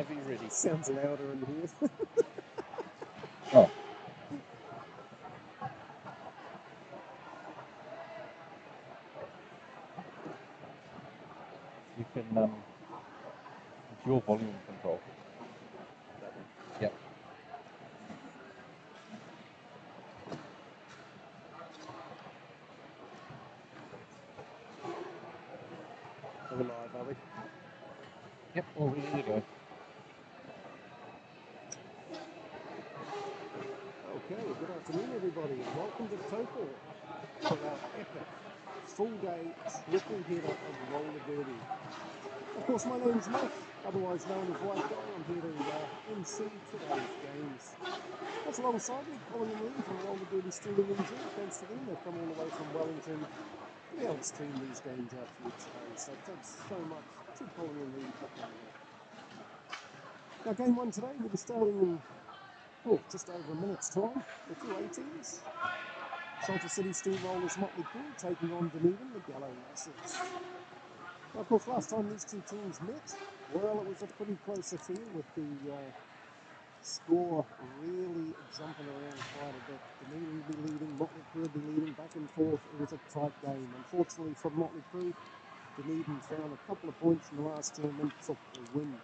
Heavy ready. Sounds louder in here. Oh. You can, it's your volume control. That one. Yep. So we're live, are we? Yep, all ready to go. Okay, good afternoon everybody, and welcome to Taupo for our epic full-day triple header of roller derby. Of course, my name's Matt, otherwise known as White Guy. I'm here to MC today's games. That's alongside me, Colin and Lee from Roller Derby Streaming in June. Thanks to them, they've come all the way from Wellington to be able to stream these games out for you today. So thanks so much to Colin and Lee for coming in. Now, game one today, we'll be starting in just over a minute's time. The two A-teams. Salter City Steamrollers Motley Crue taking on Dunedin, the Gallo Lasses. Now, of course, last time these two teams met, well, it was a pretty close affair with the score really jumping around quite a bit. Dunedin would be leading, Motley Crue would be leading, back and forth. It was a tight game. Unfortunately for Motley Crue, Dunedin found a couple of points in the last term and took the win.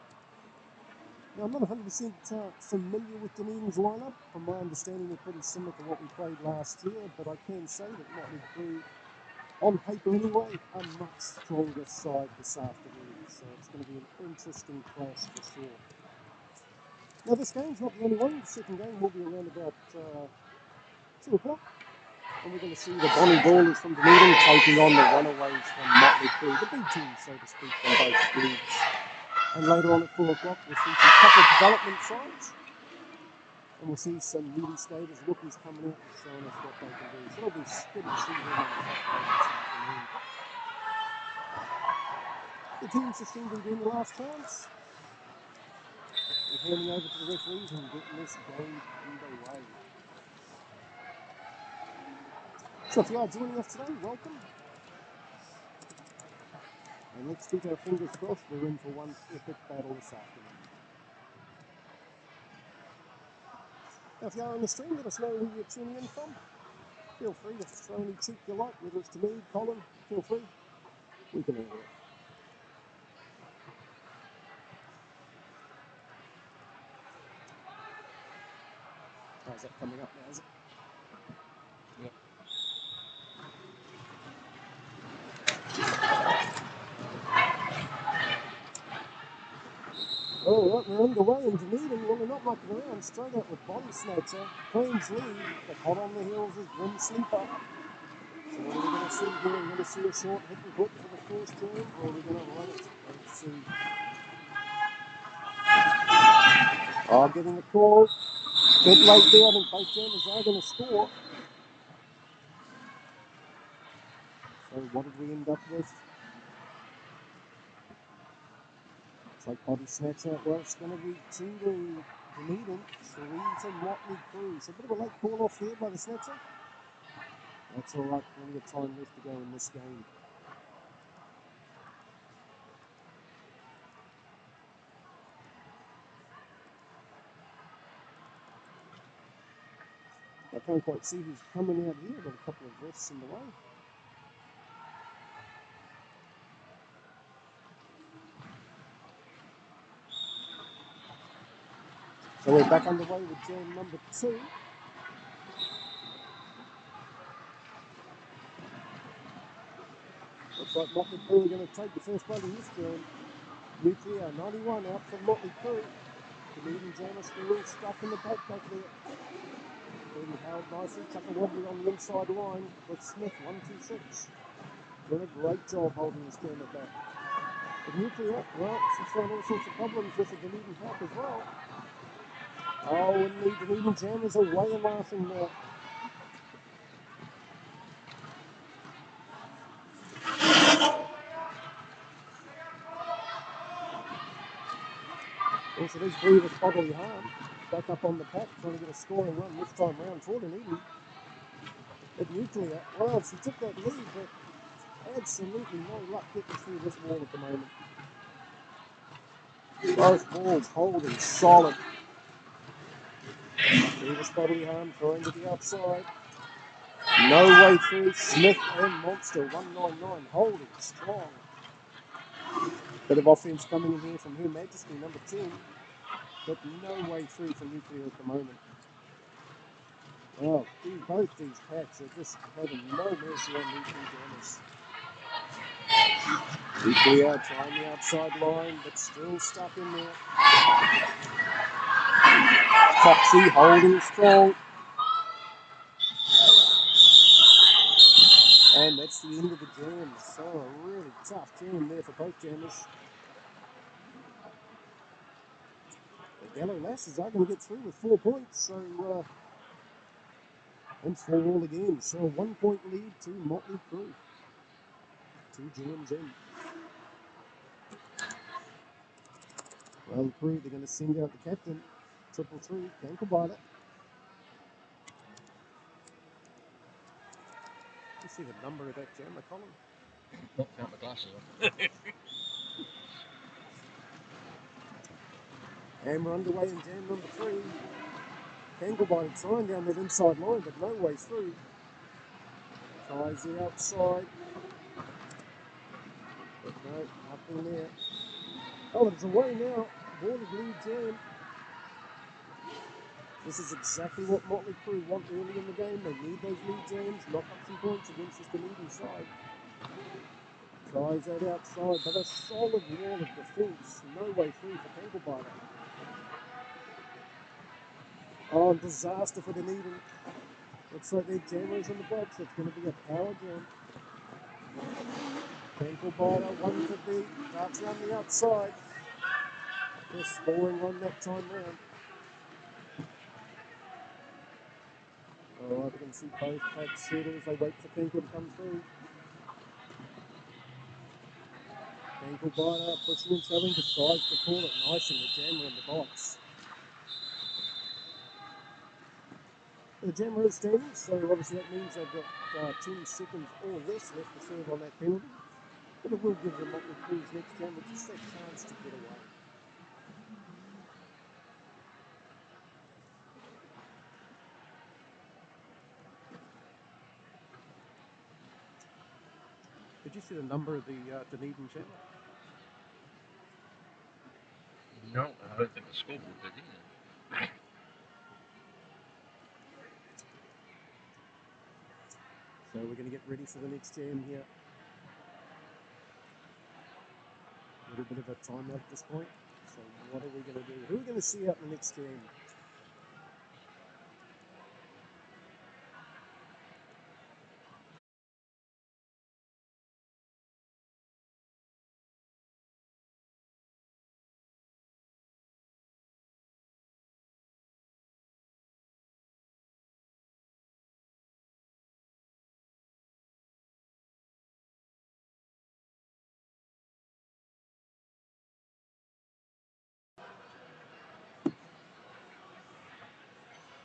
Now, I'm not 100% familiar with Dunedin's lineup. From my understanding, they're pretty similar to what we played last year, but I can say that Motley Crue, on paper anyway, a much stronger side this afternoon. So it's going to be an interesting clash for sure. Now, this game's not the only one. The second game will be around about 2 o'clock. And we're going to see the Bonnie Ballers from Dunedin taking on the Runaways from Motley Crue, the B team, so to speak, from both leagues. And later on at 4 o'clock, we'll see some couple of development sides. And we'll see some newbie skaters, rookies coming out and showing us what they can do. So it'll be good to see them on the top line this afternoon. The teams just seem to be doing the last chance. We're handing over to the referees and getting this game underway. So if you are joining us today, welcome. And let's keep our fingers crossed we're in for one epic battle this afternoon. Now, if you are on the stream, let us know who you're tuning in from. Feel free to throw any cheek you like, whether it's to me, Colin, feel free. We can handle it. How's that coming up now, is it? Yep. Alright, we're underway in Dunedin. Well, we're not mucking around. Straight out with Body Snatcher. Queen's lead, but hot on the heels is Grim Sleeper. So what are we going to see here? We're going to see a short hit and hook for the first turn, or are we going to run it? Let's see. Oh, getting the call. Bit late there. I think both jammers are going to score. So what did we end up with? It's like Body Snatcher. Well, it's going to be 2 to Dunedin, 3 to Motley Crue. So a bit of a late call off there by the Snatcher. That's all right. Plenty of time left to go in this game. I can't quite see who's coming out here. Got a couple of refs in the way. So we're back underway with jam number 2. Looks like Motley Crue are going to take the first one in this jam. Nuclear 91 out for Motley Crue. Dunedin jammer still stuck in the back there. Being held nicely. Tucker Wobbly on the inside line with Smith 126. Doing a great job holding this jammer back. But Nuclear, well, she's found all sorts of problems with the Dunedin pack as well. Oh, and the Dunedin jammers are way laughing now. Also, there's Grievous Bodily Harm back up on the pack, trying to get a scoring run this time round for Dunedin. But Nuclear, well, she took that lead, but absolutely no luck getting through this wall at the moment. Both balls holding solid. Davis bodily harm throwing to the outside. No way through. Smith and Monster 199 holding strong. Bit of offense coming in here from Her Majesty number 10, but no way through for Nuclear at the moment. Oh, both these packs are just having no mercy on Nuclear Jammers. Nuclear trying the outside line, but still stuck in there. Foxy holding strong. And that's the end of the jam. So a really tough jam there for both jammers. The Yellow Lasses are going to get through with 4 points. So, and 4 all again. So a 1 point lead to Motley Crue. 2 jams in. Well, Crue, they're going to send out the captain. 333, ankle biter. You see the number of that jammer, Colin? Not count my glasses on. And we're underway in jam number 3. Ankle biter trying down that inside line, but no way through. Tries the outside. But no, nothing there. Oh, it's away now. Border lead jam. This is exactly what Motley Crue want early in the game. They need those lead jams, knock up some points against this Dunedin side. Tries that outside, but a solid wall of defence. No way through for Tanglebiter. Oh, disaster for Dunedin. Looks like their jammer is in the box. It's going to be a power jam. Tanglebiter, 1 to beat. Darts around the outside. They're scoring run that time round. Alright, we can see both packs settle as they wait for Tinkle to come through. Ankle biter, pushing and shoving, decides to call it nice and the jammer in the box. The jammer is standing, so obviously that means they've got 10 seconds or less left to serve on that penalty. But it will give them Motley Crue's next jammer just that chance to get away. Did you see the number of the Dunedin jammer? No, I don't think the scoreboard did either. So we're going to get ready for the next jam here. A little bit of a timeout at this point. So what are we going to do? Who are we going to see out in the next jam?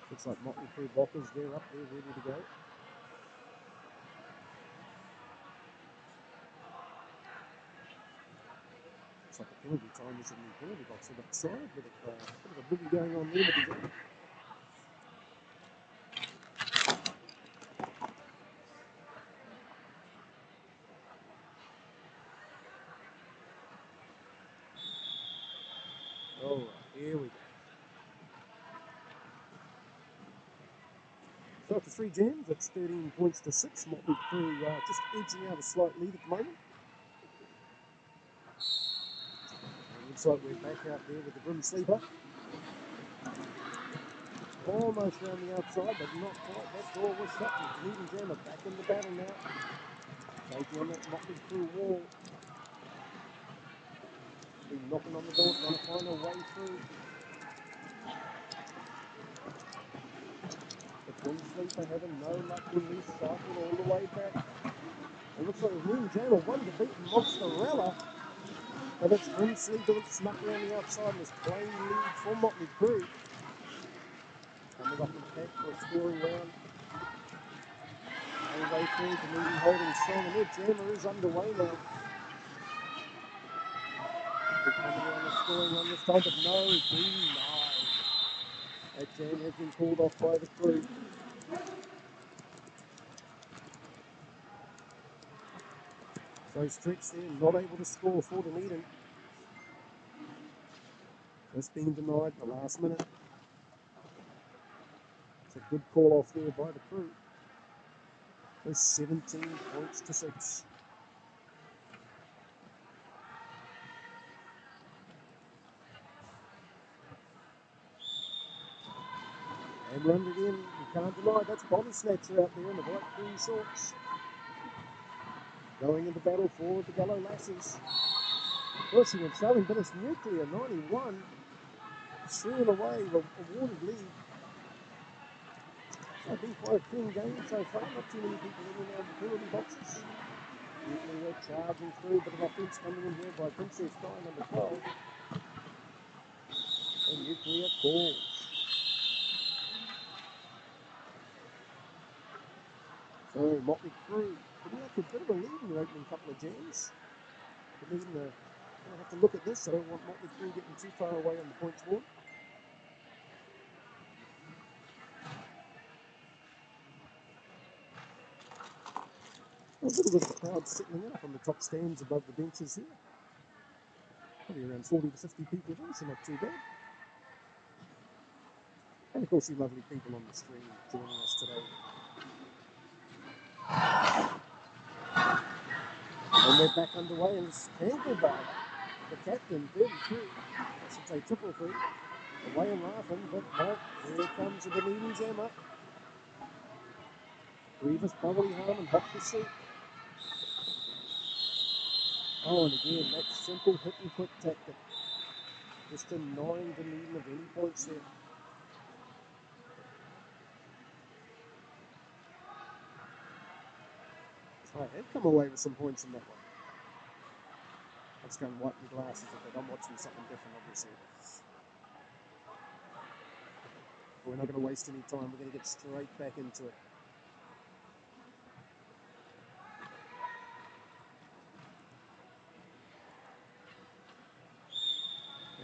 Looks like Motley Crue Bockers, they're up there ready to go. Looks like the penalty time is in the penalty box on that side. Bit of a boogie going on there with the jam. Alright, here we go. So after 3 jams, it's 13 points to 6. Motley Crue just edging out a slight lead at the moment. And looks like we're back out there with the Grim Sleeper. Almost around the outside, but not quite. That door was shut. Dunedin jammer back in the battle now. Taking on that Motley Crue wall. Been knocking on the door, trying to find a way through. The Grim Sleeper having no luck with this cycle all the way back. It looks like Dunedin jammer won to beat Mozzarella. But it's Grim Sleeper that snuck around the outside and is playing lead for Motley Crue. Coming off the pack for a scoring round. All the way through, Dunedin holding strong, and their jammer is underway now. They're coming on the scoring run this time, but no, denied. That jam has been called off by the crew. So Stretch there, not able to score for Dunedin. Just being denied the last minute. It's a good call off there by the crew. There's 17 points to 6. And run again, you can't deny that's Body Snatcher out there in the white green shorts. Going into battle for the Gallo Lasses. Pushing and shoving, but it's Nuclear 91. 3 and away, awarded lead. So been quite a clean game so far, not too many people in and out of the penalty boxes. Nuclear charging through, but an offence coming in here by Princess Di, number 12. And Nuclear calls. So Motley Crew putting up a bit of a lead in the opening couple of jams. But then going to have to look at this. I don't want Motley Crew getting too far away on the points board. A little bit of a crowd settling up on the top stands above the benches here. Probably around 40 to 50 people there, so not too bad. And of course you lovely people on the stream joining us today. And we're back underway, and it's Handlebar, the captain, 33. I should say triple three. Away and laughing, but no, here comes the Dunedin jammer. Grievous, Bubbly, Harm, and Hot Pursuit. Oh, and again, that simple hit and quit tactic. Just denying Dunedin of any points there. I have come away with some points in that one. I'll just go and wipe my glasses a bit. I'm watching something different, obviously. We're not going to waste any time. We're going to get straight back into it.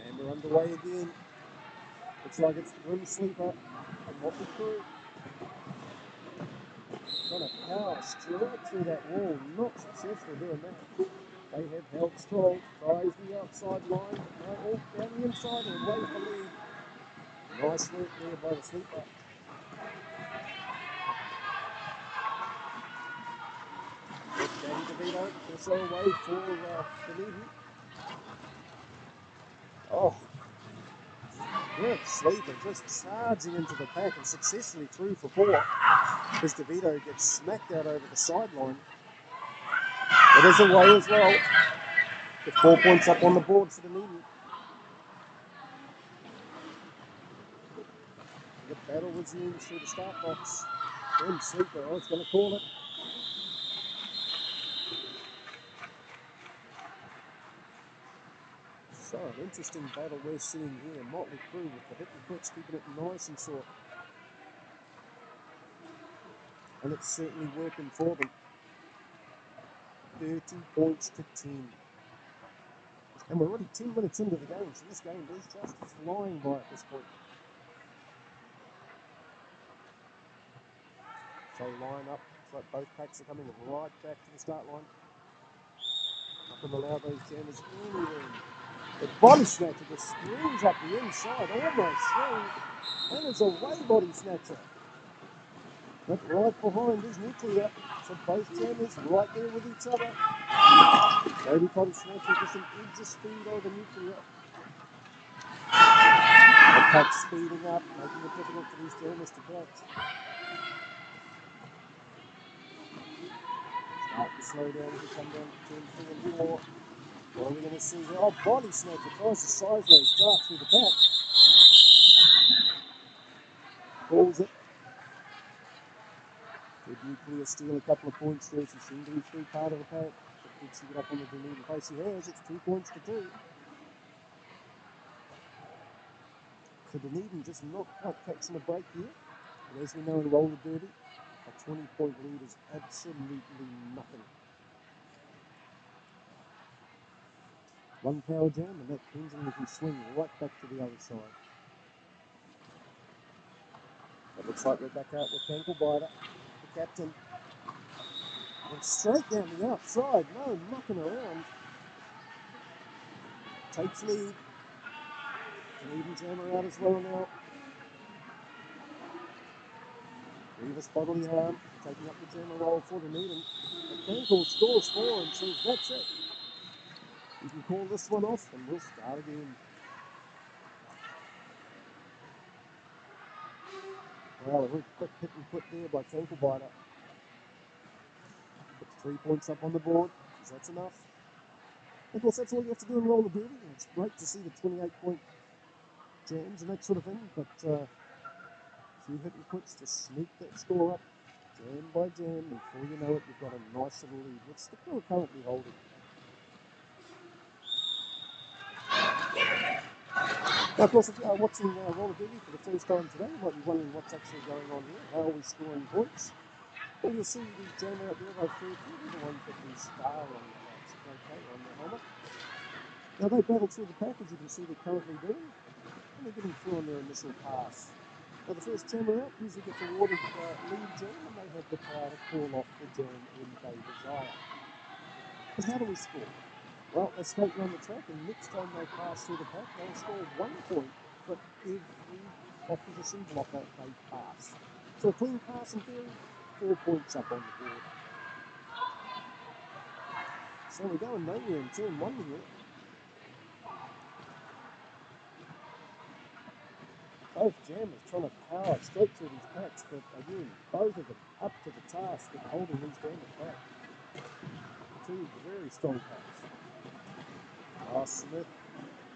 And we're underway again. Looks like it's Grim Sleeper and Motley Crew. Trying to power straight through that wall. Not successful doing that. They have held strong. Tries the outside line. No, all down the inside and away for lead. Nice work there by the Sleeper. Danny DeVito also away for Dunedin. Oh, Grim Sleeper just charging into the pack and successfully through for 4. As DeVito gets smacked out over the sideline. It is away as well. With 4 points up on the board for Dunedin. The battle resumes through the start box. Grim Sleeper, I was going to call it. So, an interesting battle we're seeing here. Motley Crew with the hit and quits, keeping it nice and short. And it's certainly working for them. 30 points to 10. And we're already 10 minutes into the game, so this game is just flying by at this point. So line up, so both packs are coming right back to the start line. Up and allow those jammers any room. The Body Snatcher just screams up the inside, almost through, and it's a away Body Snatcher. But right behind is Nuclear, so both jammers right there with each other. Brady Body Snatcher with some edge of speed over Nuclear. The pack speeding up, making it difficult for these jammers to catch. Start to slow down as we come down to turn 3 and 4. What are we going to see here? Oh, Body Snatcher tries to sideways dart through the pack. Pulls it. Did Nuclear steal a couple of points there? She seemed to be through part of the pack. But did she get up on the Dunedin pace? She has. It's 2 points to 2. So Dunedin just not quite catching a break here. But as we know in roller derby, a 20-point lead is absolutely nothing. One power jam, and that pendulum can swing right back to the other side. It looks like we're back out with Ankle Biter, the captain. And straight down the outside, no mucking around. Takes lead. Dunedin jammer out as well now. Revis bodily harm, taking up the jammer roll for Dunedin. Ankle scores for and says, that's it. You can call this one off and we'll start again. Well, a very quick hit and put there by Ankle Biter. Puts 3 points up on the board, because that's enough. Of course, that's all you have to do in roller derby, and it's great to see the 28-point jams and that sort of thing, but a few hit and puts to sneak that score up, jam by jam, and before you know it, you've got a nice little lead, which the crew are currently holding. Now, of course, if you are watching roller derby for the first time today, you might be wondering what's actually going on here. How are we scoring points? Well, you'll see the jammer out there by 30, the ones with the star on their helmet. Now they battle through the pack, as you can see they're currently doing, and they're getting through on their initial pass. Now the first jammer out usually gets awarded lead jam, and they have the power to call off the jam when they desire. But how do we score? Well, they skate around the track, and next time they pass through the pack, they'll score 1 point for every opposition blocker they pass. So a clean pass in theory, 4 points up on the board. So we're going nowhere in turn 1 here. Both jammers trying to power straight through these packs, but again, both of them up to the task of holding these jammers back. 2 very strong packs. Smith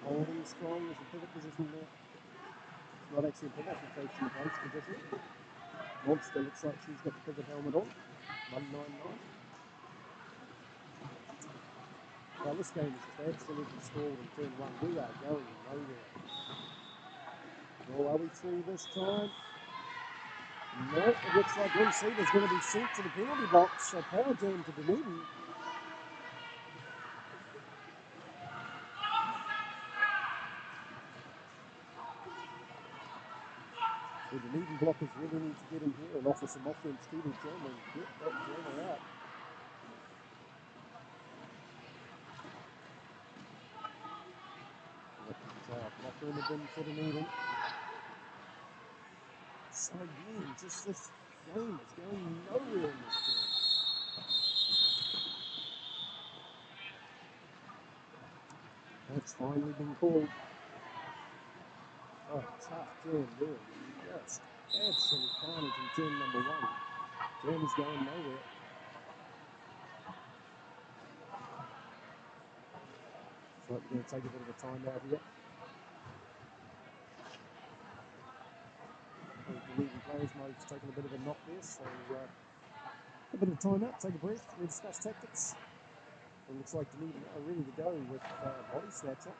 holding strong as a pivot position there. It's not actually a pivot, it's actually a base position. Monster looks like she's got the pivot helmet on. 199. Now this game is just absolutely stalled in turn 1. We are going nowhere. Well, are we through this time? No, it looks like Lynn Seaver's going to be sent to the penalty box. So power jam to Dunedin. The Dunedin blockers really need to get in here and offer some offense to the jammer and get that jammer out. Blocker in the bin for Dunedin. So again, just this game is going nowhere in this game. That's finally been called. Oh, tough jam there. Just absolute carnage in turn number 1. Jam is going nowhere. So we're going to take a bit of a timeout here. Dunedin players might have taken a bit of a knock there, so a bit of a timeout, take a breath, rediscuss tactics. It looks like Dunedin are ready to go with Body Snatcher.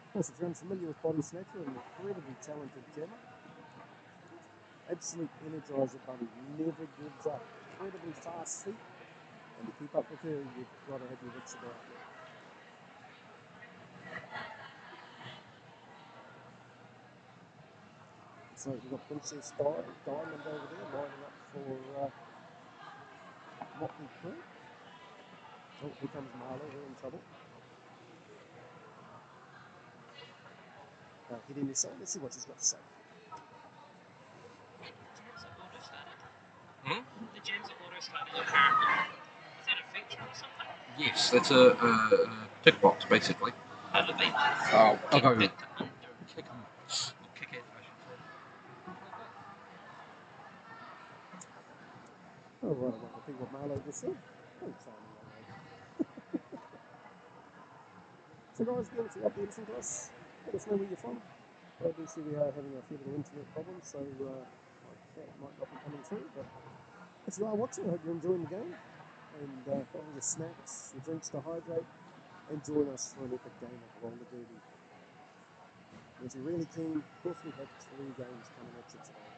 Of course, if you're unfamiliar with Body Snatcher, an incredibly talented jammer. Absolute energizer bunny, never gives up. Incredibly fast feet, and to keep up with her, you've got to have your wits about you. So we've got Princess Diamond over there lining up for Motley Crue. Oh, here comes Marlo, they're in trouble. Hit in his side, let's see what she's got to say. The gems are auto starting apparently. Is that a feature or something? Yes, that's a tick box basically. I'll go kick it, I should say. Oh, right, I won't repeat what Marlo just said. Very charming young lady. So guys, give us the listen to us. Let us know where you're from. Obviously we are having a few little internet problems, so that might not be coming through, but if you are watching, I hope you're enjoying the game, and have your snacks, your drinks to hydrate, and join us for an epic game of roller derby. And if you're really keen, of course we have 3 games coming at you today.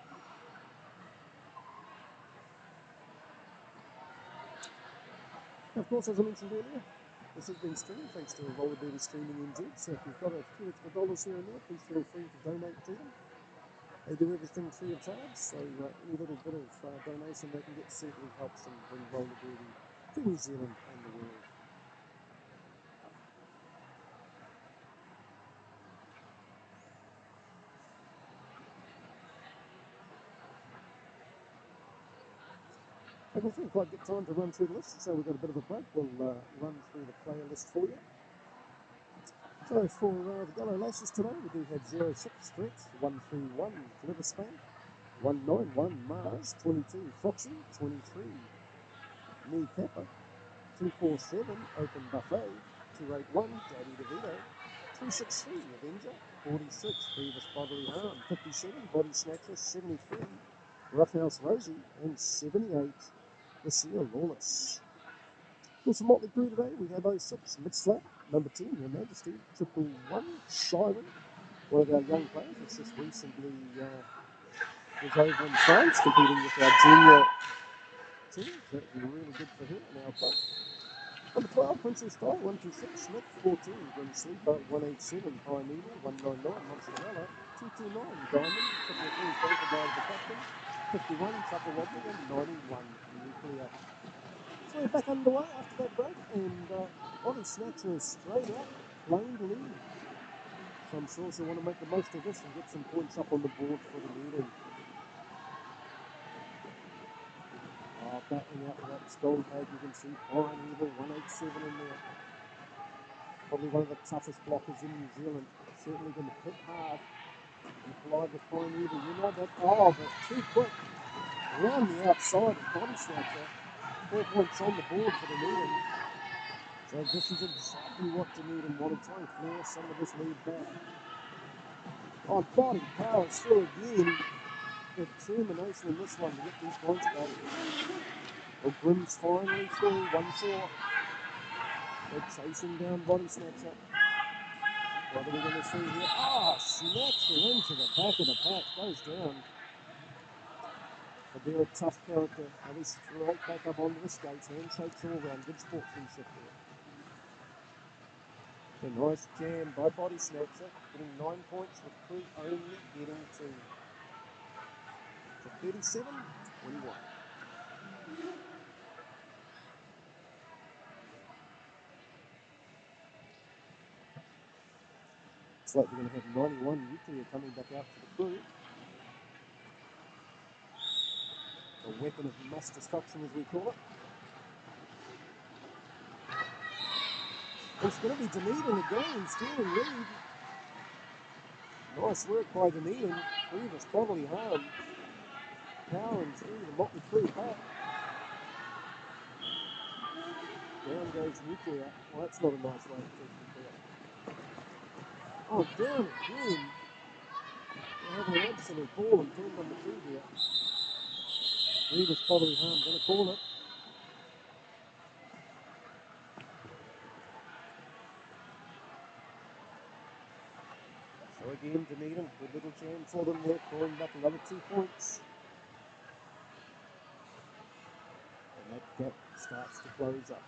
Of course, as I mentioned earlier, This has been streamed thanks to Roller Derby Streaming NZ. So if you've got a few extra dollars here and there, please feel free to donate to them. They do everything free of charge, so any little bit of donation they can get certainly helps them bring roller derby to New Zealand and the world. I don't think quite get time to run through the list, so we've got a bit of a break. We'll run through the player list for you. So for the Yellow Lashes today, we do have 06 Threat, 131 Clever Span, 191 Mars, 22 Foxy, 23 Knee Kappa, 247 Open Buffet, 281 Daddy DeVito, 363 Avenger, 46 Grievous Bodily Harm, 57 Body Snatcher, 73 Roughhouse Rosie, and 78 Lucia Lawless. For some Motley Crew today, we have 06 Mid-Slap, number 10 Her Majesty, 111 Siren, one of our young players that's just recently was over in France competing with our junior team, so that would be really good for her in our club. Number 12, Princess Style, 126, Smith, 14, Grim Sleeper, 187, High Needle, 199, Monsterella, 229, Diamond, 53, Banker by the Captain, 51, Chuckle Wobbly, and 91, Nuclear. So we're back underway after that break, and Body Snatcher is straight out, playing the lead. So I'm sure she'll want to make the most of this and get some points up on the board for the meeting. Battling out with that strong tag, you can see Fine Evil, 187 in there. Probably one of the toughest blockers in New Zealand. Certainly going to hit hard and collide with Fine Evil. You know that, but too quick. Around the outside of Body Snatcher. 4 points on the board for the meeting. So this is exactly what Dunedin wanted, try and clear some of this lead back. Body Power through again. Determination in this one to get these points back. Well, Grimm's finally through, 1-4. They're chasing down Body Snatcher. What are we going to see here? Snatched her into the back of the pack, goes down. But they're a tough character. Now we straight back up onto the skates, handshakes all round, good sportsmanship there. A nice jam by Body Snatcher, getting 9 points with Crew only getting 2. So 37-21. Looks like we're going to have 91 Nuclear coming back out for the Crew. A weapon of mass destruction, as we call it. It's going to be Dunedin again, stealing lead. Nice work by Dunedin. Grievous Bodily Harm. Powering through the Motley Crew pack. Down goes Nuclear. Well, that's not a nice way to treat Nuclear. Down again. They're having an absolute ball in turn number 2 here. Grievous Bodily Harm going to call it. So again, Dunedin, good little jam for them there, clawing back another 2 points. And that gap starts to close up.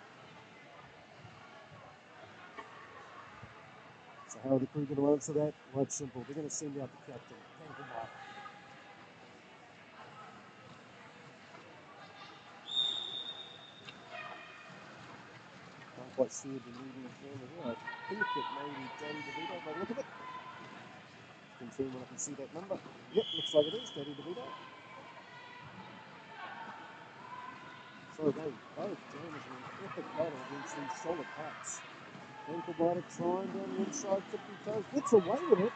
So how are the Crew going to answer that? Well, it's simple. They're going to send out the captain, Taupo. Can't quite see the leading camera here. I think it may be Daddy DeVito by the look of it. Confirm when I can see that number. Yep, looks like it is Daddy DeVito. So again, both jammers in an epic battle against these solid packs. Ankle biter trying down the inside, tippy toes, gets away with it.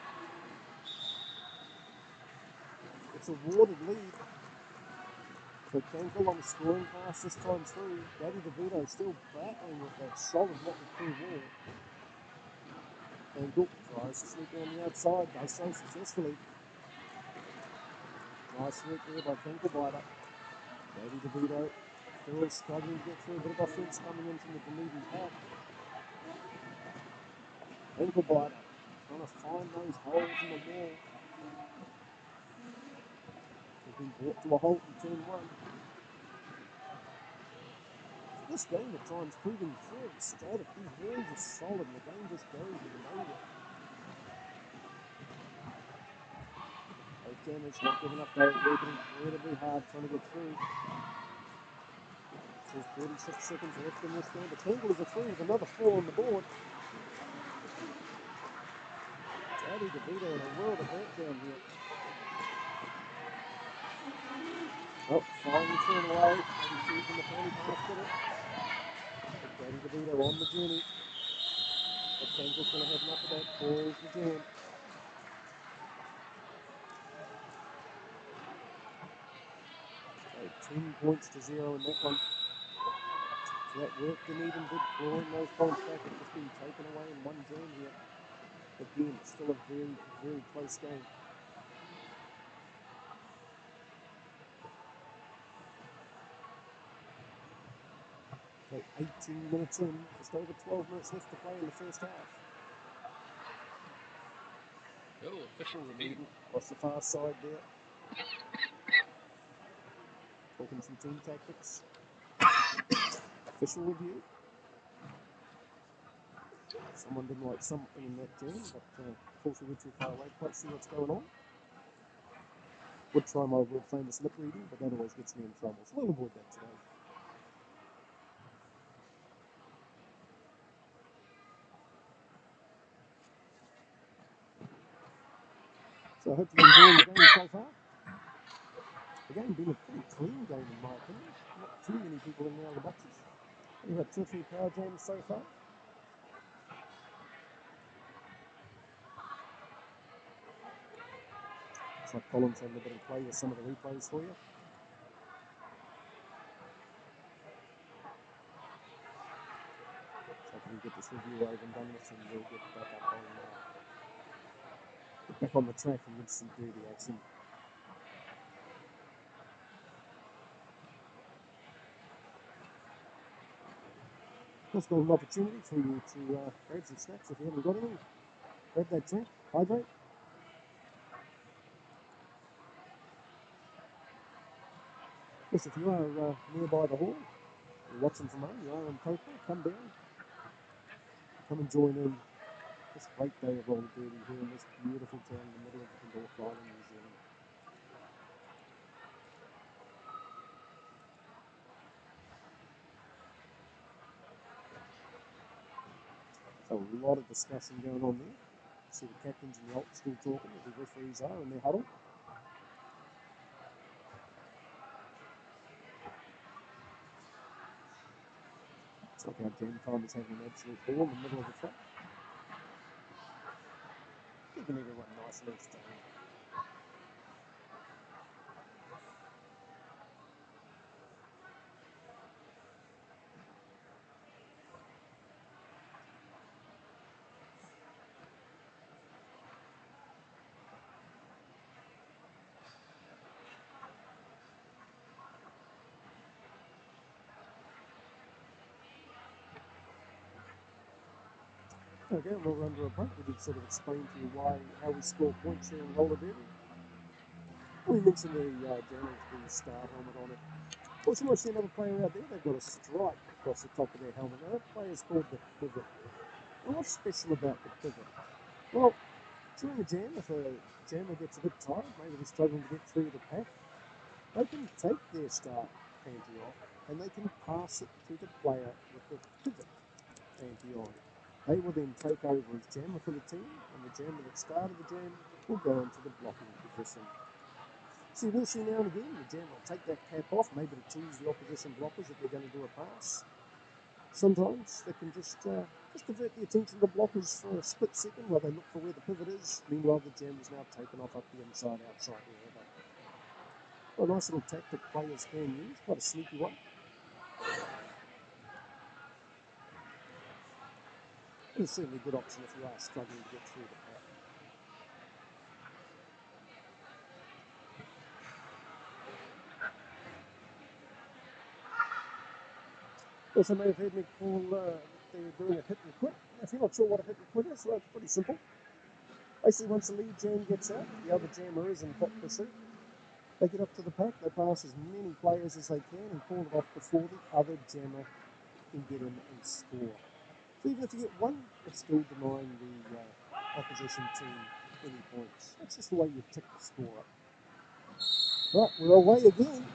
It's a warded lead. So Cankle on the scoring pass this time through. Daddy DeVito still battling with that solid Motley Crew wall. Cankle tries to sneak down the outside, does so successfully. Nice work there by Canklebiter. Daddy DeVito still struggling to get through, a bit of offense coming in from the Dunedin pack. Canklebiter trying to find those holes in the wall. They've been brought to a halt in turn 1. This game at times proving very static. These walls are solid and the game just goes nowhere. Those jammers not giving up though, working incredibly hard trying to get through. There's 46 seconds left in this game. The Kangaroos are through with another 4 on the board. Daddy DeVito in a world of hurt down here. Oh, finally thrown away. Maybe choosing the penalty basket. But Daddy DeVito on the journey. The Kangaroos going to have enough of that. Balls the jam. So 10 points to 0 in that one. So that worked and even did clawing those points back. It's just been taken away in one jam here. Again, still a very, very close game. So 18 minutes in, just over 12 minutes left to play in the first half. Oh, official review. Across the far side there. Talking some team tactics. Official review. Someone didn't like something in that jam, but unfortunately we're too far away. Quite see what's going on. Would try my world famous lip reading, but that always gets me in trouble. So we'll avoid that today. So I hope you're enjoying the game so far. The game been a pretty clean game in my opinion. Not too many people in and out of the boxes. We've had 2 or 3 power jams so far. Looks like Colin's having a bit of play with some of the replays for you. So can we get this review over and done with, and we'll get back on the track and get some dirty action. Of course, got an opportunity for you to grab some snacks if you haven't got any. Grab that drink, hydrate. Yes, if you are nearby the hall, you're watching from home, you are in Taupo, come down. Come and join in this great day of roller derby here in this beautiful town in the middle of the North Island, New Zealand. So a lot of discussion going on there. See the captains and the alt still talking, the referees are in their huddle. It's like our jam time is having an absolute ball in the middle of the track. Keeping everyone nice and entertained. Okay, well, we're under a break. We did sort of explain to you how we score points here in roller derby. We mentioned the jammers with the star helmet on it. Of course, you might see another player out there. They've got a stripe across the top of their helmet. Now, that player is called the pivot. Now, what's special about the pivot? Well, during a jam, if a jammer gets a bit tired, maybe they're struggling to get through the pack, they can take their star panty off and they can pass it to the player with the pivot panty on. They will then take over as jammer for the team, and the jammer that started the jam will go into the blocking position. So you will see now and again, the jammer will take that cap off, maybe to tease the opposition blockers if they're going to do a pass. Sometimes they can just divert the attention of the blockers for a split second while they look for where the pivot is. Meanwhile, the jammer's now taken off up the inside, outside, wherever. Well, a nice little tactic players can use, quite a sneaky one. It's certainly a good option if you are struggling to get through the pack. Also, may have heard me call they're doing a hit and quit. Now, if you're not sure what a hit and quit is, well, it's pretty simple. Basically, once the lead jam gets out, the other jammer is in hot pursuit. They get up to the pack, they pass as many players as they can and call it off before the other jammer can get in and score. So even if you get one, it's still denying the opposition team any points. That's just the way you tick the score. Right, we're away again.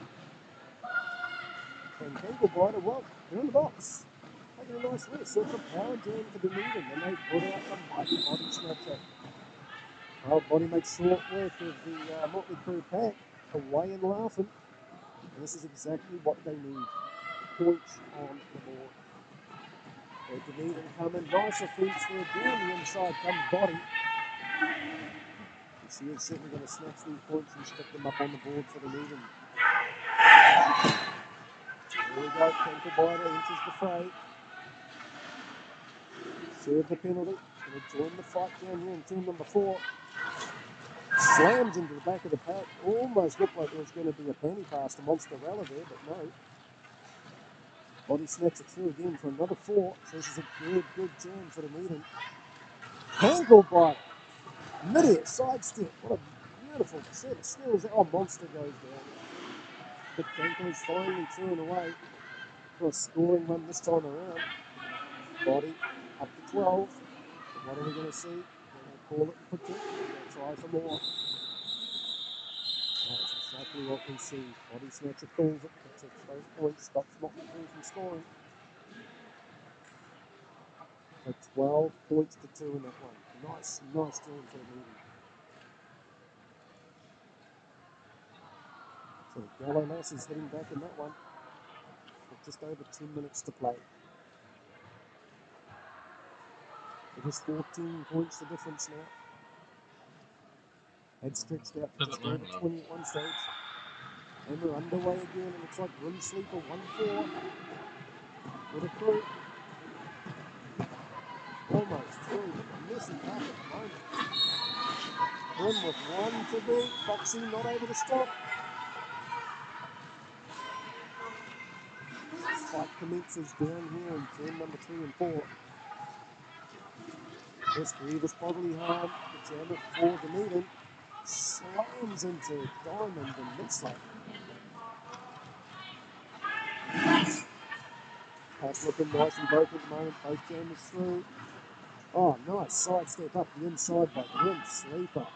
And Kanglebiter, well, they're in the box. Taking a nice rest. So it's a power jam for the Dunedin, and they put out the mighty body snatcher. Well, Body makes short work of the Motley Crew pack, away and laughing. And this is exactly what they need. Points on the board. The Dunedin coming, nice offence there, down the inside comes Body. And she is certainly going to snatch these points and stick them up on the board for the Dunedin. There we go, Kanglebiter enters the fray. Served the penalty, going to join the fight down here in turn number 4. Slams into the back of the pack, almost looked like there was going to be a penny pass to Monsterella there, but no. Body snatches it through again for another 4, so this is a good jam for the meeting. Kanglebiter, mid-air sidestep, what a beautiful set of skills. Oh, Monster goes down. But Kanko's finally thrown away for a scoring run this time around. Body up to 12. What are we going to see? We're going to call it protect. We're going to try for more. That's exactly what we see. Body snatcher calls it, protects those points, stops Motley Crew from scoring. So 12 points to 2 in that one. Nice jam for the meeting. So the Gallo Lass is heading back in that one. With just over 10 minutes to play. It is 14 points the difference now. Had stretched out to just over 20 at one stage. And we're underway again. It looks like Rim Sleeper 1-4 for the Crew. Almost through. Messy pack at the moment. Rim with 1 to beat. Foxy not able to stop. Fight commences down here in turn number 3 and 4. This Grievous bodily harm. The jammer for Dunedin. Slams into Diamond and Midslate. Pass looking nice and broken at the moment. Both jammers through. Oh, nice sidestep up the inside by Rim Sleeper.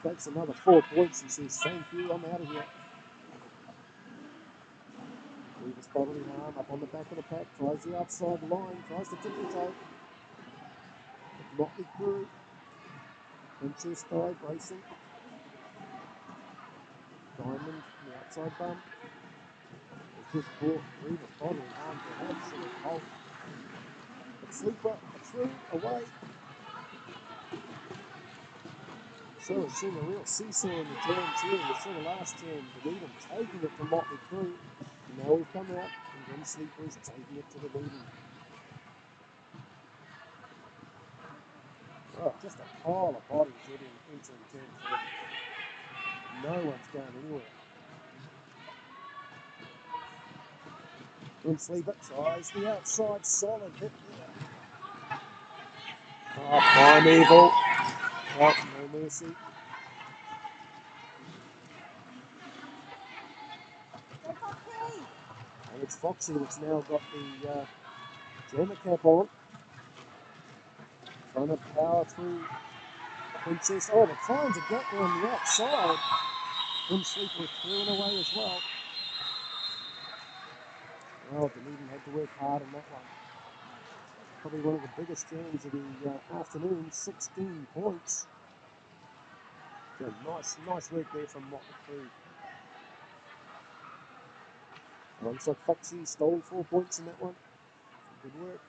Takes another 4 points and says, thank you, I'm out of here. Grievous bodily harm up on the back of the pack. Tries the outside line. Tries to tip the toe. Motley Crew. Princess Thigh bracing. Diamond, the outside bum. It's just brought Grievous bodily harm to an absolute halt. But Sleeper through, away. So we've seen a real seesaw in the jams here. We saw the last jam, Dunedin taking it to Motley Crew. And now we've come out, and Rim Sleeper is taking it to the Dunedin. Oh, just a pile of bodies entering turn 3. No one's going anywhere. Rim Sleeper tries the outside, solid hit there. Oh, Primeval. Well, no mercy. And it's Foxy that's now got the jammer cap on. Trying to power through Princess. Oh, but finds a gap on the outside. Rim Sleeper thrown away as well. Well, Dunedin had to work hard on that one. Probably one of the biggest jams of the afternoon, 16 points. So nice work there from Motley Crew. Looks like Foxy stole 4 points in that one. Good work.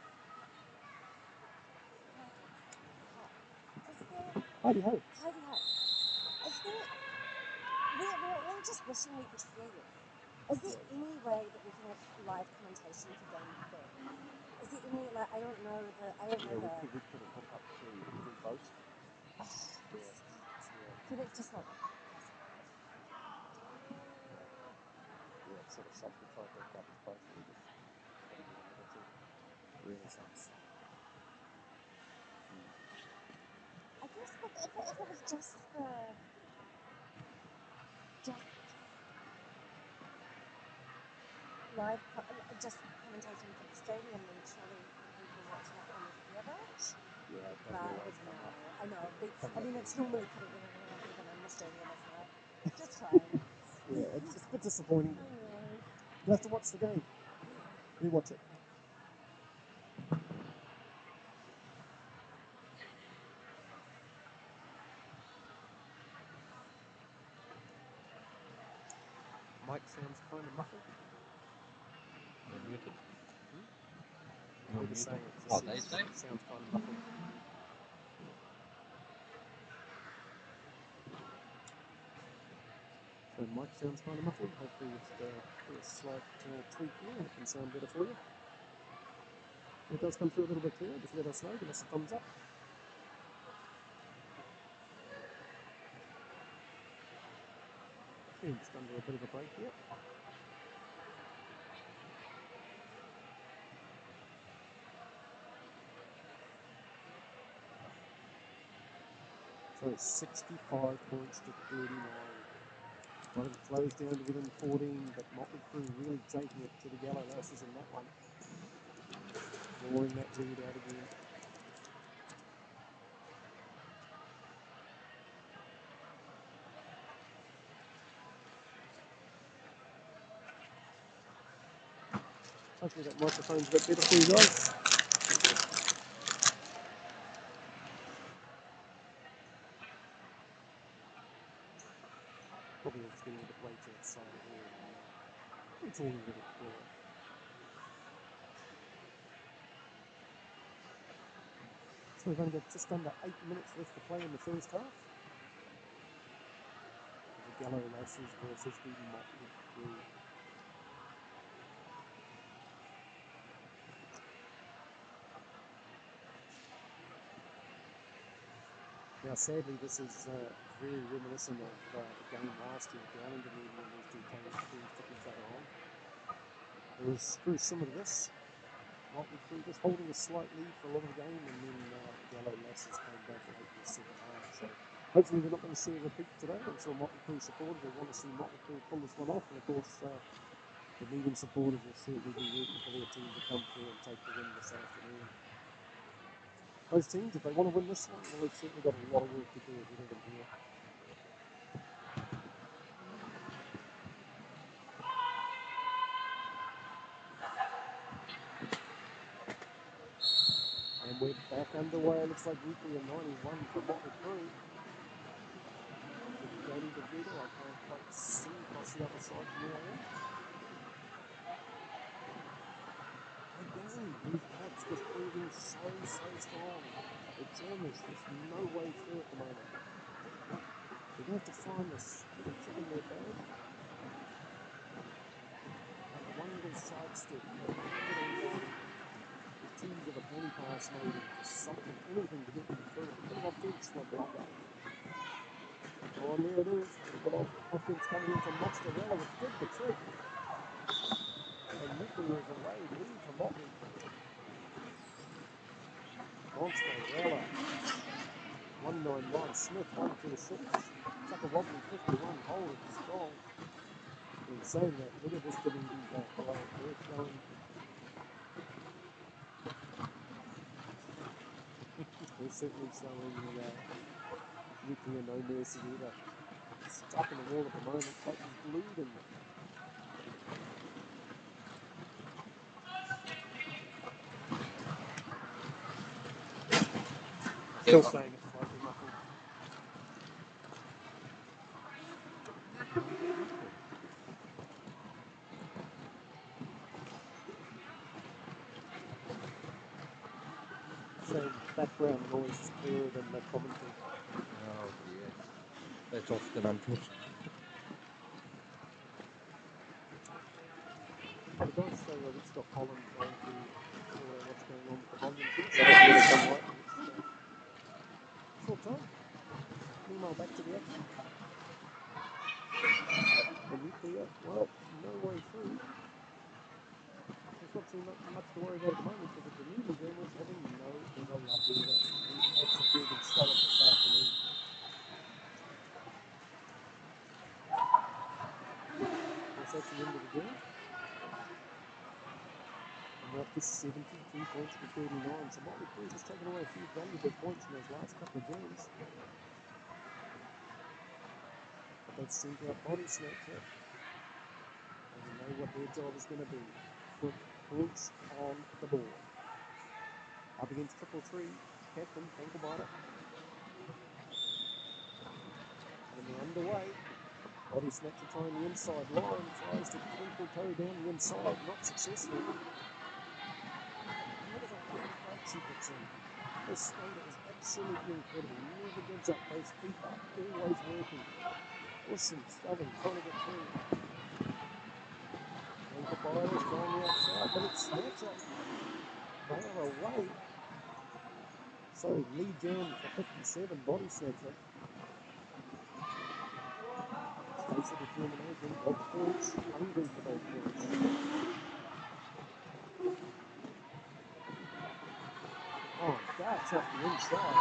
Heidi ho. Heidi ho. Is there, we're all just wishing we could hear you. Is there any way that we can have live commentation for game 3? Is there any, like, I don't know the... We could have hooked up to both. Oh, could it just not be possible? Yeah, it sort of sucks. We tried to hook up to both. We just couldn't be able to. Really sucks. I guess, but if it was just the... Just live, just commentation for the stadium, and surely we can watch that one together. Yeah, it doesn't But always come no, up. I know. I mean, it's Yeah. normally pretty good even in the stadium, isn't it? Just trying. Yeah, it's a bit disappointing. I know. You have to watch the game. You watch it. Mike sounds kind of muffled. You're muted. We're You're just muted. saying it Oh, they say? sounds kind of muffled. So Mike sounds kind of muffled. Hopefully with a slight tweak here, it can sound better for you. If it does come through a little bit clearer, just let us know. Give us a thumbs up. Yeah, just under a bit of a break here. So 65 points to 39. Wanted to close down to within 14, but Motley Crew really taking it to the yellow lasses in that one. Clawing that lead out again. Hopefully that microphone's a bit better for you guys. Probably it's getting a bit late outside here. It's all a little clearer. So we've only got just under 8 minutes left to play in the first half. The Yellow Lasses versus the Motley Crew. Now, sadly, this is very reminiscent of the game last year, down in Dunedin, and these two teams took each other on. It was very similar to this. Motley Crew just holding a slight lead for a lot of the game, and then Yellow Lasses came back late in the second half. So hopefully we're not going to see a repeat today. I'm sure Motley Crew supporters will want to see Motley Crew pull this one off, and of course the Dunedin supporters will certainly be rooting for their team to come through and take the win this afternoon. Those teams, if they want to win this one, well, they've certainly got a lot of work to do ahead of them here. And we're back underway. Looks like weekly of 91 for Motley Crew. They're getting together. I can't quite see across the other side from where I am. Again, these odds just proving so strong. It's almost just no way through at the moment. They're going to have to find this little trick in their bag. That one little side step, that one little tease of a penny pass maybe, just something, anything to get them through. A bit of offense from Motley. Oh, and there it is. A bit of offense coming in from Mozzarella, which did the trick. And Nuclear is away, lead for Motley. Mozzarella. 199. Smith 126. Tucker Wobbly 51. Holding strong. In saying that, look at this Dunedin back row. They're showing. They're certainly showing nuclear no mercy either. Stuck in the wall at the moment. Coach is glued in. Still saying it's slightly muffled. Saying background noise is clearer than the commentary. Oh, dear. That's often unfortunate. But it does show we've just got Colin trying to sort out what's going on with the volume here. So hopefully it'll come right in this short time. Meanwhile, back to the action. The Nuclear, well, no way through. There's not too much to worry about at the moment because the Dunedin Generals having no ever luck either. These Cats are proving solid this afternoon. Of course, that's the end of the game. We're up to 72 points to 39. So Motley Cruz has taken away a few valuable points in those last couple of games. But they've sent out Body Snatcher. And we know what their job is going to be. Put points on the board. Up against 333, Captain, ankle biter. And we're underway. Body Snatcher trying the inside line. Tries to twinkle toe down the inside. Not successful. Look at that break she puts in. This skater is absolutely incredible. Never gives up. Those feet are always working. Awesome, shoving, trying to get through. Ankle biter is going the outside, but it's Snatcher. They are away. So Lee Jan for 57, Body Snatcher. Face of determination, of points, hungry for those points. Oh, darts up the inside.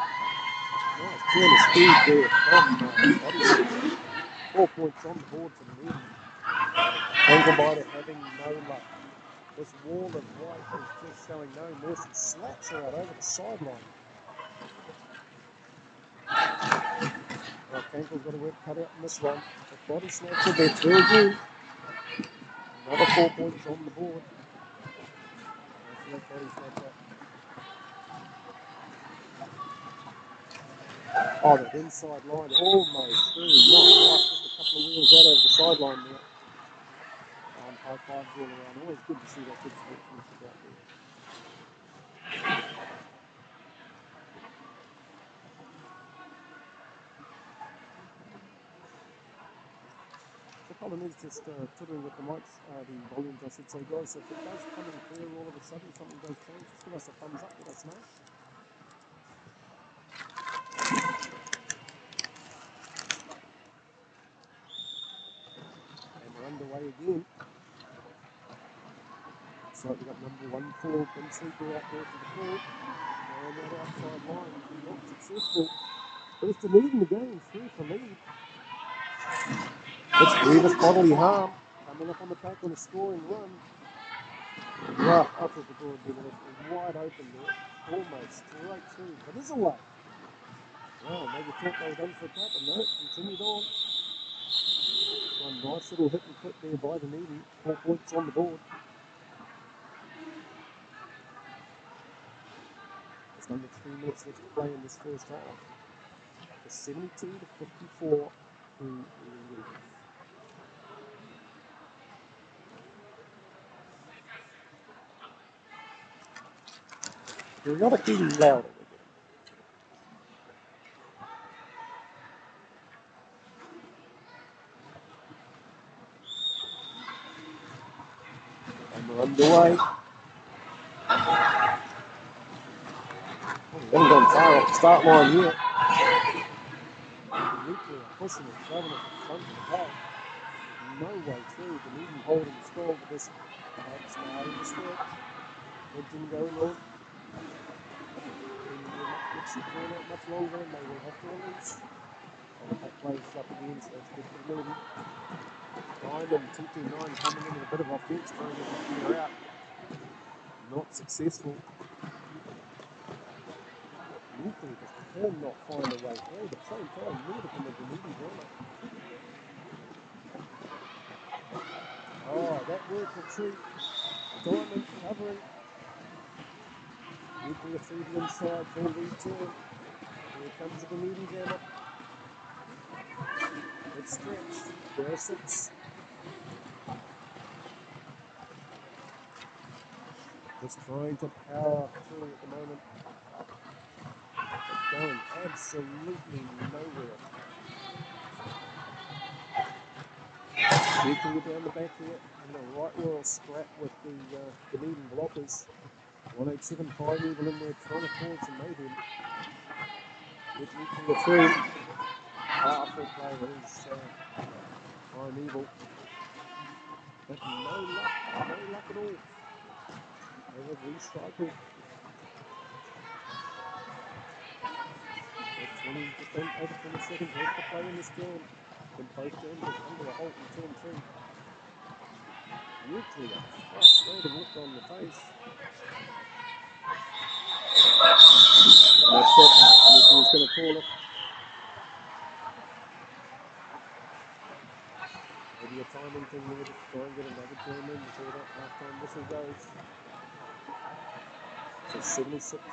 Nice turn of speed there from Body Snatcher. 4 points on the board for the lead. Ankle biter having no luck. This wall of white is just showing no mercy. Slaps her out over the sideline. Ankle's got a work cut out in this one. The Body Snatcher there through again. Another 4 points on the board. Body Snatcher. Oh, that inside line almost through. Not quite. Just a couple of wheels out over the sideline there. High fives all around. Always good to see that good sportsmanship out there. So Colin is just twiddling with the mics, the volumes I should say, guys. So if it does come in clear all of a sudden, something does change, just give us a thumbs up, let us know. And we're underway again. So we've got number 1 Ben Sleeper out there for the call. And that outside line, not successful. First to lead in the game, through for lead. It's grievous bodily harm coming up on the pack on a scoring run. Right, I thought the ball would be wide open there, almost straight through, but is away. Well, maybe thought they were done for a tap, but no, continued on. One nice little hit and quit there by the Needy, 4 points on the board. There's under 3 minutes left to play in this first half. The 72 to 54 to leading. Periodically louder. And we're underway. We haven't gone far off the start line here. Nuclear pushing and shoving at the front of the pack. No way through. Dunedin holding strong for this pack starting to stretch. Edging going on. Gets drawn out much longer and they will have to release. And the pack closes up again, so that's good for Dunedin. Diamond 229 coming in with a bit of offence, trying to get the clear out. Not successful. Nuclear just cannot find a way through, but at the same time, neither can the Dunedin runner. Oh, that worked a treat. Diamond covering. Nuclear through the inside for a return. Here comes the Dunedin jammer. Good stretch. There are 6. Just trying to power through at the moment. It's going absolutely nowhere. Nuclear down the back here. And a right royal scrap with the Dunedin blockers. 187 evil in there trying to cause some mayhem. Get Nuclear through. Powerful play is Evil. But no luck at all. They have recycled. Just over 20 seconds left to play in this jam. Then both jams are under a halt in turn 2. nuclear, frustrated look on the face. That's it. Nuclear's going to call it. Maybe a timing thing there to try and get another term in before that half-time whistle goes. So 76 to 53.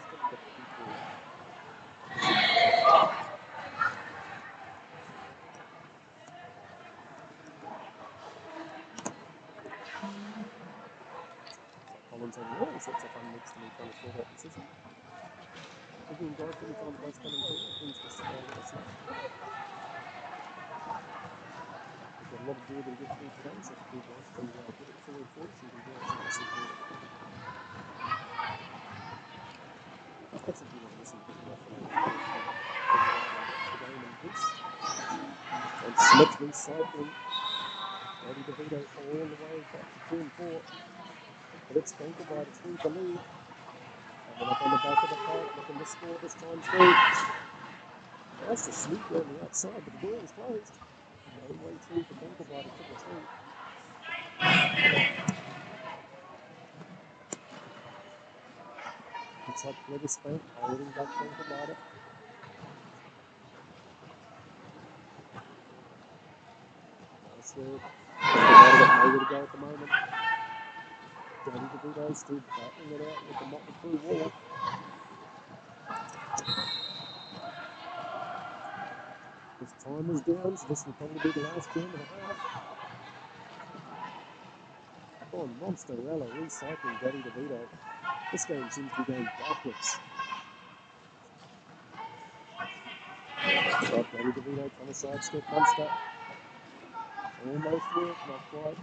Collins on the wall, sets up on next to me trying to sort out position. Again, guys, every time it does come in clear, things just let us know. We've got a lot of gear to get through today, so it's good guys to get it forward for us and can do some listen to it. That's if you want to listen to the game and this. And Smith recycling. Eddie DeVito all the way back to 2 and 4. But it's Banker by 3 for lead. And then up on the back of the pack, looking to score this time through. That's a sneak on the outside, but the door was closed. No way through for Banker by 3. Looks like clever spank, holding back Banker by it. Nice work. Nowhere to go at the moment. Eddie DeVito still battling it out with the Motley Crue wall. His time is down, so this will probably be the last jam and a half. Oh, Monsterella recycling Daddy DeVito. This game seems to be going backwards. But Daddy DeVito trying to sidestep Munster. Almost worked, not quite.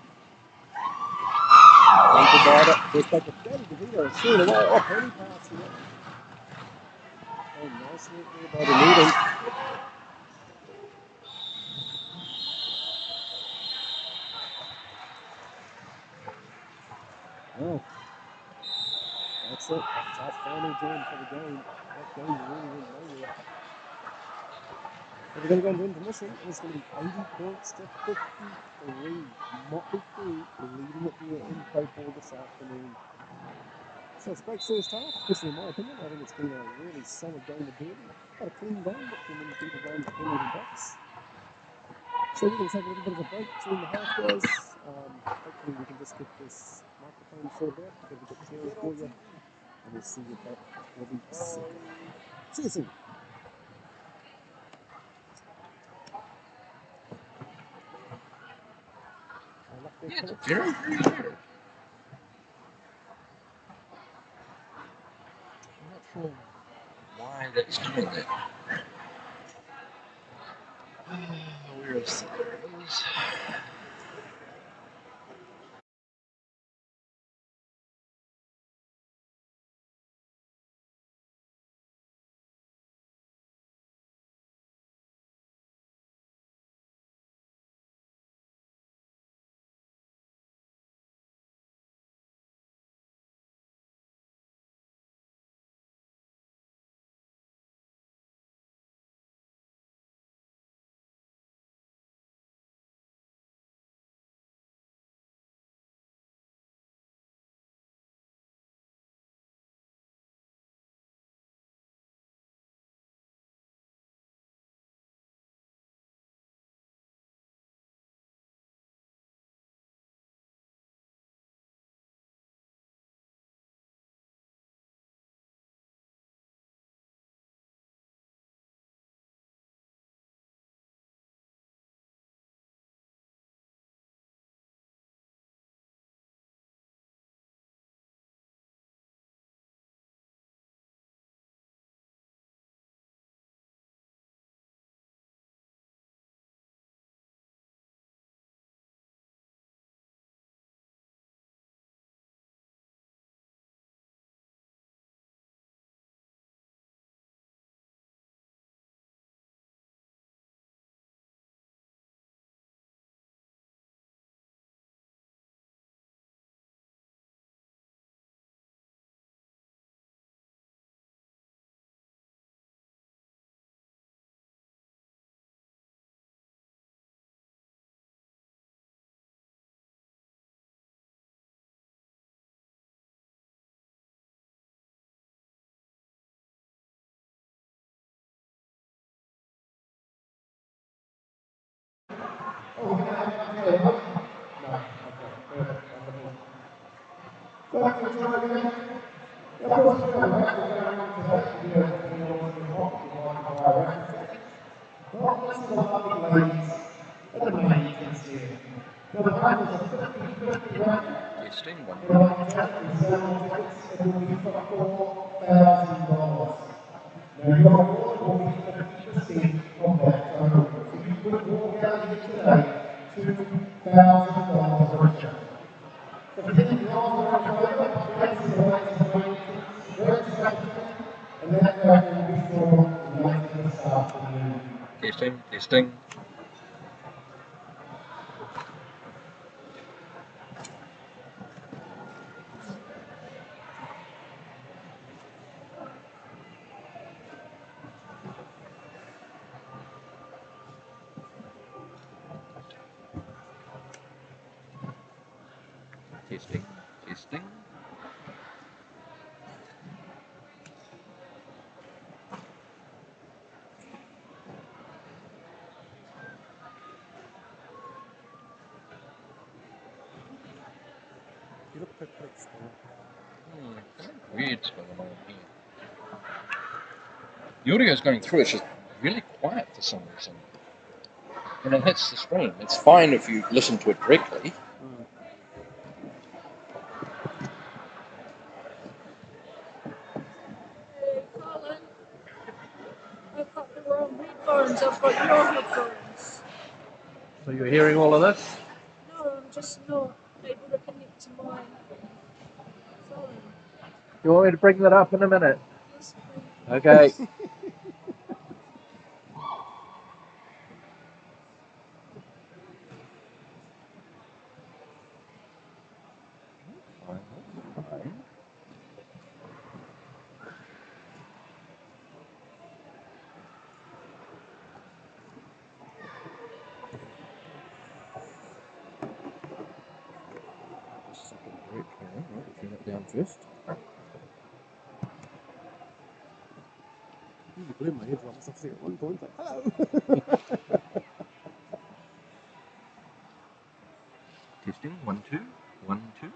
Goes back to Daddy DeVito, shooting away. Oh, penny pass here. Oh, nice work there by the leader. Oh, that's it. A tough final jam for the game. That game really went nowhere. But we're going to go into intermission. It's going to be 80 points to 53. Motley Crue leading it here in Taupo this afternoon. So it's a great first half, especially in my opinion. I think it's been a really solid game of derby. Quite a clean game, but came in the people going to penalty box. So we're going to take a little bit of a break between the half, guys. Hopefully we can just get this microphone sorted out, get a bit clearer for you, and we'll see you back really soon. See you soon. Yeah, it's very, very weird. I'm not sure why that's doing that. Where is it? There it is. Oh, we're going to have one together, huh? No. Okay, perfect, wonderful. So if you enjoy it again, yeah, of course, you know, the rest we're going on today, you know, depending on what's in your pocket, you might buy a raffle ticket. Well, let's see the lovely ladies at the main entrance there. Now, the raffle is a 50-50 raffle. Testing one. And I can tell you, we sell on tickets, it will be for $4,000. Now, your reward will be 50% of that total. So you could walk out of here today $2,000 richer. So if you think the odds are in your favour, please see the ladies at the main entrance, grab yourself a ticket, and that raffle will be drawn later this afternoon. Testing, testing. Testing, testing. You look perplexed, Weird's going on here. The audio is going through, it's just really quiet for some reason. And it hits the screen. It's fine if you listen to it directly. Colin, I've got the wrong headphones. I've got your headphones. So you're hearing all of this? No, I'm just not able to connect to my phone. You want me to bring that up in a minute? Yes, please. Okay. Fine. Second break here. Right, we'll turn it down first. You blew my eardrums off there at one point. Like, hello. Testing, 1, 2, 1, 2.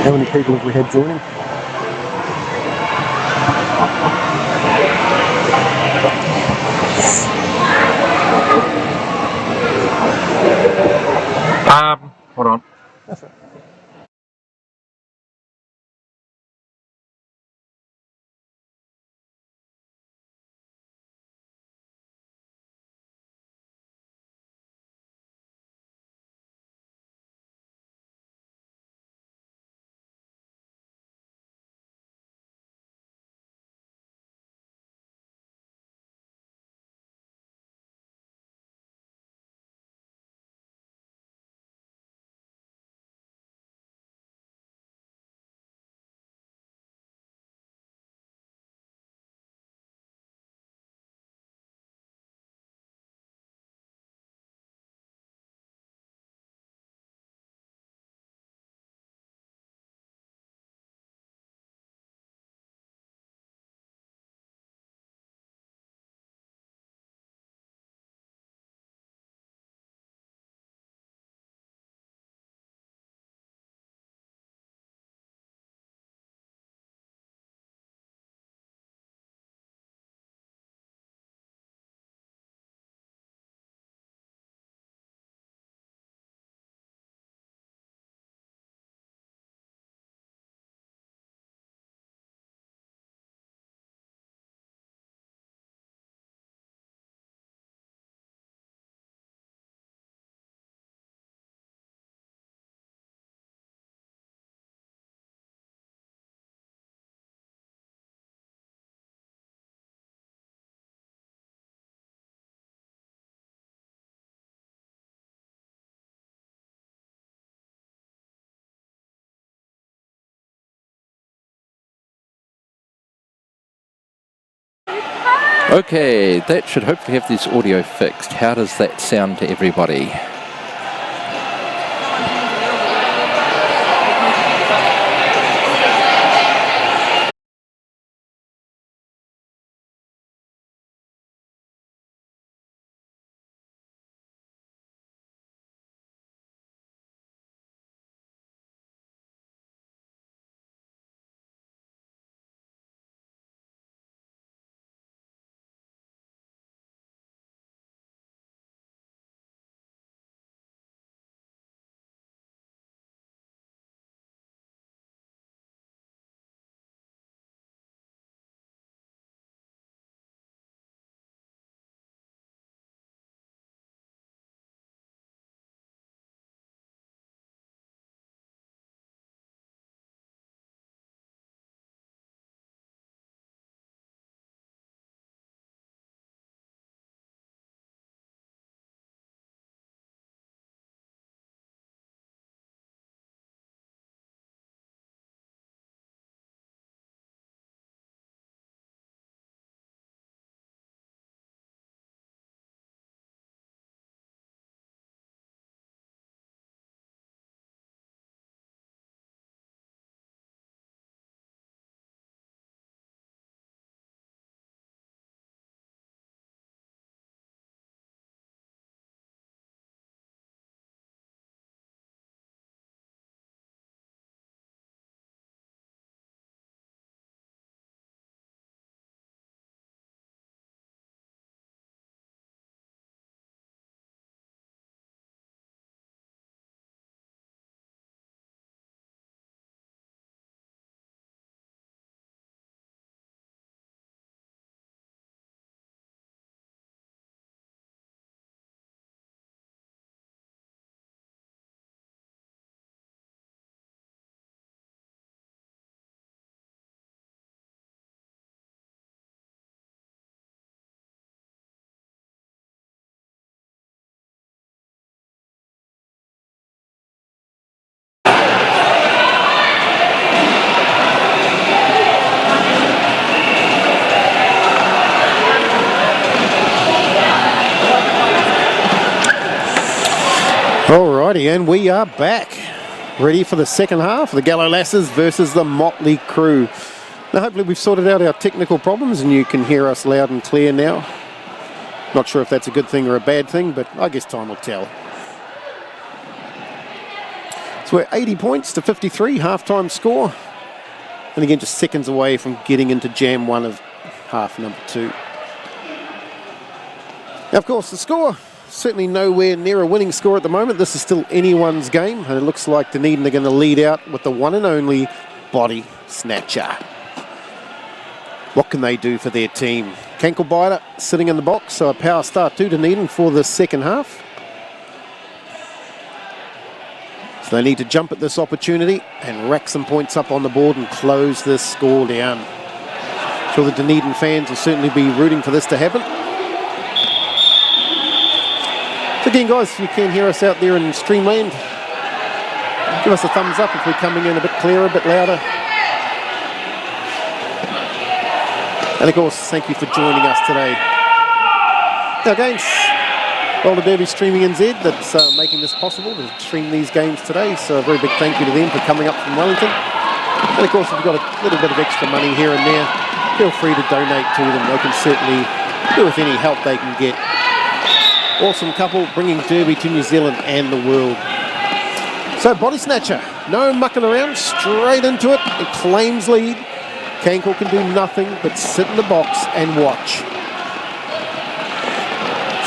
How many people have we had joining? Hold on. That's right. Okay, that should hopefully have this audio fixed. How does that sound to everybody? Alrighty, and we are back. Ready for the second half. The Gallo Lasses versus the Motley Crew. Now hopefully we've sorted out our technical problems and you can hear us loud and clear now. Not sure if that's a good thing or a bad thing, but I guess time will tell. So we're 80 points to 53, half-time score. And again, just seconds away from getting into jam 1 of half number 2. Now, of course, the score, certainly nowhere near a winning score at the moment. This is still anyone's game, and it looks like Dunedin are going to lead out with the one and only Body Snatcher. What can they do for their team? Kankelbiter sitting in the box, so a power start to Dunedin for the second half. So they need to jump at this opportunity and rack some points up on the board and close this score down. I'm sure the Dunedin fans will certainly be rooting for this to happen. So again, guys, if you can hear us out there in Streamland, give us a thumbs up if we're coming in a bit clearer, a bit louder. And of course, thank you for joining us today. Now against Roller Derby Streaming NZ that's making this possible to stream these games today, so a very big thank you to them for coming up from Wellington. And of course, if you've got a little bit of extra money here and there, feel free to donate to them. They can certainly do with any help they can get. Awesome couple bringing Derby to New Zealand and the world. So Body Snatcher, no mucking around, straight into it. It claims lead. Kankel can do nothing but sit in the box and watch.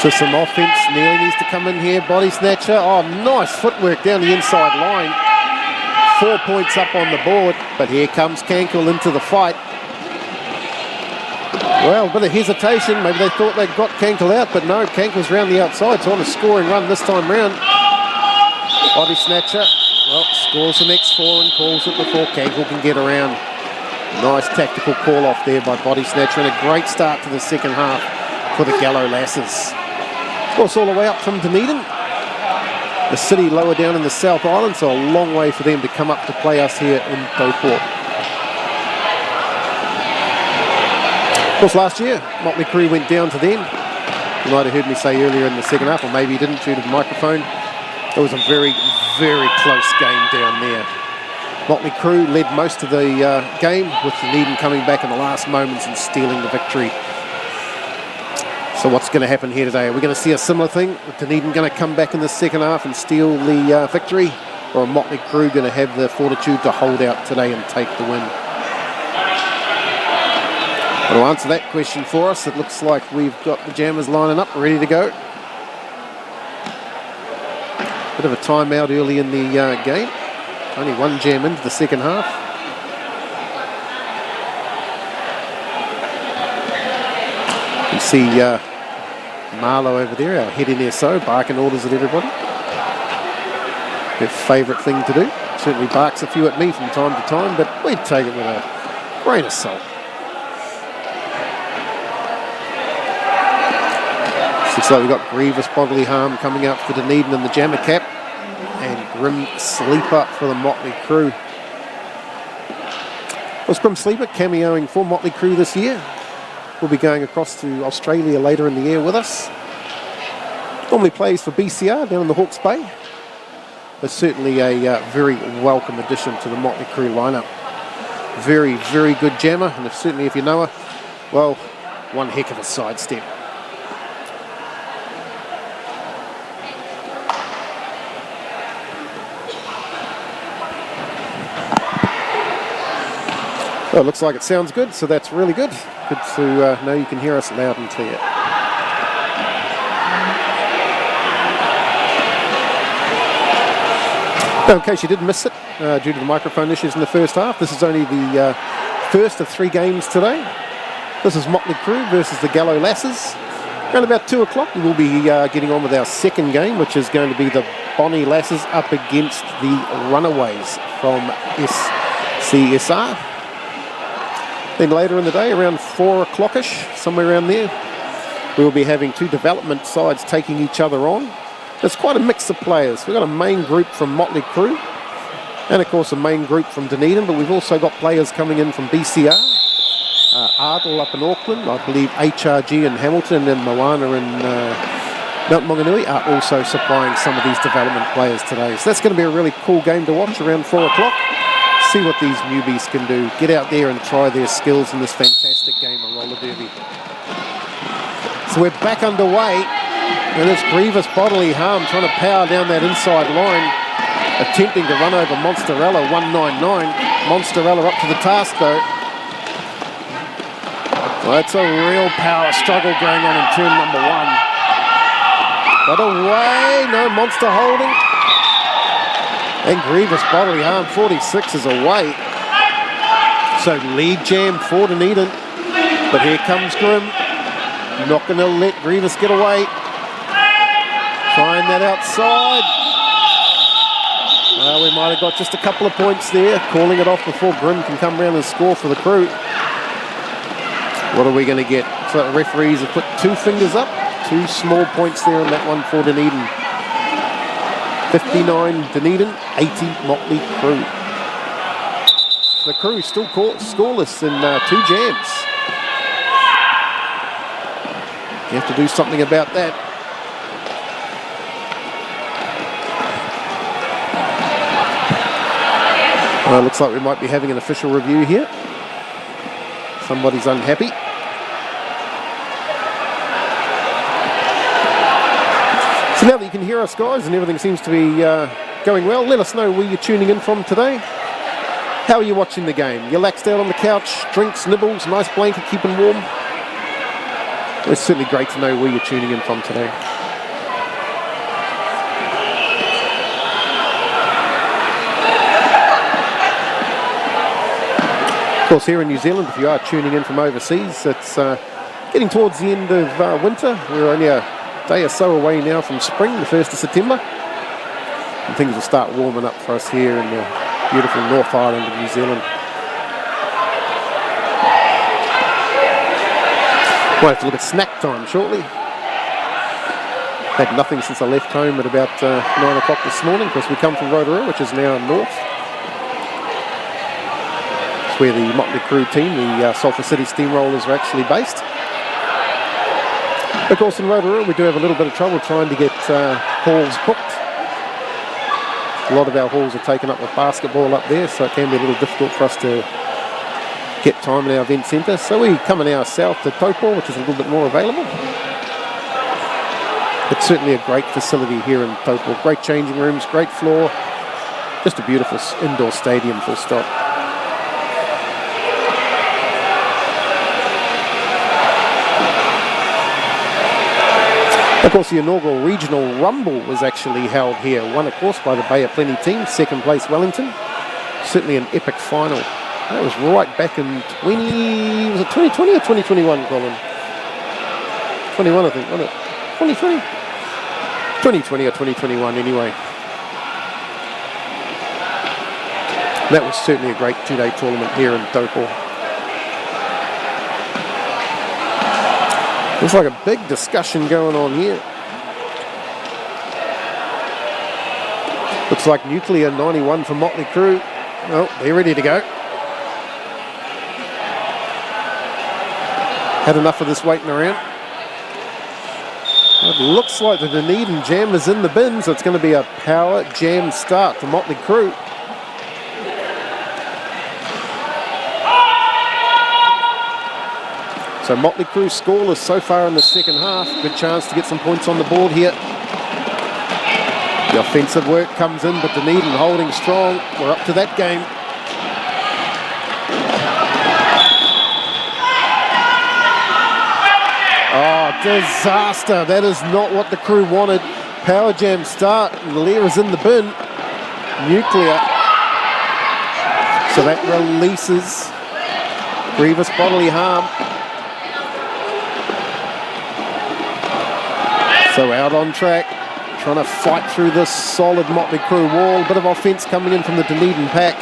So some offense nearly needs to come in here. Body Snatcher, oh, nice footwork down the inside line. 4 points up on the board, but here comes Kankel into the fight. Well, a bit of hesitation. Maybe they thought they'd got Kankel out, but no, Kankel's round the outside, so on a scoring run this time round. Body Snatcher, well, scores the next 4 and calls it before Kankel can get around. Nice tactical call off there by Body Snatcher, and a great start to the second half for the Gallo Lasses. Of course, all the way up from Dunedin, the city lower down in the South Island, so a long way for them to come up to play us here in Taupo. Of course, last year, Motley Crue went down to them. You might have heard me say earlier in the second half, or maybe you didn't due to the microphone. It was a very, very close game down there. Motley Crue led most of the game, with Dunedin coming back in the last moments and stealing the victory. So what's going to happen here today? Are we going to see a similar thing? Is Dunedin going to come back in the second half and steal the victory? Or are Motley Crue going to have the fortitude to hold out today and take the win? But to answer that question for us, it looks like we've got the jammers lining up, ready to go. Bit of a timeout early in the game. Only one jam into the second half. You see Marlowe over there, our head NSO, barking orders at everybody. Their favourite thing to do. Certainly barks a few at me from time to time, but we take it with a grain of salt. Looks like we've got grievous bodily harm coming up for Dunedin in the jammer cap, and Grim Sleeper for the Motley Crue. Was Grim Sleeper cameoing for Motley Crue this year? Will be going across to Australia later in the year with us. Normally plays for BCR down in the Hawke's Bay, but certainly a very welcome addition to the Motley Crue lineup. Very, very good jammer, and certainly if you know her, well, one heck of a sidestep. Well, it looks like it sounds good, so that's really good. Good to know you can hear us loud and clear. Now, in case you did miss it, due to the microphone issues in the first half, this is only the first of 3 games today. This is Motley Crue versus the Gallo Lasses. Around about 2 o'clock, we will be getting on with our second game, which is going to be the Bonnie Lasses up against the Runaways from SCSR. Then later in the day, around 4 o'clock-ish, somewhere around there, we will be having 2 development sides taking each other on. There's quite a mix of players. We've got a main group from Motley Crue, and of course a main group from Dunedin, but we've also got players coming in from BCR, Ardle up in Auckland, I believe HRG in Hamilton, and Moana in Mount Maunganui are also supplying some of these development players today. So that's going to be a really cool game to watch around 4 o'clock. See what these newbies can do. Get out there and try their skills in this fantastic game of roller derby. So we're back underway, and it's grievous bodily harm trying to power down that inside line, attempting to run over Monsterella, 199. Monsterella up to the task though. Well, it's a real power struggle going on in turn number 1. Got away, no Monster holding. And grievous bodily harm, 46 is away. So lead jam for Dunedin. But here comes Grim. Not going to let Grievous get away. Trying that outside. Well, we might have got just a couple of points there. Calling it off before Grim can come round and score for the crew. What are we going to get? So the referees have put 2 fingers up. 2 small points there on that one for Dunedin. 59 Dunedin, 80 Motley Crew. The crew still scoreless in 2 jams. You have to do something about that. Well, it looks like we might be having an official review here. Somebody's unhappy. So now that you can hear us, guys, and everything seems to be going well, let us know where you're tuning in from today. How are you watching the game? You laxed out on the couch, drinks, nibbles, nice blanket keeping warm? It's certainly great to know where you're tuning in from today. Of course, here in New Zealand, if you are tuning in from overseas, it's getting towards the end of winter. We're only a day or so away now from spring, the 1st of September. And things will start warming up for us here in the beautiful North Island of New Zealand. We'll have to look at snack time shortly. Had nothing since I left home at about 9 o'clock this morning, because we come from Rotorua, which is now north. It's where the Motley Crew team, the Sulphur City Steamrollers, are actually based. Of course, in Rotorua, we do have a little bit of trouble trying to get halls booked. A lot of our halls are taken up with basketball up there, so it can be a little difficult for us to get time in our event centre. So we come now south to Taupo, which is a little bit more available. It's certainly a great facility here in Taupo. Great changing rooms, great floor. Just a beautiful indoor stadium, full stop. Of course, the inaugural regional rumble was actually held here, won of course by the Bay of Plenty team, 2nd place Wellington. Certainly an epic final. That was right back in was it 2020 or 2021, Colin? 21, I think, wasn't it? 2020? 2020 or 2021 anyway. That was certainly a great 2-day tournament here in Taupo. Looks like a big discussion going on here. Looks like Nuclear 91 for Motley Crew. Oh, they're ready to go. Had enough of this waiting around. It looks like the Dunedin jam is in the bin, so it's going to be a power jam start for Motley Crew. So Motley Crew scoreless so far in the second half. Good chance to get some points on the board here. The offensive work comes in, but Dunedin holding strong. We're up to that game. Oh, disaster. That is not what the Crew wanted. Power jam start. Lear is in the bin. Nuclear. So that releases grievous bodily harm. So out on track, trying to fight through this solid Motley Crew wall. Bit of offence coming in from the Dunedin pack.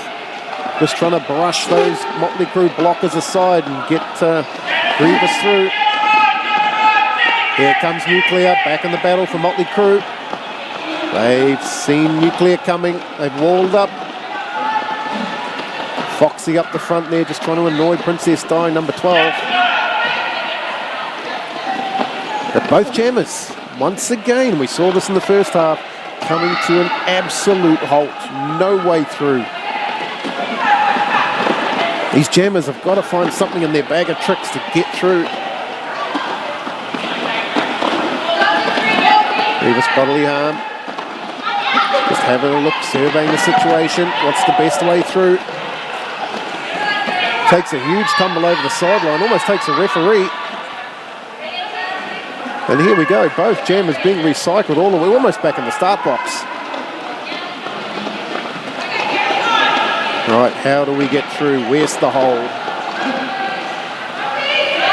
Just trying to brush those Motley Crew blockers aside and get Grievous through. Here comes Nuclear, back in the battle for Motley Crew. They've seen Nuclear coming. They've walled up. Foxy up the front there, just trying to annoy Princess Di, number 12. But both jammers, once again, we saw this in the first half, coming to an absolute halt. No way through. These jammers have got to find something in their bag of tricks to get through. Revis bodily harm. Just having a look, surveying the situation. What's the best way through? Takes a huge tumble over the sideline, almost takes a referee. And here we go, both jammers being recycled all the way, almost back in the start box. Right, how do we get through? Where's the hold?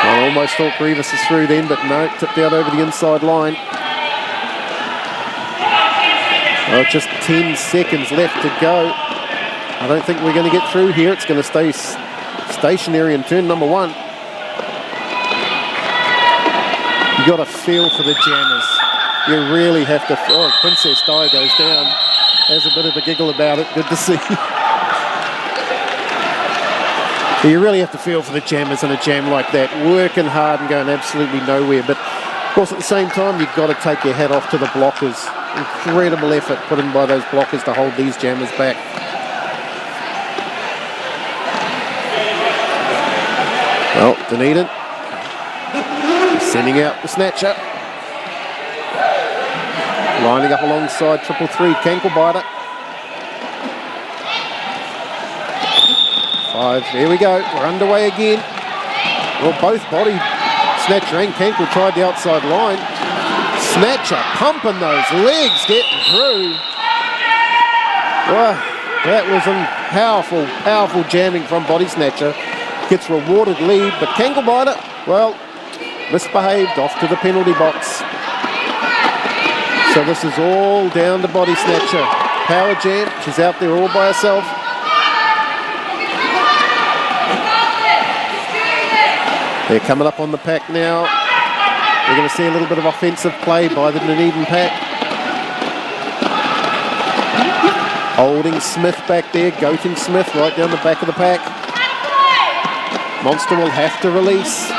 I almost thought Revis is through then, but no, tipped out over the inside line. Well, just 10 seconds left to go. I don't think we're going to get through here. It's going to stay stationary in turn number 1. You got to feel for the jammers. You really have to. Oh, Princess Di goes down. Has a bit of a giggle about it. Good to see. You really have to feel for the jammers in a jam like that. Working hard and going absolutely nowhere. But of course, at the same time, you've got to take your hat off to the blockers. Incredible effort put in by those blockers to hold these jammers back. Well, Dunedin sending out the snatcher. Lining up alongside 333 Kankelbiter. 5, there we go, we're underway again. Well, both body snatcher and Kankel tried the outside line. Snatcher pumping those legs, getting through. Well, that was a powerful, powerful jamming from body snatcher. Gets rewarded lead, but Kankelbiter, well, misbehaved off to the penalty box. So this is all down to body snatcher. Power jam, she's out there all by herself. They're coming up on the pack now. We're going to see a little bit of offensive play by the Dunedin pack. Holding Smith back there, goating Smith right down the back of the pack. Monster will have to release.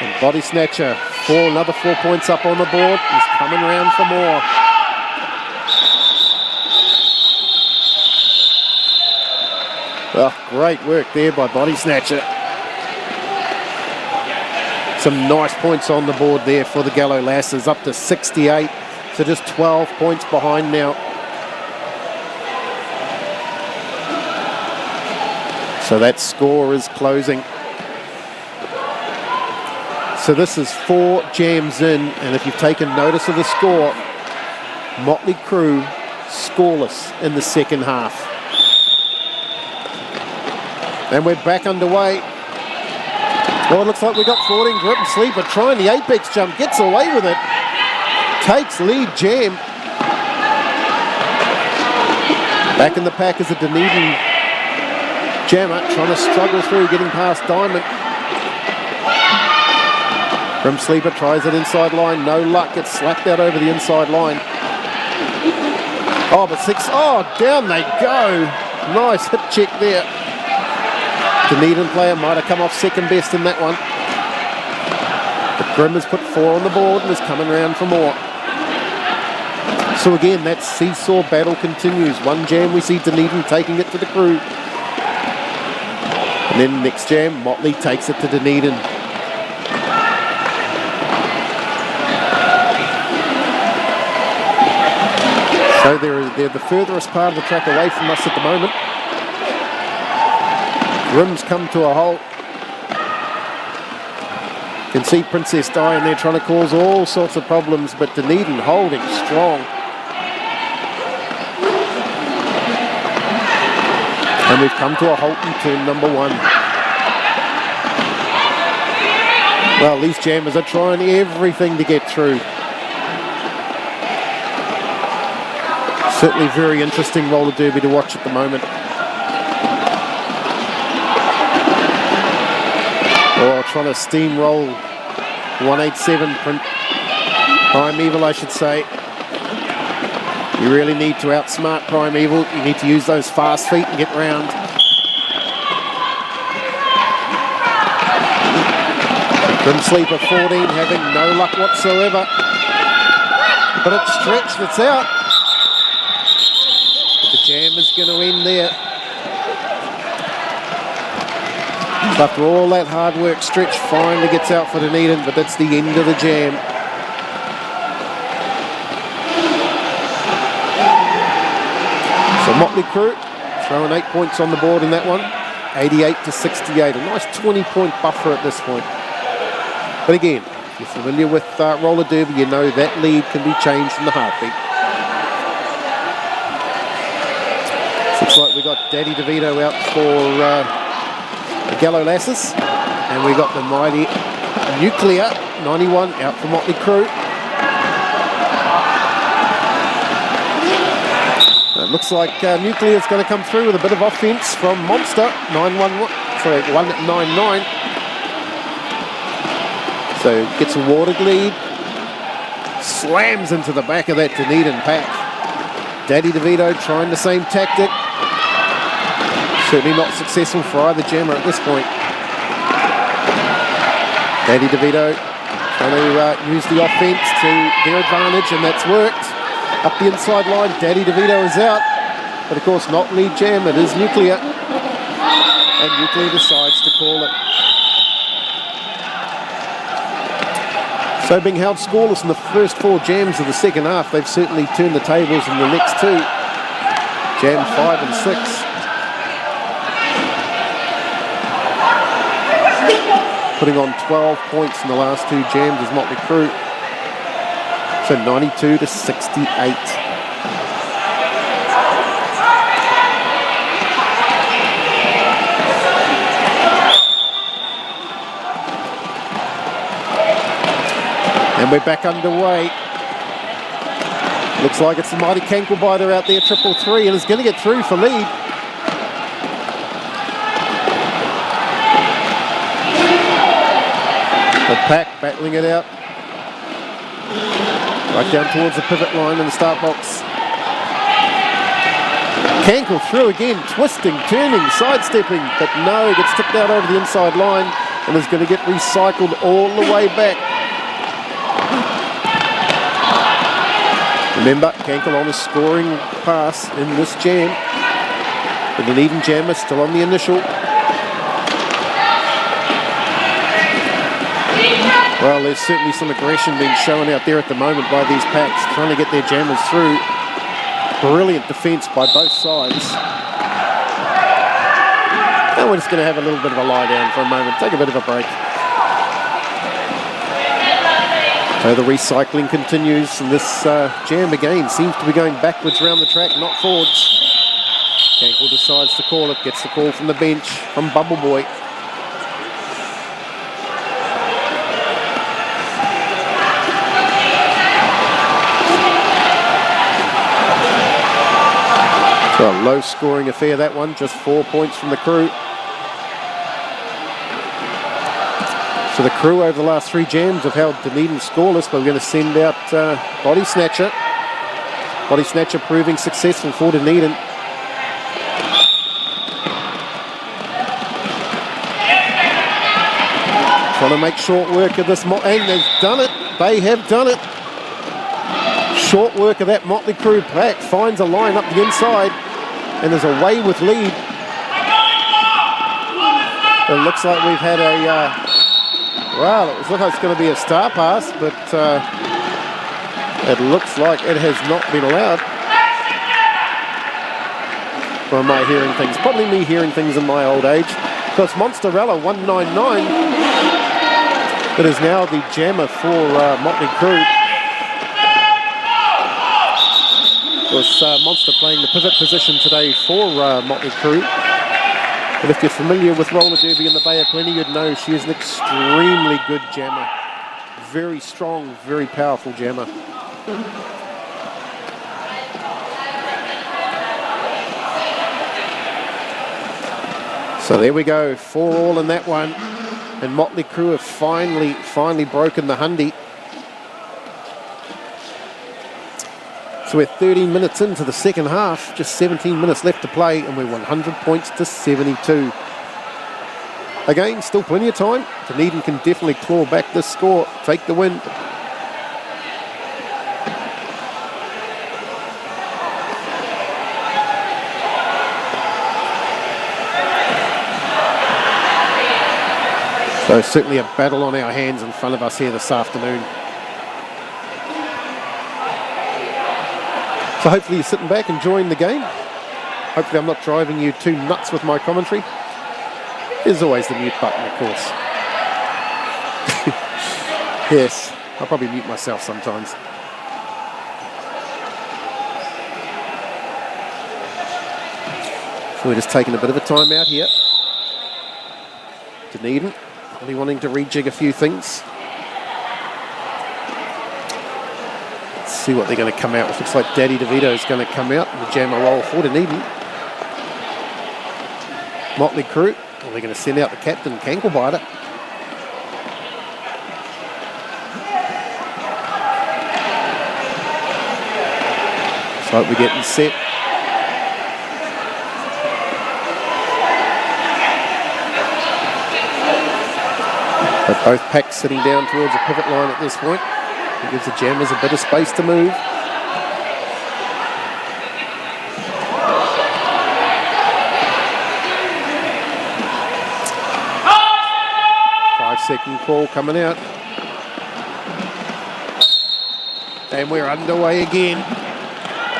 And body snatcher, another 4 points up on the board. He's coming round for more. Well, great work there by body snatcher. Some nice points on the board there for the Gallo Lasses, up to 68. So just 12 points behind now. So that score is closing. So this is 4 jams in, and if you've taken notice of the score, Motley Crew scoreless in the second half. And we're back underway. Well, it looks like we got 14 Grip and Sleeper trying the apex jump, gets away with it. Takes lead jam. Back in the pack is a Dunedin jammer trying to struggle through, getting past Diamond. Grim Sleeper tries it inside line, no luck, gets slapped out over the inside line. Oh, but 6, oh, down they go. Nice hip check there. Dunedin player might have come off second best in that one. But Grim has put 4 on the board and is coming round for more. So again, that seesaw battle continues. One jam we see Dunedin taking it to the Crew. And then next jam, Motley takes it to Dunedin. So they're the furthest part of the track away from us at the moment. Grim's come to a halt. You can see Princess Di in there trying to cause all sorts of problems, but Dunedin holding strong. And we've come to a halt in turn number 1. Well, these jammers are trying everything to get through. Certainly very interesting roller derby to watch at the moment. Oh, trying to steamroll 187 Primeval, I should say. You really need to outsmart Primeval. You need to use those fast feet and get round. Grim Sleeper 14 having no luck whatsoever. But it's stretched, it's out. But the Jam is going to end there. After all that hard work, Stretch finally gets out for Dunedin, but that's the end of the Jam. So Motley Crew throwing 8 points on the board in that one, 88-68. A nice 20-point buffer at this point. But again, if you're familiar with roller derby, you know that lead can be changed in the heartbeat. Looks like we got Daddy DeVito out for the Gallo Lasses, and we got the mighty Nuclear 91 out for Motley Crew. It looks like Nuclear's going to come through with a bit of offense from Monster 199. So gets a watered lead, slams into the back of that Dunedin pack. Daddy DeVito trying the same tactic. Certainly not successful for either jammer at this point. Daddy DeVito trying to use the offense to their advantage, and that's worked. Up the inside line, Daddy DeVito is out. But of course not lead jam, it is Nuclear. And Nuclear decides to call it. So being held scoreless in the first 4 jams of the second half, they've certainly turned the tables in the next 2. Jam 5 and 6. Putting on 12 points in the last 2 jams is Motley Crew. So 92-68. And we're back underway. Looks like it's the mighty Canklebiter out there, 333, and is going to get through for lead. The pack battling it out. Right down towards the pivot line in the start box. Cankle through again, twisting, turning, sidestepping, but no, gets tipped out over the inside line and is going to get recycled all the way back. Remember, Cankle on a scoring pass in this jam. The Dunedin jammer still on the initial. Well, there's certainly some aggression being shown out there at the moment by these packs, trying to get their jammers through. Brilliant defence by both sides. And we're just going to have a little bit of a lie down for a moment, take a bit of a break. So the recycling continues, and this jam again seems to be going backwards around the track, not forwards. Cankle decides to call it, gets the call from the bench from Bubble Boy. So a low scoring affair that one, just 4 points from the Crew. So the Crew over the last 3 jams have held Dunedin scoreless, but we're going to send out Body Snatcher. Body Snatcher proving successful for Dunedin. Trying to make short work of this, and they've done it. They have done it. Short work of that Motley Crew pack, finds a line up the inside, and there's a way with lead. It looks like we've had a... well, it looks like it's going to be a star pass, but it looks like it has not been allowed. Or am I hearing things? Probably me hearing things in my old age. Because Monsterella 199, it is now the jammer for Motley Crew. Of course, Monster playing the pivot position today for Motley Crew. But if you're familiar with roller derby in the Bay of Plenty, you'd know she is an extremely good jammer. Very strong, very powerful jammer. So there we go, 4-all in that one. And Motley Crew have finally broken the Hundy. So we're 13 minutes into the second half, just 17 minutes left to play, and we're 100 points to 72. Again, still plenty of time. Dunedin can definitely claw back this score, take the win. So certainly a battle on our hands in front of us here this afternoon. So hopefully you're sitting back enjoying the game. Hopefully I'm not driving you too nuts with my commentary. There's always the mute button, of course. Yes, I'll probably mute myself sometimes. So we're just taking a bit of a time out here. Dunedin probably wanting to rejig a few things. Let's see what they're going to come out with. Looks like Daddy DeVito is going to come out in the jammer roll for Dunedin. Motley Crew, well, they're going to send out the captain, Kanklebiter. So we're getting set. But both packs sitting down towards the pivot line at this point. It gives the jammers a bit of space to move. 5-second call coming out. And we're underway again.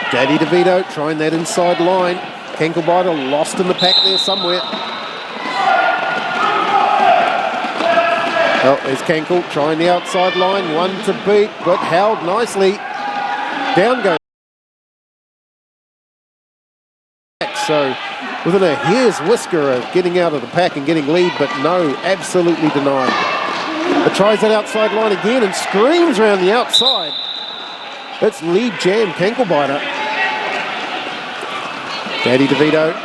Daddy DeVito trying that inside line. Kanklebiter lost in the pack there somewhere. Oh, there's Kankle trying the outside line. One to beat, but held nicely. Down goes. So within a hair's whisker of getting out of the pack and getting lead, but no, absolutely denied. But tries that outside line again and screams around the outside. That's lead jam, Kanklebiter. Daddy DeVito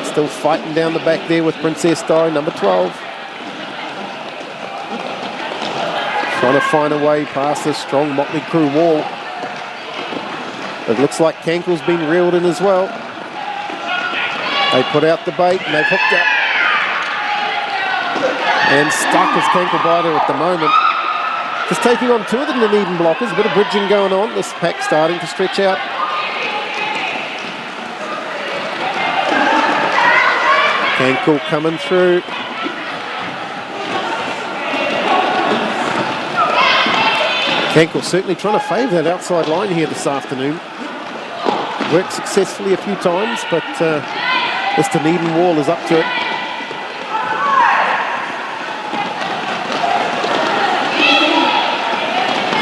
still fighting down the back there with Princess Di, number 12. Trying to find a way past this strong Motley Crew wall. It looks like Kankle's been reeled in as well. They put out the bait and they've hooked up. And stuck is Kanklebiter at the moment. Just taking on two of the Dunedin blockers. A bit of bridging going on. This pack starting to stretch out. Kankle coming through. Kankle certainly trying to favour that outside line here this afternoon. Worked successfully a few times, but this Dunedin wall is up to it.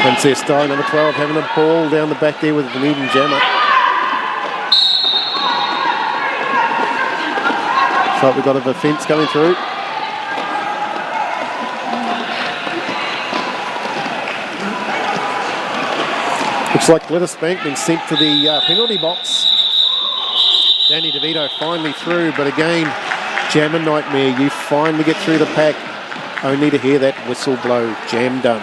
Princess Di, number 12, having a ball down the back there with the Dunedin jammer. So we've got a defence coming through. Looks like Glittersbank being sent to the penalty box. Danny DeVito finally through, but again, jammer nightmare. You finally get through the pack, only to hear that whistle blow. Jam done.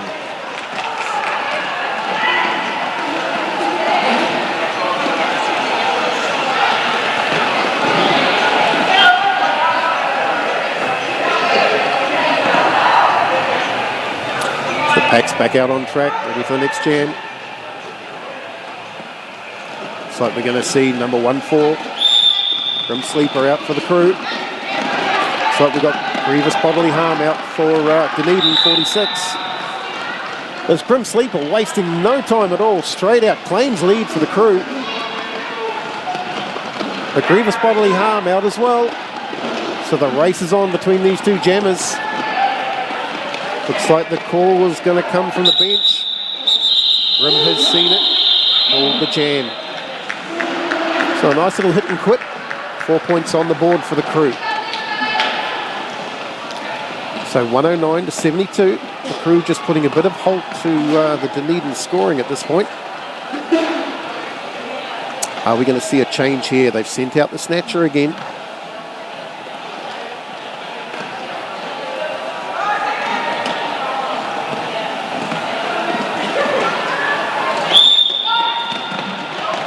The pack's back out on track, ready for the next jam. Looks like we're going to see number 1-4, Grim Sleeper out for the Crew. Looks like we've got grievous bodily harm out for Dunedin, 46. There's Grim Sleeper wasting no time at all, straight out, claims lead for the Crew. The grievous bodily harm out as well. So the race is on between these two jammers. Looks like the call was going to come from the bench. Grim has seen it, called the jam. So a nice little hit and quit. 4 points on the board for the Crew. So 109 to 72. The Crew just putting a bit of halt to the Dunedin scoring at this point. Are we going to see a change here? They've sent out the snatcher again.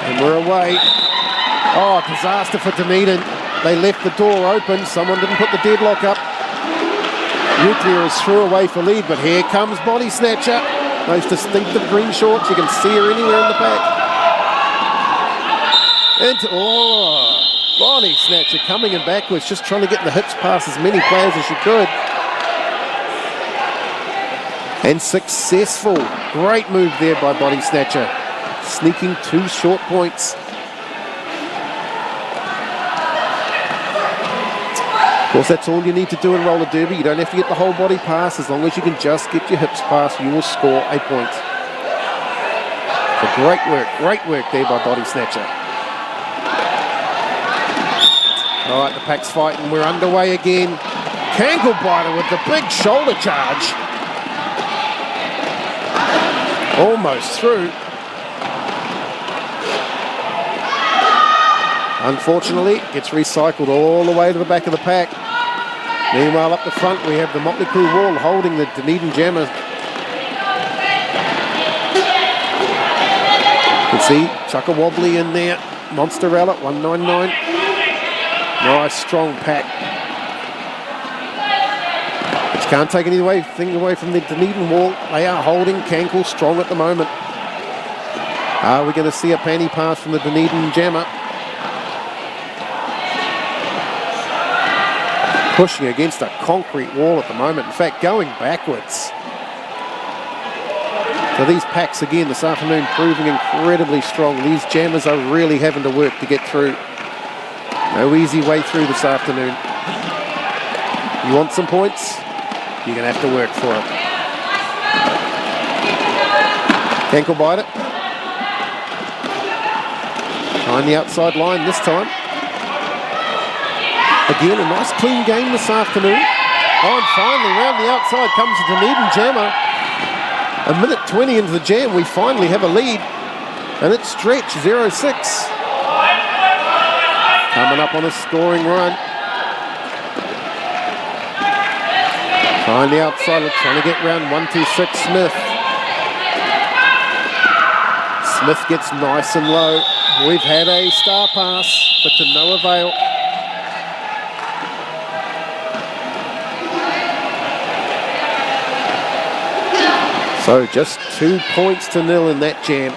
And we're away. Oh, disaster for Dunedin. They left the door open. Someone didn't put the deadlock up. Nuclear is threw away for lead, but here comes Body Snatcher. Those distinctive green shorts. You can see her anywhere in the pack. And, Body Snatcher coming in backwards, just trying to get the hits past as many players as she could. And successful. Great move there by Body Snatcher. Sneaking 2 short points. Of course, that's all you need to do in roller derby. You don't have to get the whole body pass. As long as you can just get your hips past, you will score a point. So great work there by Body Snatcher. All right, the pack's fighting. We're underway again. Cankle Biter with the big shoulder charge. Almost through. Unfortunately, gets recycled all the way to the back of the pack. Meanwhile, up the front, we have the Motley Crue Wall holding the Dunedin Jammer. You can see Chuck a Wobbly in there. Monsterella, 199. Nice, strong pack. Which can't take anything away from the Dunedin Wall. They are holding Cankle strong at the moment. Are we going to see a panty pass from the Dunedin Jammer? Pushing against a concrete wall at the moment. In fact, going backwards. So these packs again this afternoon proving incredibly strong. These jammers are really having to work to get through. No easy way through this afternoon. You want some points? You're going to have to work for it. Cankle Biter. Behind the outside line this time. Again, a nice clean game this afternoon. Oh, and finally, round the outside comes the Dunedin Jammer. A minute 20 into the jam, we finally have a lead. And it's Stretch, 0-6. Coming up on a scoring run. Behind the outside, trying to get round 1-2-6, Smith. Smith gets nice and low. We've had a star pass, but to no avail. So just 2 points to nil in that jam.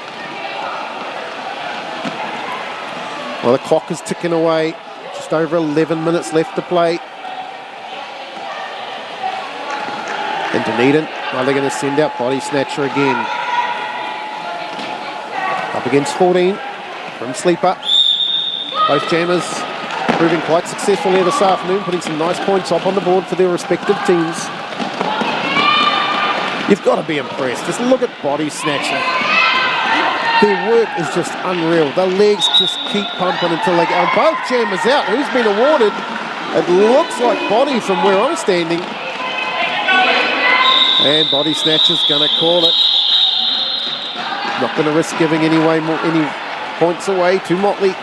Well, the clock is ticking away. Just over 11 minutes left to play. And Dunedin, well, they're going to send out Body Snatcher again. Up against 14 from Sleeper. Both jammers proving quite successful here this afternoon, putting some nice points up on the board for their respective teams. You've got to be impressed. Just look at Body Snatcher. Their work is just unreal. The legs just keep pumping until they go. Both jammers out. Who's been awarded? It looks like Body from where I'm standing. And Body Snatcher's going to call it. Not going to risk giving any points away to Motley.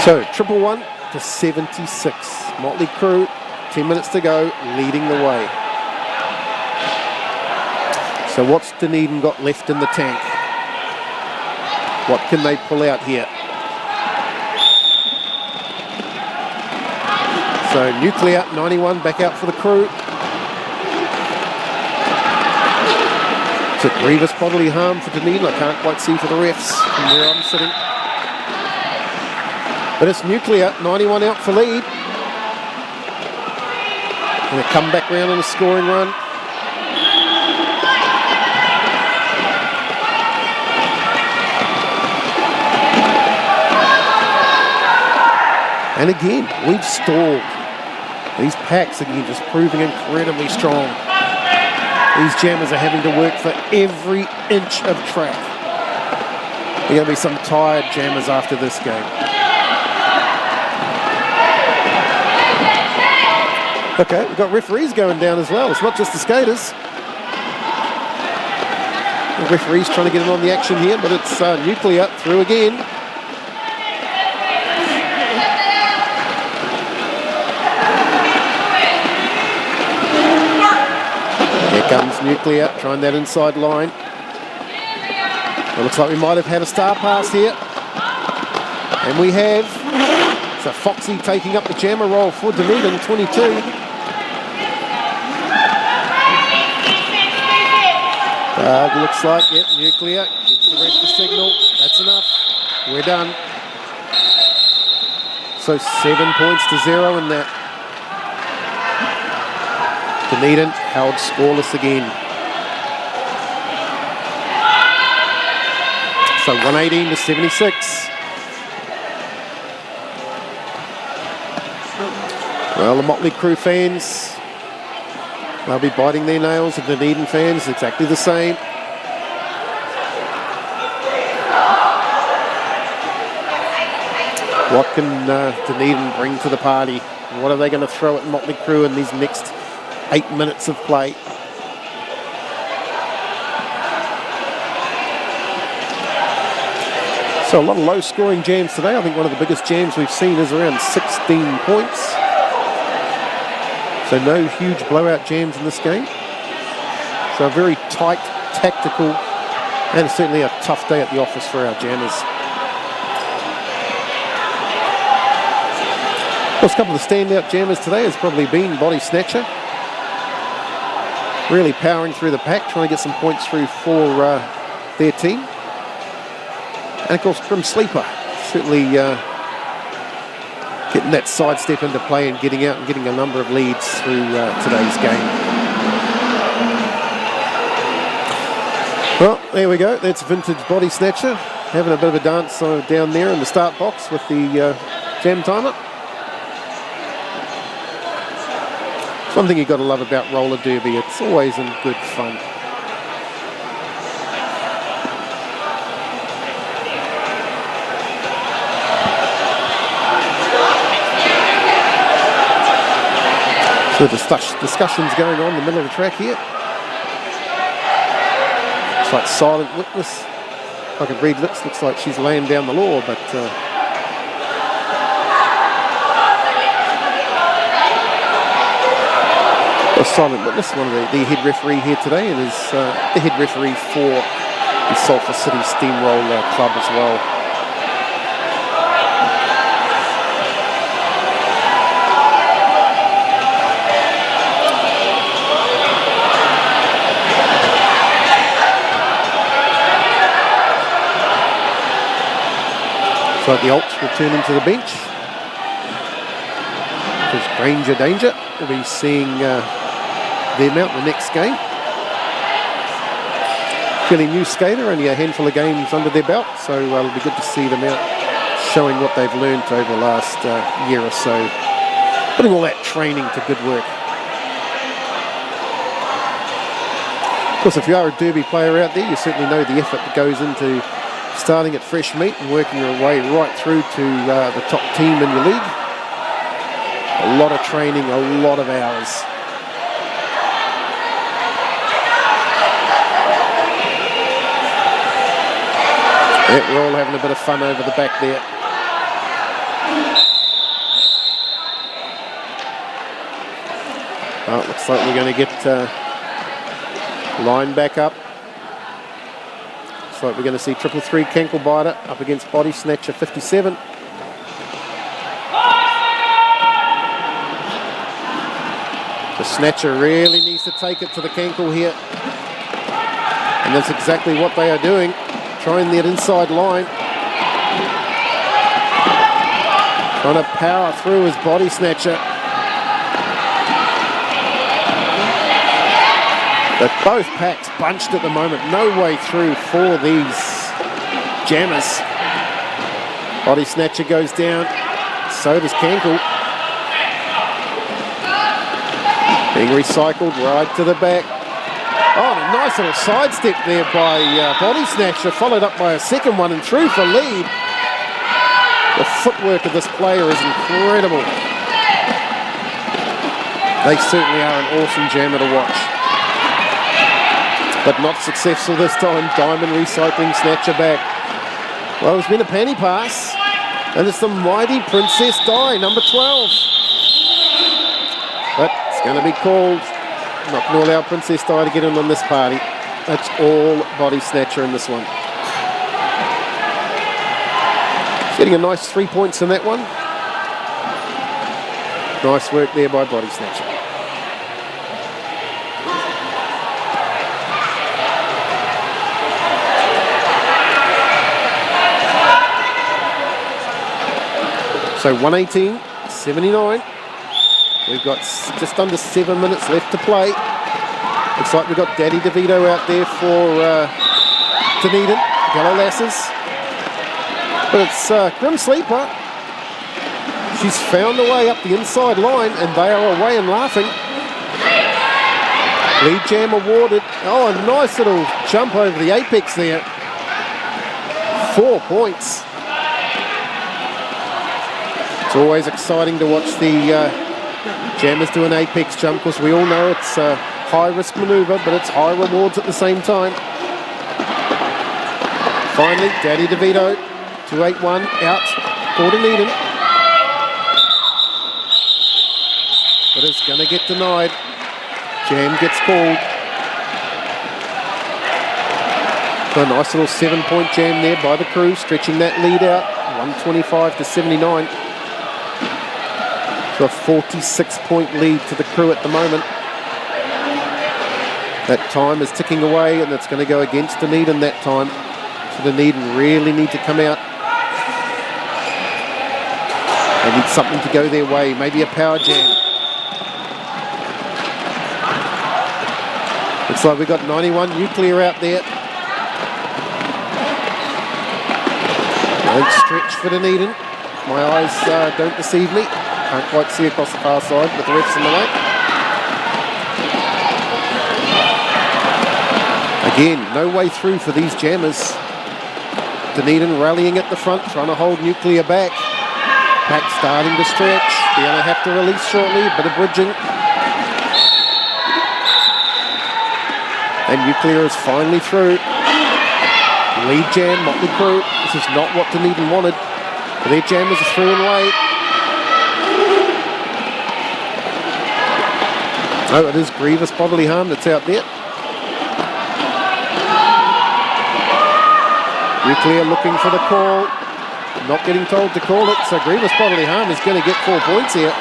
So, 111 to 76. Motley Crue, 10 minutes to go, leading the way. So what's Dunedin got left in the tank? What can they pull out here? So Nuclear, 91, back out for the Crew. Took grievous bodily harm for Dunedin. I can't quite see for the refs from where I'm sitting. But it's Nuclear, 91 out for lead. And a comeback round on a scoring run. And again, we've stalled. These packs again just proving incredibly strong. These jammers are having to work for every inch of track. There are going to be some tired jammers after this game. Okay, we've got referees going down as well. It's not just the skaters. The referee's trying to get in on the action here, but it's Nuclear through again. Here comes Nuclear, trying that inside line. It looks like we might have had a star pass here. And we have. So Foxy taking up the jammer role for Dunedin, 22. Looks like, yep, Nuclear gives the ref the signal. That's enough. We're done. So 7 points to 0 in that. Dunedin held scoreless again. So 118 to 76. Well, the Motley Crew fans, they'll be biting their nails. The Dunedin fans, exactly the same. What can Dunedin bring to the party? What are they going to throw at Motley Crew in these next 8 minutes of play? So a lot of low-scoring jams today. I think one of the biggest jams we've seen is around 16 points. So no huge blowout jams in this game. So a very tight, tactical, and certainly a tough day at the office for our jammers. Of course, a couple of the standout jammers today has probably been Body Snatcher. Really powering through the pack, trying to get some points through for their team. And of course, Grim Sleeper, certainly getting that sidestep into play and getting out and getting a number of leads through today's game. Well, there we go. That's vintage Body Snatcher, having a bit of a dance down there in the start box with the jam timer. One thing you've got to love about roller derby, it's always in good fun. So the discussions going on in the middle of the track here. It's like silent witness. If I could read lips, looks like she's laying down the law, but a silent witness, one of the head referee here today, and is the head referee for the Sulphur City Steamroller Club as well. So the Alts returning to the bench. There's Granger Danger. We'll be seeing them out in the next game. Fairly new skater, only a handful of games under their belt, so it'll be good to see them out showing what they've learned over the last year or so, putting all that training to good work. Of course, if you are a derby player out there, you certainly know the effort that goes into starting at fresh meat and working your way right through to the top team in your league. A lot of training, a lot of hours. Yeah, we're all having a bit of fun over the back there. Well, it looks like we're going to get line back up. Looks like we're going to see 333 Cankle-Biter up against Body Snatcher 57. The Snatcher really needs to take it to the Cankle here. And that's exactly what they are doing. Trying that inside line. Trying to power through his Body Snatcher. But both packs bunched at the moment. No way through for these jammers. Body Snatcher goes down. So does Cankle. Being recycled right to the back. Oh, and a nice little sidestep there by Body Snatcher, followed up by a second one and through for lead. The footwork of this player is incredible. They certainly are an awesome jammer to watch. But not successful this time. Diamond recycling Snatcher back. Well, there's been a panty pass. And it's the mighty Princess Di, number 12. But it's going to be called. Not going to allow Princess Di to get in on this party. That's all Body Snatcher in this one. Getting a nice 3 points in that one. Nice work there by Body Snatcher. So 118-79. We've got just under 7 minutes left to play. Looks like we've got Daddy DeVito out there for Dunedin, Yellow Lasses. But it's Grim Sleeper. She's found a way up the inside line, and they are away and laughing. Lead jam awarded. Oh, a nice little jump over the apex there. 4 points. It's always exciting to watch the jammers do an apex jump, because we all know it's a high-risk manoeuvre, but it's high rewards at the same time. Finally, Daddy DeVito, 281 out for Dunedin. But it's going to get denied. Jam gets called. So a nice little 7-point jam there by the crew, stretching that lead out, 125-79. So a 46-point lead to the crew at the moment. That time is ticking away, and it's going to go against Dunedin that time. So Dunedin really need to come out. They need something to go their way, maybe a power jam. Looks like we've got 91 nuclear out there. Don't stretch for Dunedin. My eyes don't deceive me. Can't quite see across the far side, but the ref's in the way. Again, no way through for these jammers. Dunedin rallying at the front, trying to hold nuclear back. Pack starting to stretch. They're going to have to release shortly, bit of bridging. And nuclear is finally through. Lead jam, Motley Crew. This is not what Dunedin wanted. But their jammers are through and away. Oh, it is grievous bodily harm that's out there. Nuclear looking for the call. Not getting told to call it. So grievous bodily harm is going to get 4 points here.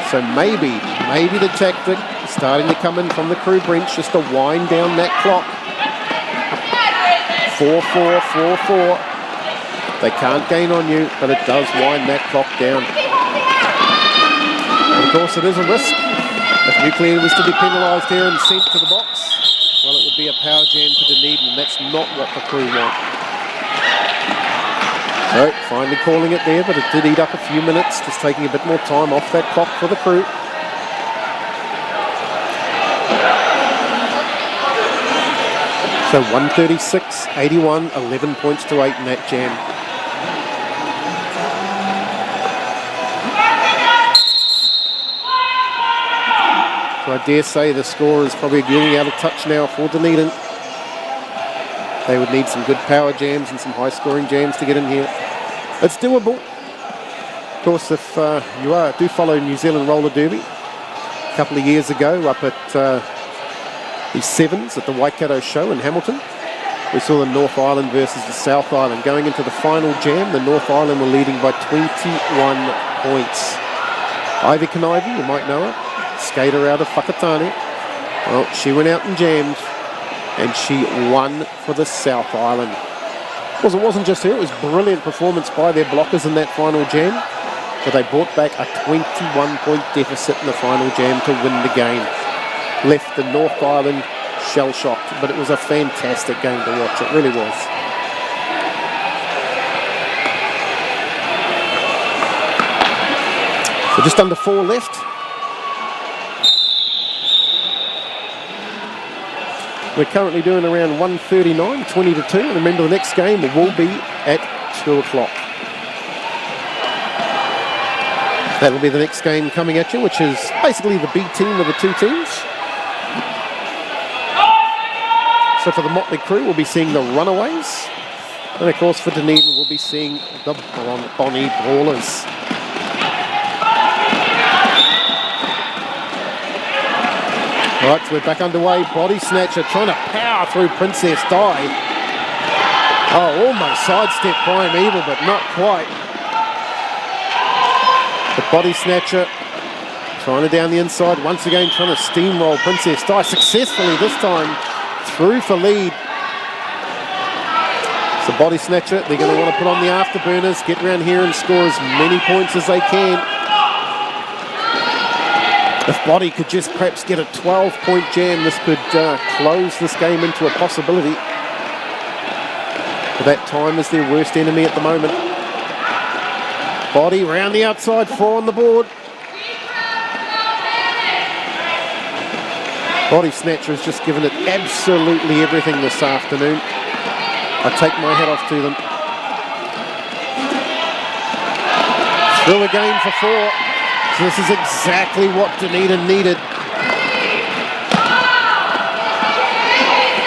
So maybe the tactic starting to come in from the crew bench, just to wind down that clock. 4-4, 4-4. They can't gain on you, but it does wind that clock down. And of course, it is a risk. If Nuclear was to be penalised here and sent to the box, well, it would be a power jam to Dunedin, and that's not what the crew want. So, finally calling it there, but it did eat up a few minutes, just taking a bit more time off that clock for the crew. So 136-81, 11 points to 8 in that jam. So I dare say the score is probably getting out of touch now for Dunedin. They would need some good power jams and some high-scoring jams to get in here. It's doable. Of course, if you do follow New Zealand Roller Derby, a couple of years ago up at the Sevens at the Waikato Show in Hamilton, we saw the North Island versus the South Island. Going into the final jam, the North Island were leading by 21 points. Ivy Kanivi, you might know her, skater out of Whakatane. Well, she went out and jammed, and she won for the South Island. Because it wasn't just her, it was brilliant performance by their blockers in that final jam, but they brought back a 21-point deficit in the final jam to win the game. Left the North Island shell-shocked, but it was a fantastic game to watch, it really was. So just under 4 left. We're currently doing around 139, 20-2. And remember, the next game will be at 2 o'clock. That'll be the next game coming at you, which is basically the B team of the two teams. So for the Motley Crew, we'll be seeing the Runaways. And of course, for Dunedin, we'll be seeing the Bonnie Brawlers. Right, so we're back underway. Body Snatcher trying to power through Princess Di. Oh, almost sidestep Primeval, but not quite. The Body Snatcher trying to down the inside. Once again, trying to steamroll Princess Di successfully this time. Through for lead. So body snatcher, they're going to want to put on the afterburners, get around here and score as many points as they can. If Body could just perhaps get a 12-point jam, this could close this game into a possibility. But that time is their worst enemy at the moment. Body round the outside, 4 on the board. Body Snatcher has just given it absolutely everything this afternoon. I take my hat off to them. Through again for 4. So this is exactly what Dunedin needed.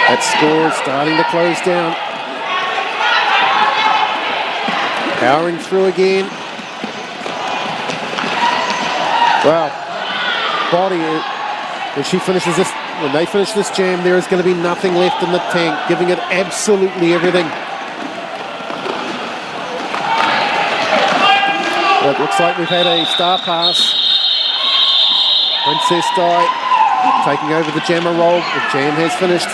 That score is starting to close down. Powering through again. Wow. Body, when they finish this jam, there is going to be nothing left in the tank, giving it absolutely everything. It looks like we've had a star pass. Princess Di taking over the jammer role. The jam has finished.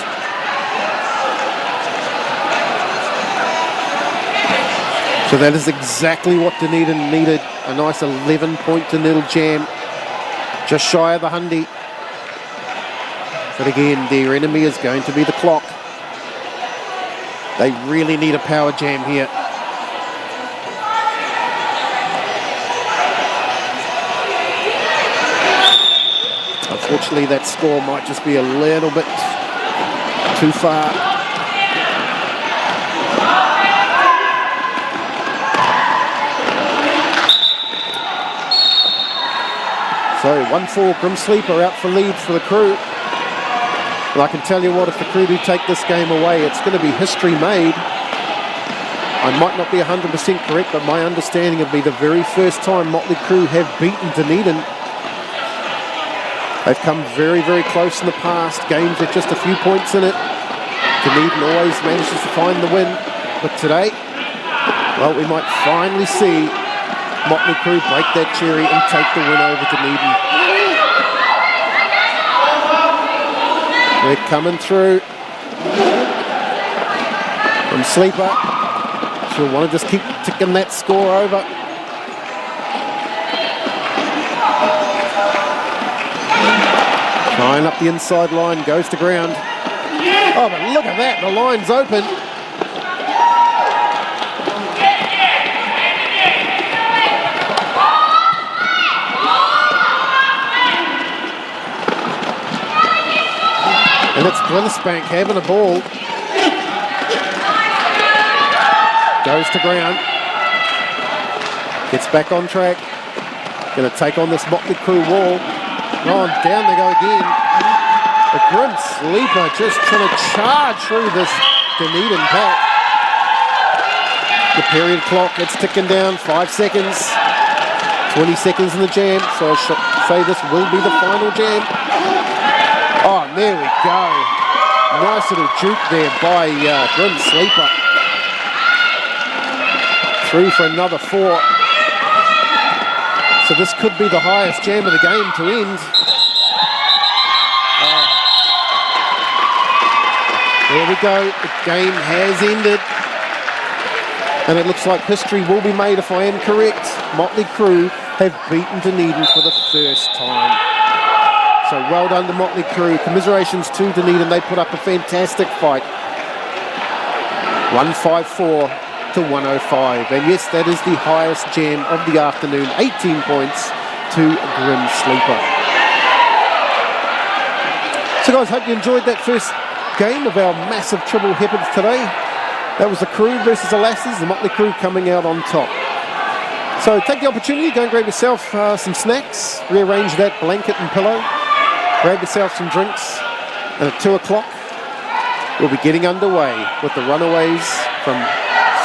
So that is exactly what Dunedin needed. A nice 11-point little jam. Just shy of the hundy. But again, their enemy is going to be the clock. They really need a power jam here. Unfortunately, that score might just be a little bit too far. So 1-4 Grim Sleeper out for lead for the Crew. And I can tell you what, if the Crew do take this game away, it's going to be history made. I might not be 100% correct, but my understanding would be the very first time Motley Crew have beaten Dunedin. They've come very, very close in the past. Games with just a few points in it. Dunedin always manages to find the win. But today, well, we might finally see Motley Crew break that cherry and take the win over Dunedin. They're coming through. From Sleeper. She'll want to just keep ticking that score over. Trying up the inside line, goes to ground. Oh, but look at that, the line's open. And it's Glennisbank having a ball. Goes to ground. Gets back on track. Going to take on this Motley Crew wall. Oh, and down they go again. The Grim Sleeper just trying to charge through this Dunedin pack. The period clock, it's ticking down, 5 seconds. 20 seconds in the jam, so I should say this will be the final jam. Oh, and there we go. Nice little juke there by Grim Sleeper. Through for another 4. So this could be the highest jam of the game to end. There we go, the game has ended. And it looks like history will be made if I am correct. Motley Crew have beaten Dunedin for the first time. So well done to Motley Crew. Commiserations to Dunedin, they put up a fantastic fight. 154 to 105. And yes, that is the highest jam of the afternoon. 18 points to Grim Sleeper. So guys, hope you enjoyed that first game of our massive triple header today. That was the Crew versus the Lassies, the Motley Crew coming out on top. So take the opportunity, go and grab yourself some snacks, rearrange that blanket and pillow, grab yourself some drinks, and at 2 o'clock we'll be getting underway with the Runaways from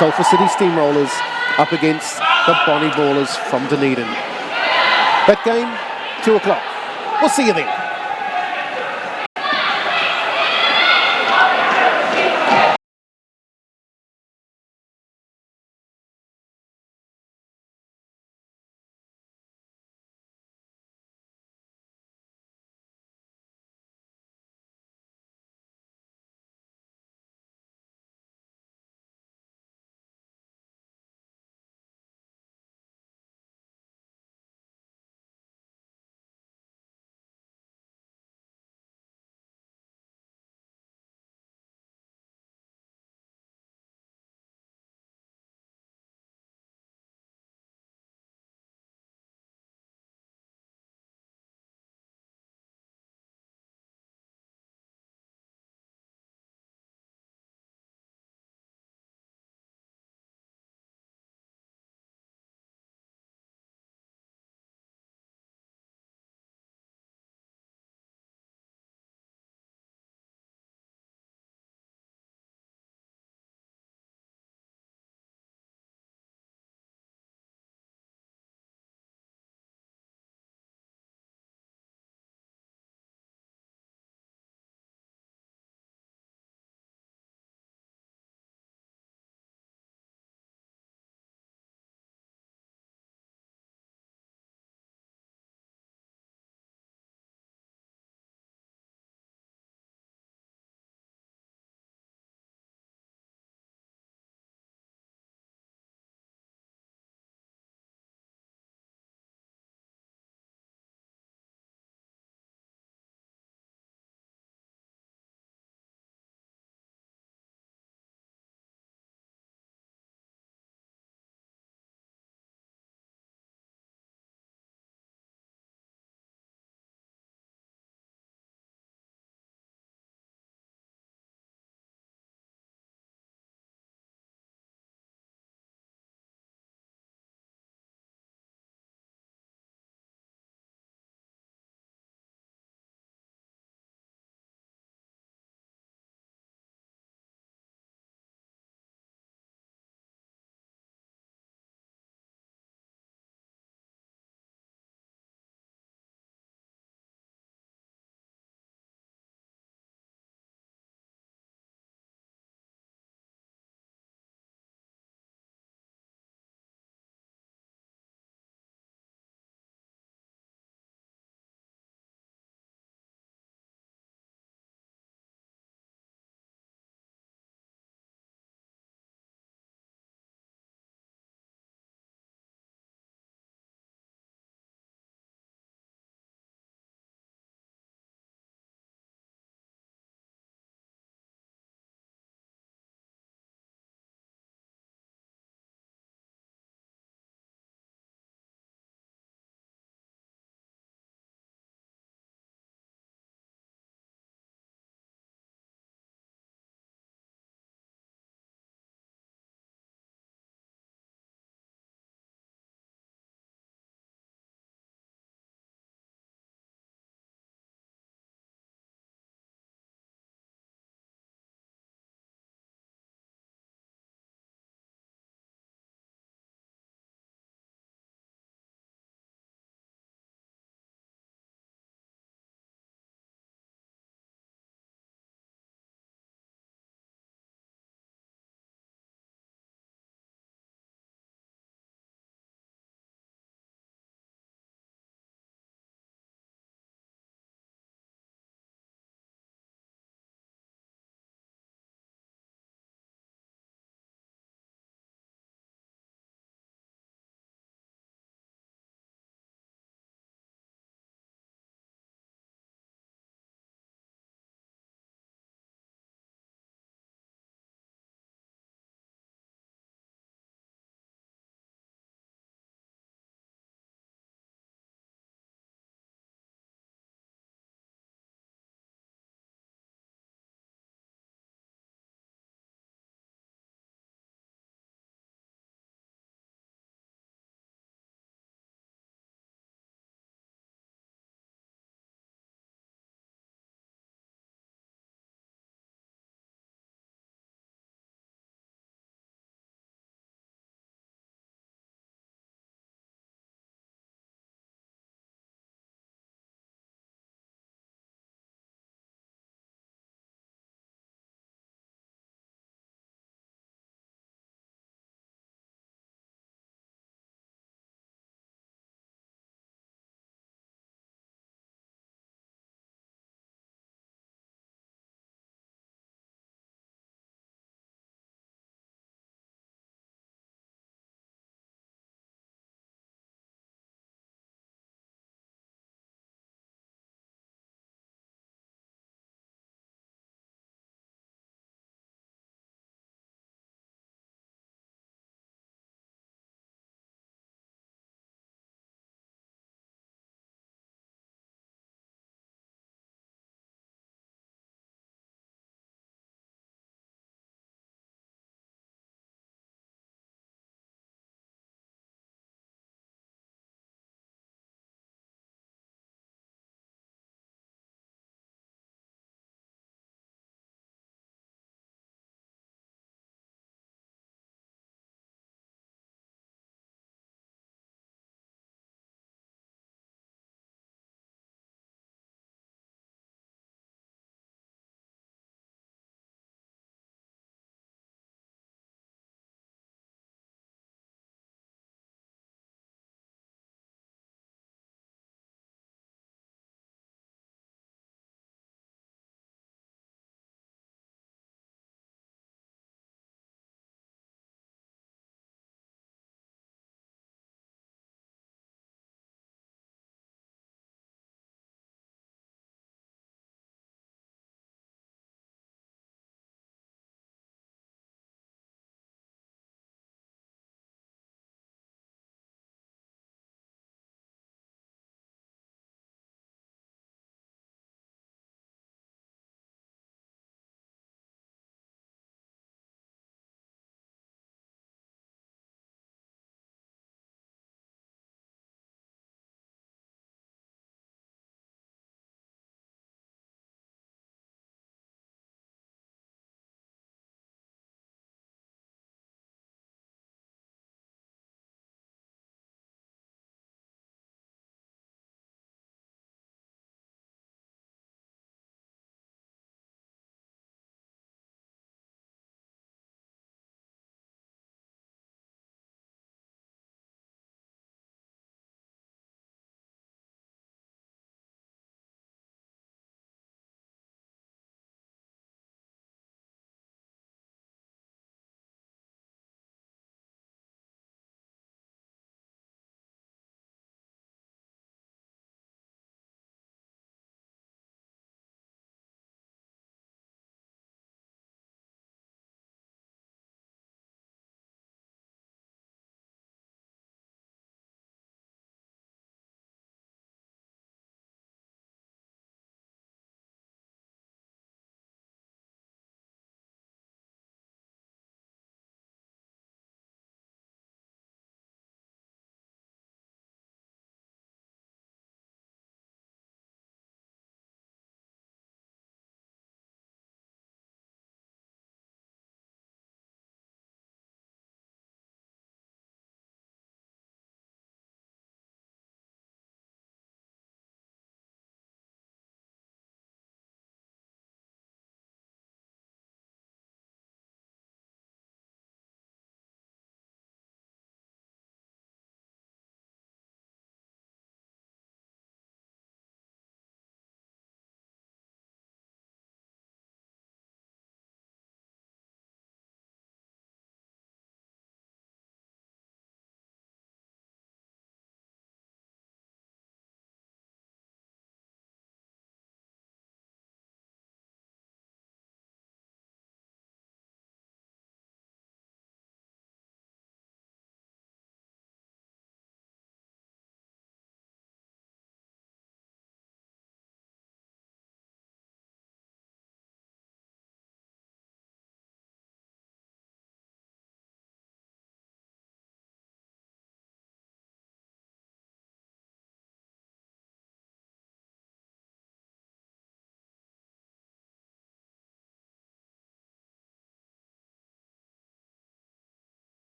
Sulphur City Steamrollers up against the Bonnie Ballers from Dunedin. That game, 2 o'clock. We'll see you then.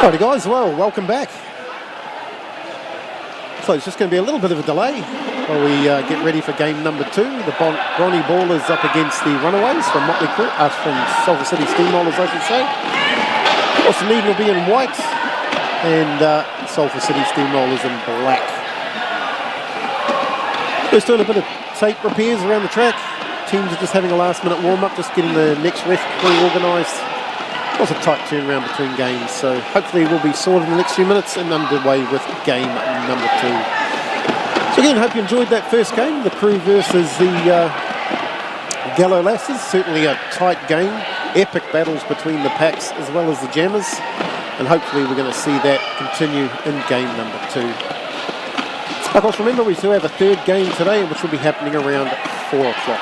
Alrighty guys, well, welcome back. So it's just going to be a little bit of a delay while we get ready for game number 2. The Bronny Ballers up against the Runaways from from Sulphur City Steamrollers, I should say. Austin Eden will be in white and Sulphur City Steamrollers in black. Just doing a bit of tape repairs around the track. Teams are just having a last minute warm-up, just getting the next ref pre-organised. It was a tight turnaround between games, so hopefully we'll be sorted in the next few minutes and underway with game number 2. So again, hope you enjoyed that first game, the Crew versus the Gallo Lasses. Certainly a tight game, epic battles between the packs as well as the jammers, and hopefully we're going to see that continue in game number 2. Of course, remember we still have a third game today, which will be happening around 4 o'clock.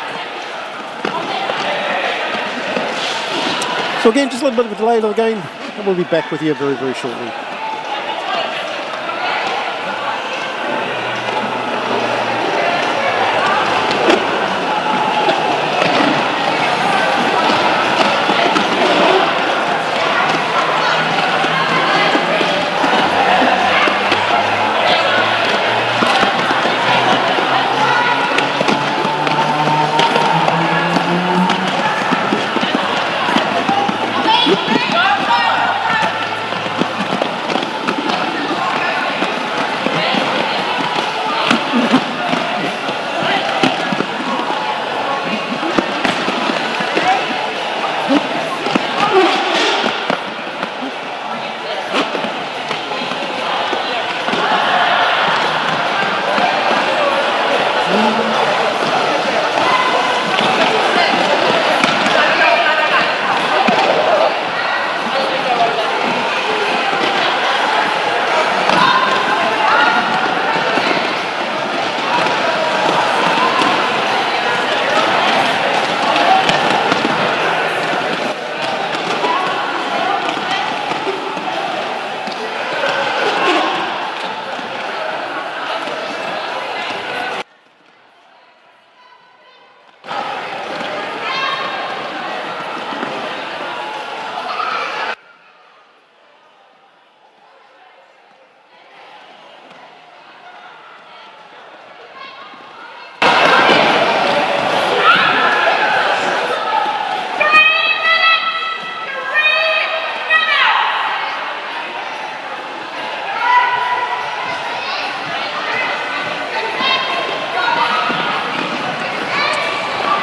So again, just a little bit of a delay to the game, and we'll be back with you very, very shortly.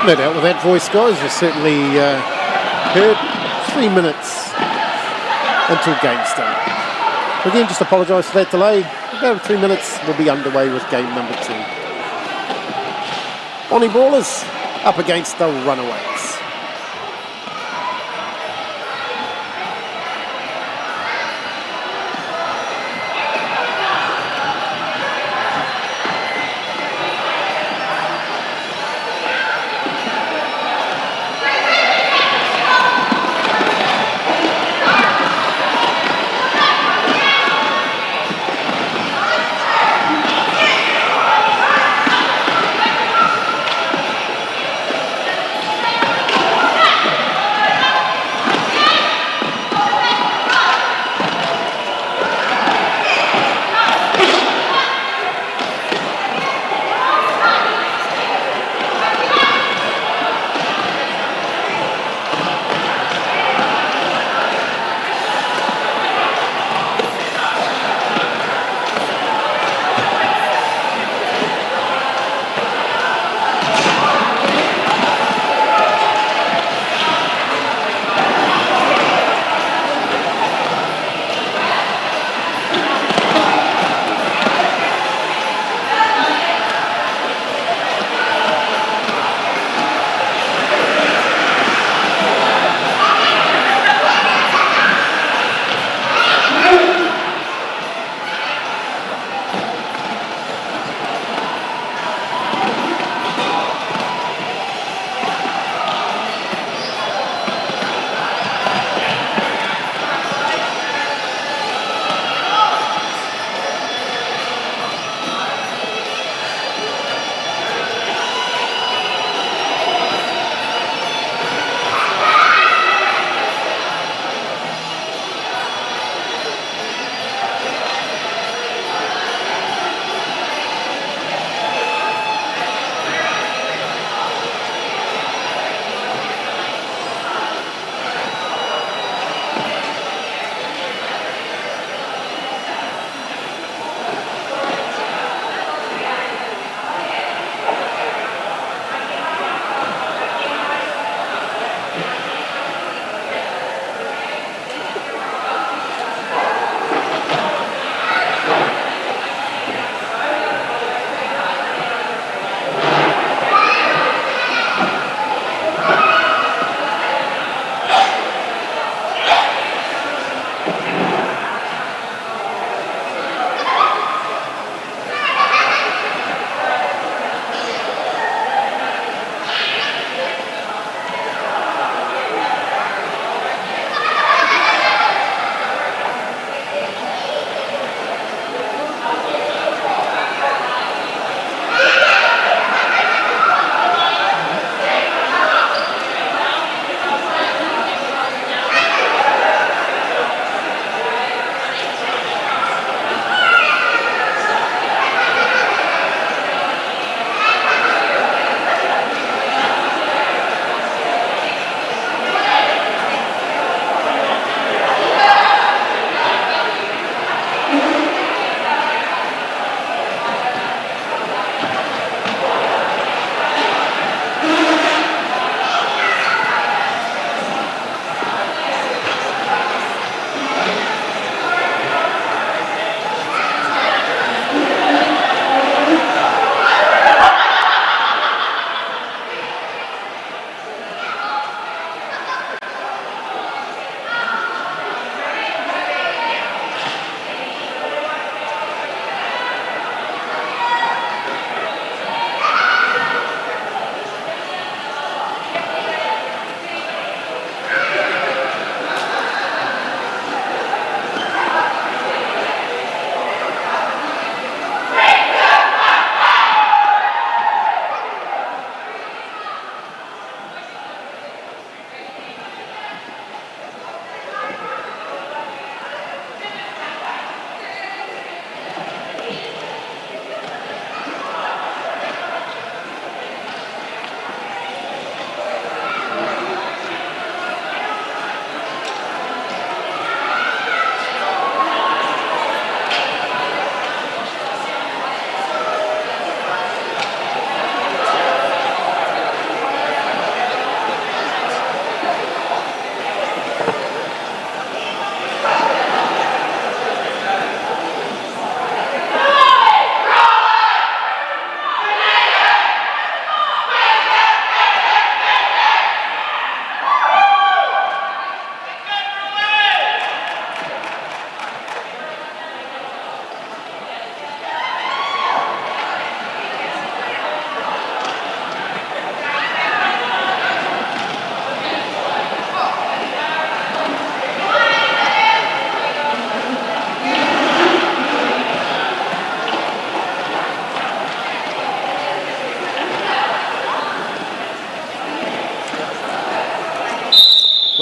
No doubt with that voice, guys, you certainly heard 3 minutes until game start. Again, just apologise for that delay. About 3 minutes, we'll be underway with game number 2. Bonnie Brawlers up against the Runaways.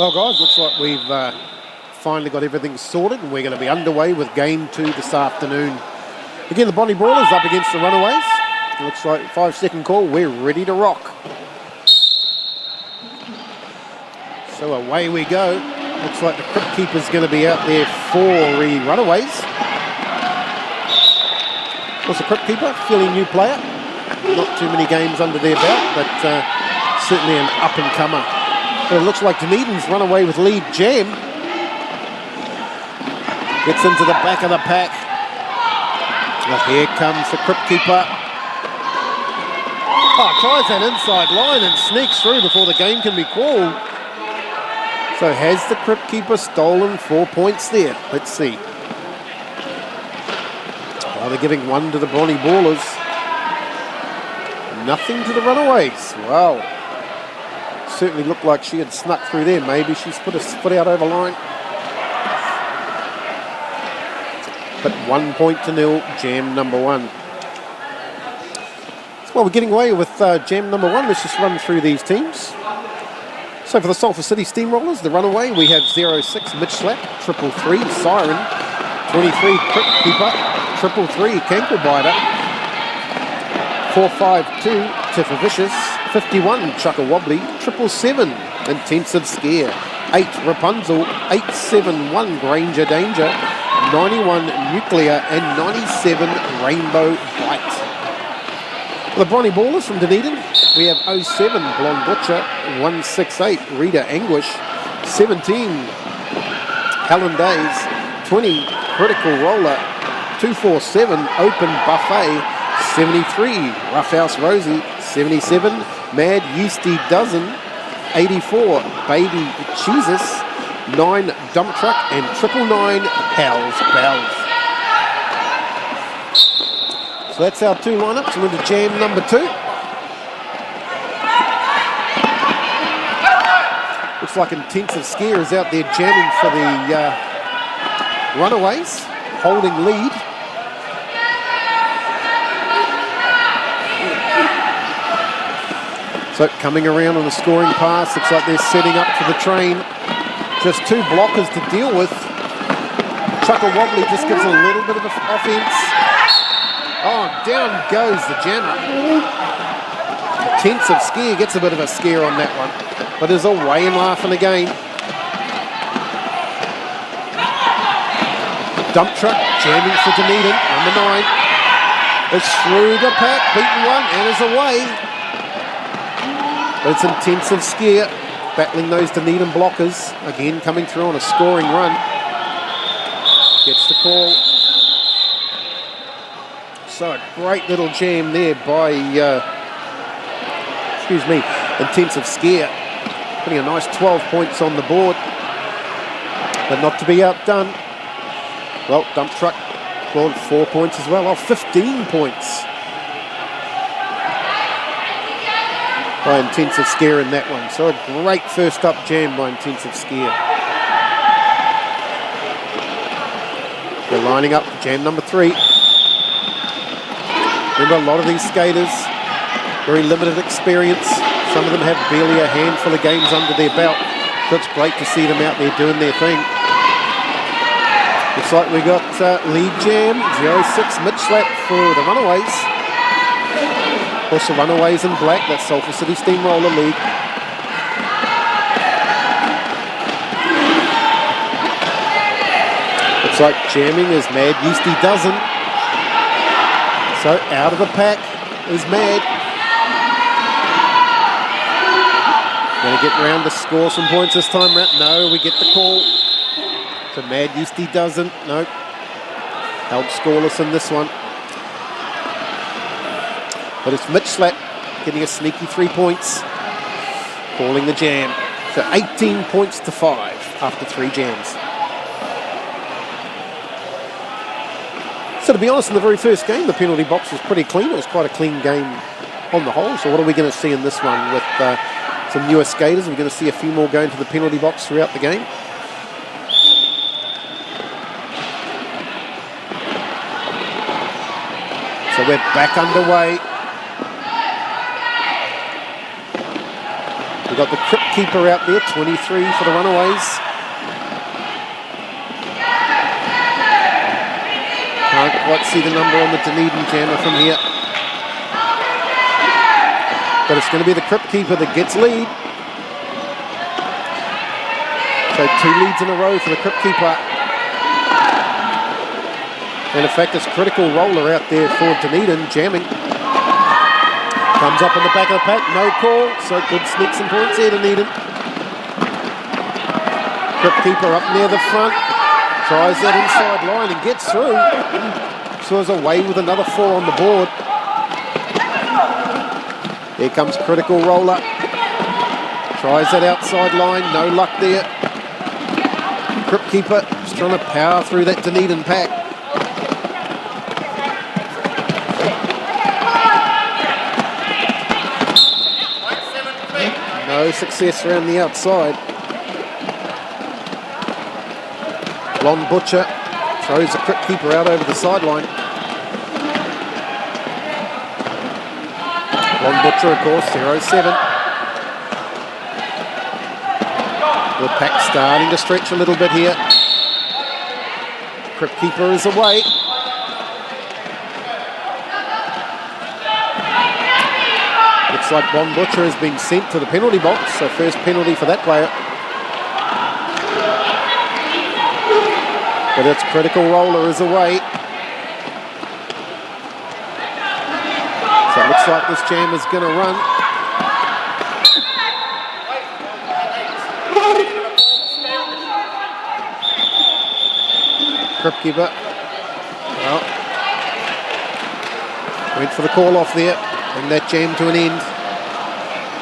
Well, guys, looks like we've finally got everything sorted, and we're going to be underway with Game 2 this afternoon. Again, the Bonnie Brawlers up against the Runaways. Looks like 5-second call. We're ready to rock. So away we go. Looks like the Crypt Keeper's going to be out there for the Runaways. Of course, the Crypt Keeper, fairly new player. Not too many games under their belt, but certainly an up-and-comer. But it looks like Dunedin's run away with lead. Jam gets into the back of the pack. Well, here comes the Crypt Keeper. Oh, tries that inside line and sneaks through before the game can be called. So has the Crypt Keeper stolen 4 points there? Let's see. Well, they're giving one to the Bonnie Brawlers. Nothing to the Runaways. Wow. Certainly looked like she had snuck through there. Maybe she's put a foot out over line. But 1 point to nil, Jam number 1. Well, we're getting away with Jam number 1. Let's just run through these teams. So for the Sulphur City Steamrollers, the Runaway, we have 06 Mitch Slap, 333 Siren, 23 Crypt Keeper, 333 Cankle Biter, 452 Tiffa Vicious, 51 Chucka Wobbly, 777 Intensive Scare, 8 Rapunzel, 871 Granger Danger, 91 Nuclear, and 97 Rainbow Bite. The Bonnie Ballers from Dunedin, we have 07 Blonde Butcher, 168 Rita Anguish, 17 Helen Days, 20 Critical Roller, 247 Open Buffet, 73 Roughhouse Rosie, 77 Mad Yeasty Dozen, 84 Baby Jesus, 9 Dump Truck, and 999 Hell's Bells. So that's our 2 lineups. We're into Jam number 2. Looks like Intensive Scare is out there jamming for the Runaways, holding lead. So coming around on a scoring pass, looks like they're setting up for the train. Just 2 blockers to deal with. Chucka Wobbly just gives a little bit of offense. Oh, down goes the jammer. Intensive Scare gets a bit of a scare on that one, but is away and laughing again. Dump Truck jamming for Dunedin, number 9. It's through the pack, beaten one, and is away. But it's Intensive Scare battling those Dunedin blockers. Again, coming through on a scoring run. Gets the call. So a great little jam there by, Intensive Scare. Putting a nice 12 points on the board. But not to be outdone. Well, Dump Truck scored 4 points as well. 15 points by Intensive Scare in that one. So a great first up jam by Intensive Scare. They're lining up for jam number 3. Remember, a lot of these skaters, very limited experience. Some of them have barely a handful of games under their belt. So it's great to see them out there doing their thing. Looks like we got lead jam, 06 Mitch Slap for the Runaways. Of course, the Runaways in black, that's Sulphur City Steamroller League. Looks like jamming is Mad Yeasty Dozen. So out of the pack is Mad. Going to get round to score some points this time round. No, we get the call. So Mad Yeasty doesn't. Nope. Held scoreless in this one. But it's Mitch Slap getting a sneaky 3 points. Calling the jam. So 18 points to 5 after 3 jams. So to be honest, in the very first game, the penalty box was pretty clean. It was quite a clean game on the whole. So what are we going to see in this one with some newer skaters? We're going to see a few more going to the penalty box throughout the game. So we're back underway. We've got the Crip keeper out there, 23 for the Runaways. Can't quite see the number on the Dunedin jammer from here. But it's going to be the Crip keeper that gets lead. So 2 leads in a row for the Crip keeper. And in fact, it's critical roller out there for Dunedin, jamming. Comes up on the back of the pack, no call, so could sneak some points here, Dunedin. Crip keeper up near the front, tries that inside line and gets through. So is away with another 4 on the board. Here comes critical roller. Tries that outside line, no luck there. Crip keeper just trying to power through that Dunedin pack. No success around the outside. Blonde Butcher throws the Crip keeper out over the sideline. Blonde Butcher, of course, 0-7. The pack starting to stretch a little bit here. Crip keeper is away. Looks like Blonde Butcher has been sent to the penalty box, so first penalty for that player. But its critical roller is away. So it looks like this jam is going to run. Crip keeper. Well, went for the call off there. Bring that jam to an end.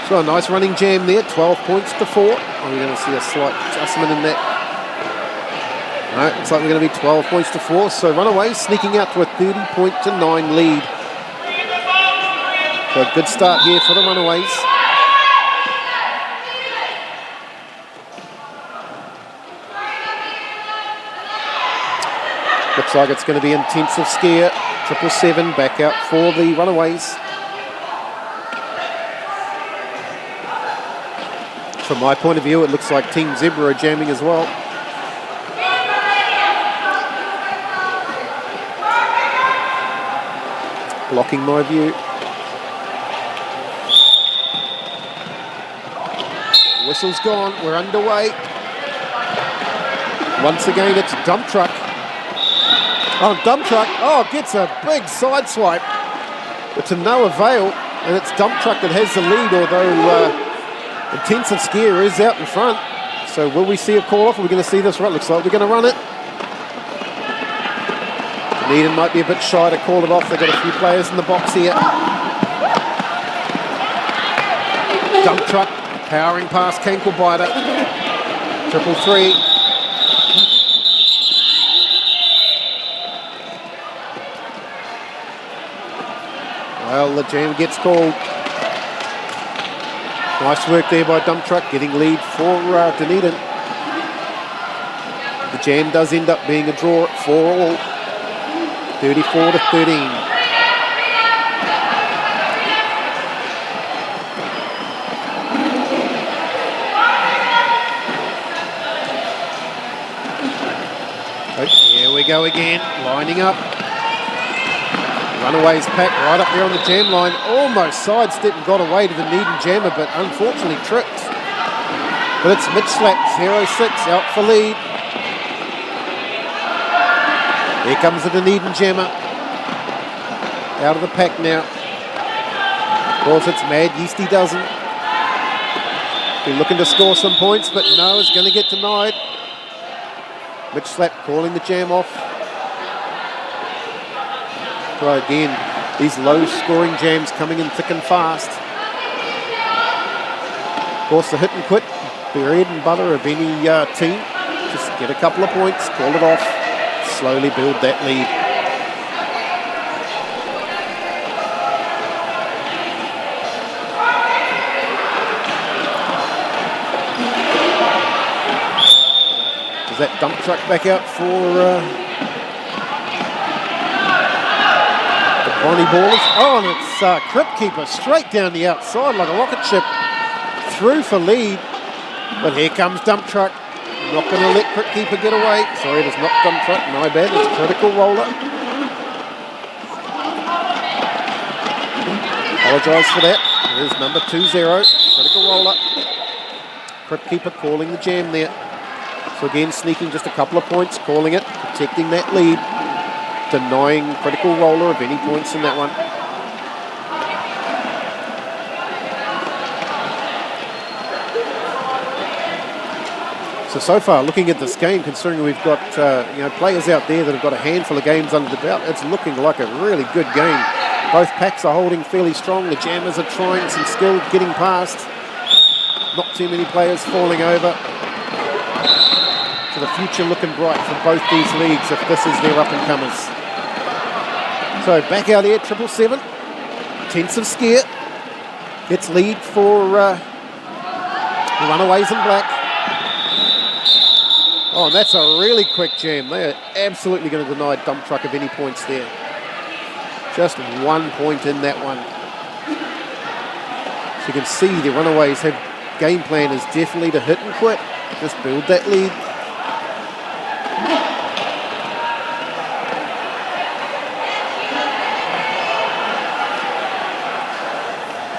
So a nice running jam there, 12 points to 4. Are we going to see a slight adjustment in that? No, looks like we're going to be 12 points to 4. So Runaways sneaking out to a 30-9 lead. So a good start here for the Runaways. Looks like it's going to be intensive scare. 777 back out for the Runaways. From my point of view, it looks like Team Zebra are jamming as well. Blocking my view. Whistle's gone, we're underway. Once again, it's Dump Truck. Oh, Dump Truck, gets a big side swipe. But to no avail, and it's Dump Truck that has the lead, although intensive scare is out in front. So will we see a call off? Are we going to see this run? Looks like we're going to run it. Dunedin might be a bit shy to call it off. They've got a few players in the box here. Dump Truck powering past Canklebiter. 333. Well, the jam gets called. Nice work there by Dump Truck, getting lead for Dunedin. The jam does end up being a draw at 4-all. 34-13. Here we go again, lining up. Runaways pack right up there on the jam line. Almost sidestepped and got away to the Dunedin jammer, but unfortunately tripped. But it's Mitch Slap, 0-6, out for lead. Here comes the Dunedin jammer. Out of the pack now. Of course, it's Mad Yeasty doesn't. Been looking to score some points, but no, it's going to get denied. Mitch Slap calling the jam off. Try again. These low-scoring jams coming in thick and fast. Of course, the hit and quit, bread and butter of any team. Just get a couple of points, call it off, slowly build that lead. Is that Dump Truck back out for the Bonnie Ballers? Oh, and it's Crip keeper straight down the outside like a rocket ship. through for lead. But here comes Dump Truck. Not going to let Crypt Keeper get away. Sorry, it is not Dump Truck. My bad. It's Critical Roller. Apologise for that. It is number 20. Critical Roller. Crypt Keeper calling the jam there. So again, sneaking just a couple of points, calling it, protecting that lead, denying Critical Roller of any points in that one. So far, looking at this game, considering we've got players out there that have got a handful of games under the belt, it's looking like a really good game. Both packs are holding fairly strong. The Jammers are trying some skill, getting past. Not too many players falling over. So the future looking bright for both these leagues if this is their up-and-comers. So back out here, 777. Intensive scare. Gets lead for the Runaways in black. Oh, and that's a really quick jam. They are absolutely going to deny Dump Truck of any points there. Just 1 point in that one. So you can see the Runaways have game plan is definitely to hit and quit. Just build that lead.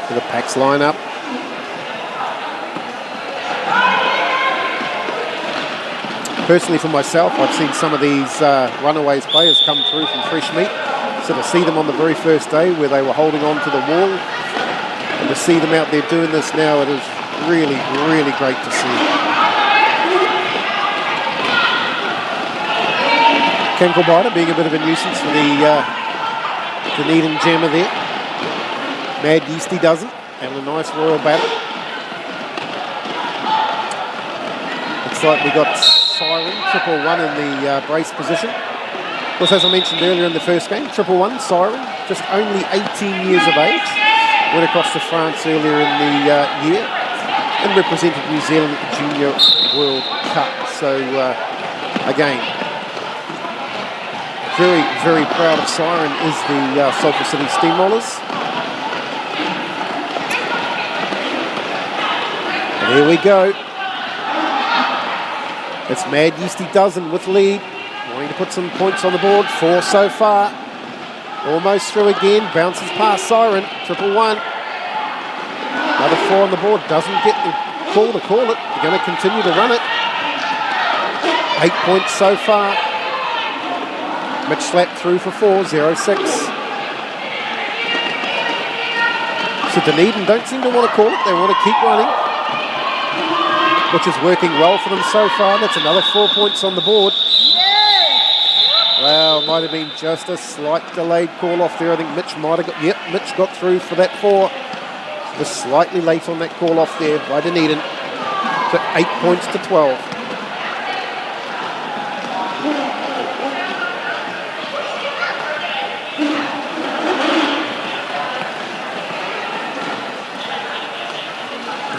So the packs line up. Personally, for myself, I've seen some of these Runaways players come through from Fresh Meat. So to see them on the very first day where they were holding on to the wall, and to see them out there doing this now, it is really, really great to see. Cankle Biter being a bit of a nuisance for the Dunedin jammer there. Mad Yeasty doesn't. Having a nice royal battle. Looks like we got Siren, 111 in the brace position. Of course, as I mentioned earlier in the first game, 111, Siren, just only 18 years of age. Went across to France earlier in the year and represented New Zealand at the Junior World Cup. So, again, very, very proud of Siren is the Sulphur City Steamrollers. And here we go. It's Mad Yeasty Dozen with lead. Wanting to put some points on the board. 4 so far. Almost through again. Bounces past Siren. 111. Another 4 on the board. Doesn't get the call to call it. They're going to continue to run it. 8 points so far. Mitch slapped through for 4. 0-6. So Dunedin don't seem to want to call it. They want to keep running, which is working well for them so far. That's another 4 points on the board. Well, might have been just a slight delayed call off there. I think Mitch might have got, Mitch got through for that 4. Just slightly late on that call off there by Dunedin. So 8 points to 12.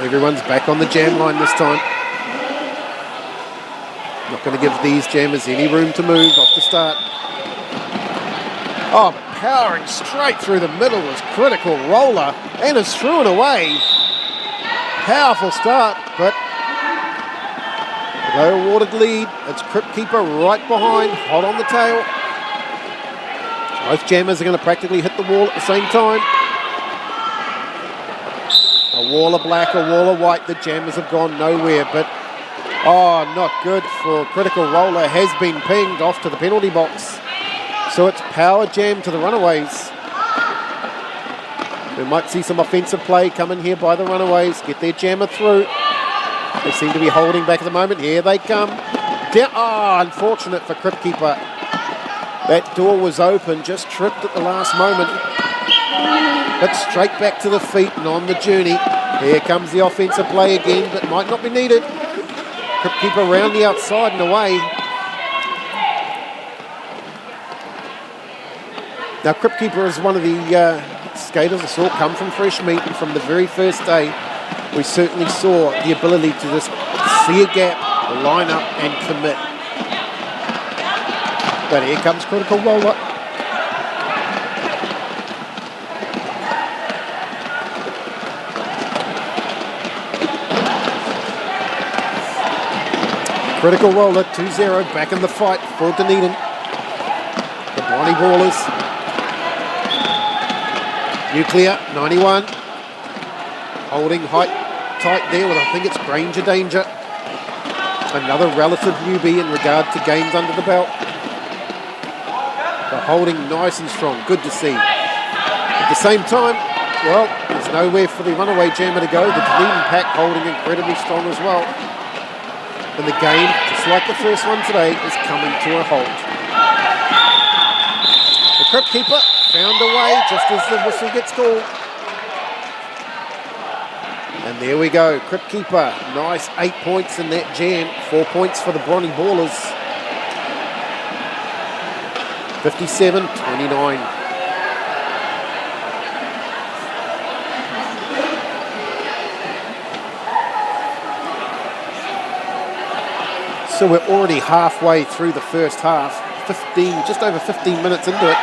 Everyone's back on the jam line this time. Not going to give these jammers any room to move off the start. Oh, powering straight through the middle was Critical Roller and is through and away. Powerful start, but no awarded lead. It's Crypt Keeper right behind, hot on the tail. Both jammers are going to practically hit the wall at the same time. A wall of black, a wall of white. The jammers have gone nowhere, but oh, not good for Critical Roller. Has been pinged off to the penalty box. So it's power jam to the Runaways. We might see some offensive play coming here by the Runaways. Get their jammer through. They seem to be holding back at the moment. Here they come. Down. Oh, unfortunate for Crypt Keeper. That door was open, just tripped at the last moment. But straight back to the feet and on the journey. Here comes the offensive play again, but might not be needed. Crypt Keeper around the outside and away. Now, Crypt Keeper is one of the skaters I saw come from Fresh Meat, and from the very first day, we certainly saw the ability to just see a gap, line up, and commit. But here comes Critical Roller. Critical roller, 2-0, back in the fight for Dunedin. The Bonnie Ballers. Nuclear, 91. Holding height tight there with, I think it's Granger Danger. Another relative newbie in regard to games under the belt. But holding nice and strong, good to see. At the same time, well, there's nowhere for the runaway jammer to go. The Dunedin pack holding incredibly strong as well. And the game, just like the first one today, is coming to a halt. The Crypt Keeper found a way just as the whistle gets called. And there we go, Crypt Keeper, nice 8 points in that jam, 4 points for the Bonnie Ballers. 57-29. So we're already halfway through the first half, just over 15 minutes into it.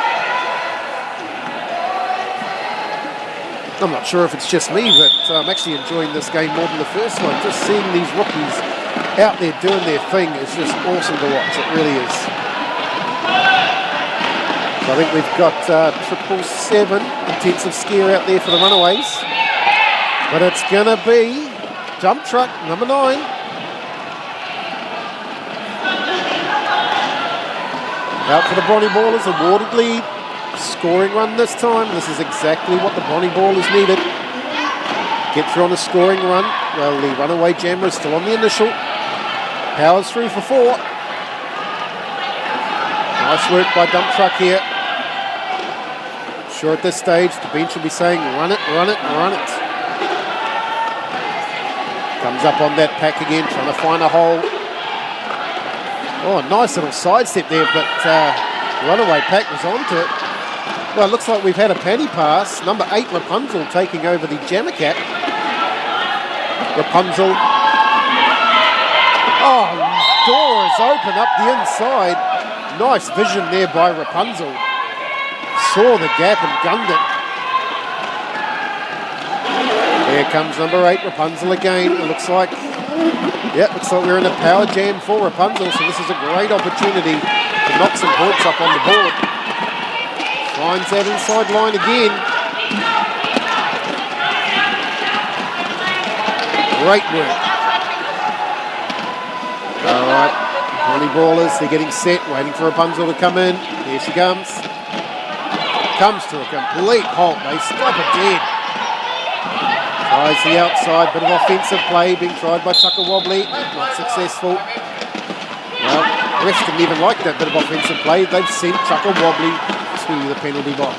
I'm not sure if it's just me, but I'm actually enjoying this game more than the first one. Just seeing these rookies out there doing their thing is just awesome to watch. It really is. So I think we've got 777 intensive scare out there for the runaways. But it's going to be dump truck number 9. Out for the Bonnie Ballers, awarded lead. Scoring run this time. This is exactly what the Bonnie Ballers needed. Get through on a scoring run. Well, the runaway jammer is still on the initial. Powers through for 4. Nice work by dump truck here. Sure, at this stage, the bench will be saying, run it, run it, run it. Comes up on that pack again, trying to find a hole. Oh, nice little sidestep there, but runaway pack was onto it. Well, it looks like we've had a penny pass. Number 8, Rapunzel, taking over the jammer cap. Rapunzel. Oh, door is open up the inside. Nice vision there by Rapunzel. Saw the gap and gunned it. There comes number 8, Rapunzel again. It looks like we're in a power jam for Rapunzel, so this is a great opportunity to knock some points up on the board. Finds that inside line again. Great work. All right, Bonnie Ballers, they're getting set, waiting for Rapunzel to come in. Here she comes. Comes to a complete halt. They stop it dead. Tries the outside, bit of offensive play being tried by Tucker Wobbly, not successful. Well, refs didn't even like that bit of offensive play. They've sent Tucker Wobbly to the penalty box.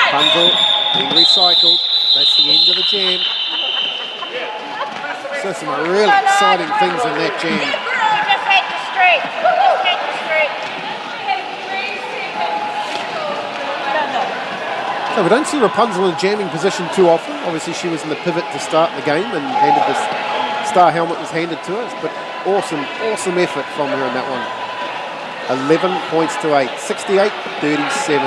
Rapunzel being recycled. That's the end of the jam. So some really exciting things in that jam. So we don't see Rapunzel in jamming position too often. Obviously she was in the pivot to start the game and handed this star helmet was handed to us, but awesome effort from her in that one. 11 points to 8, 68-37.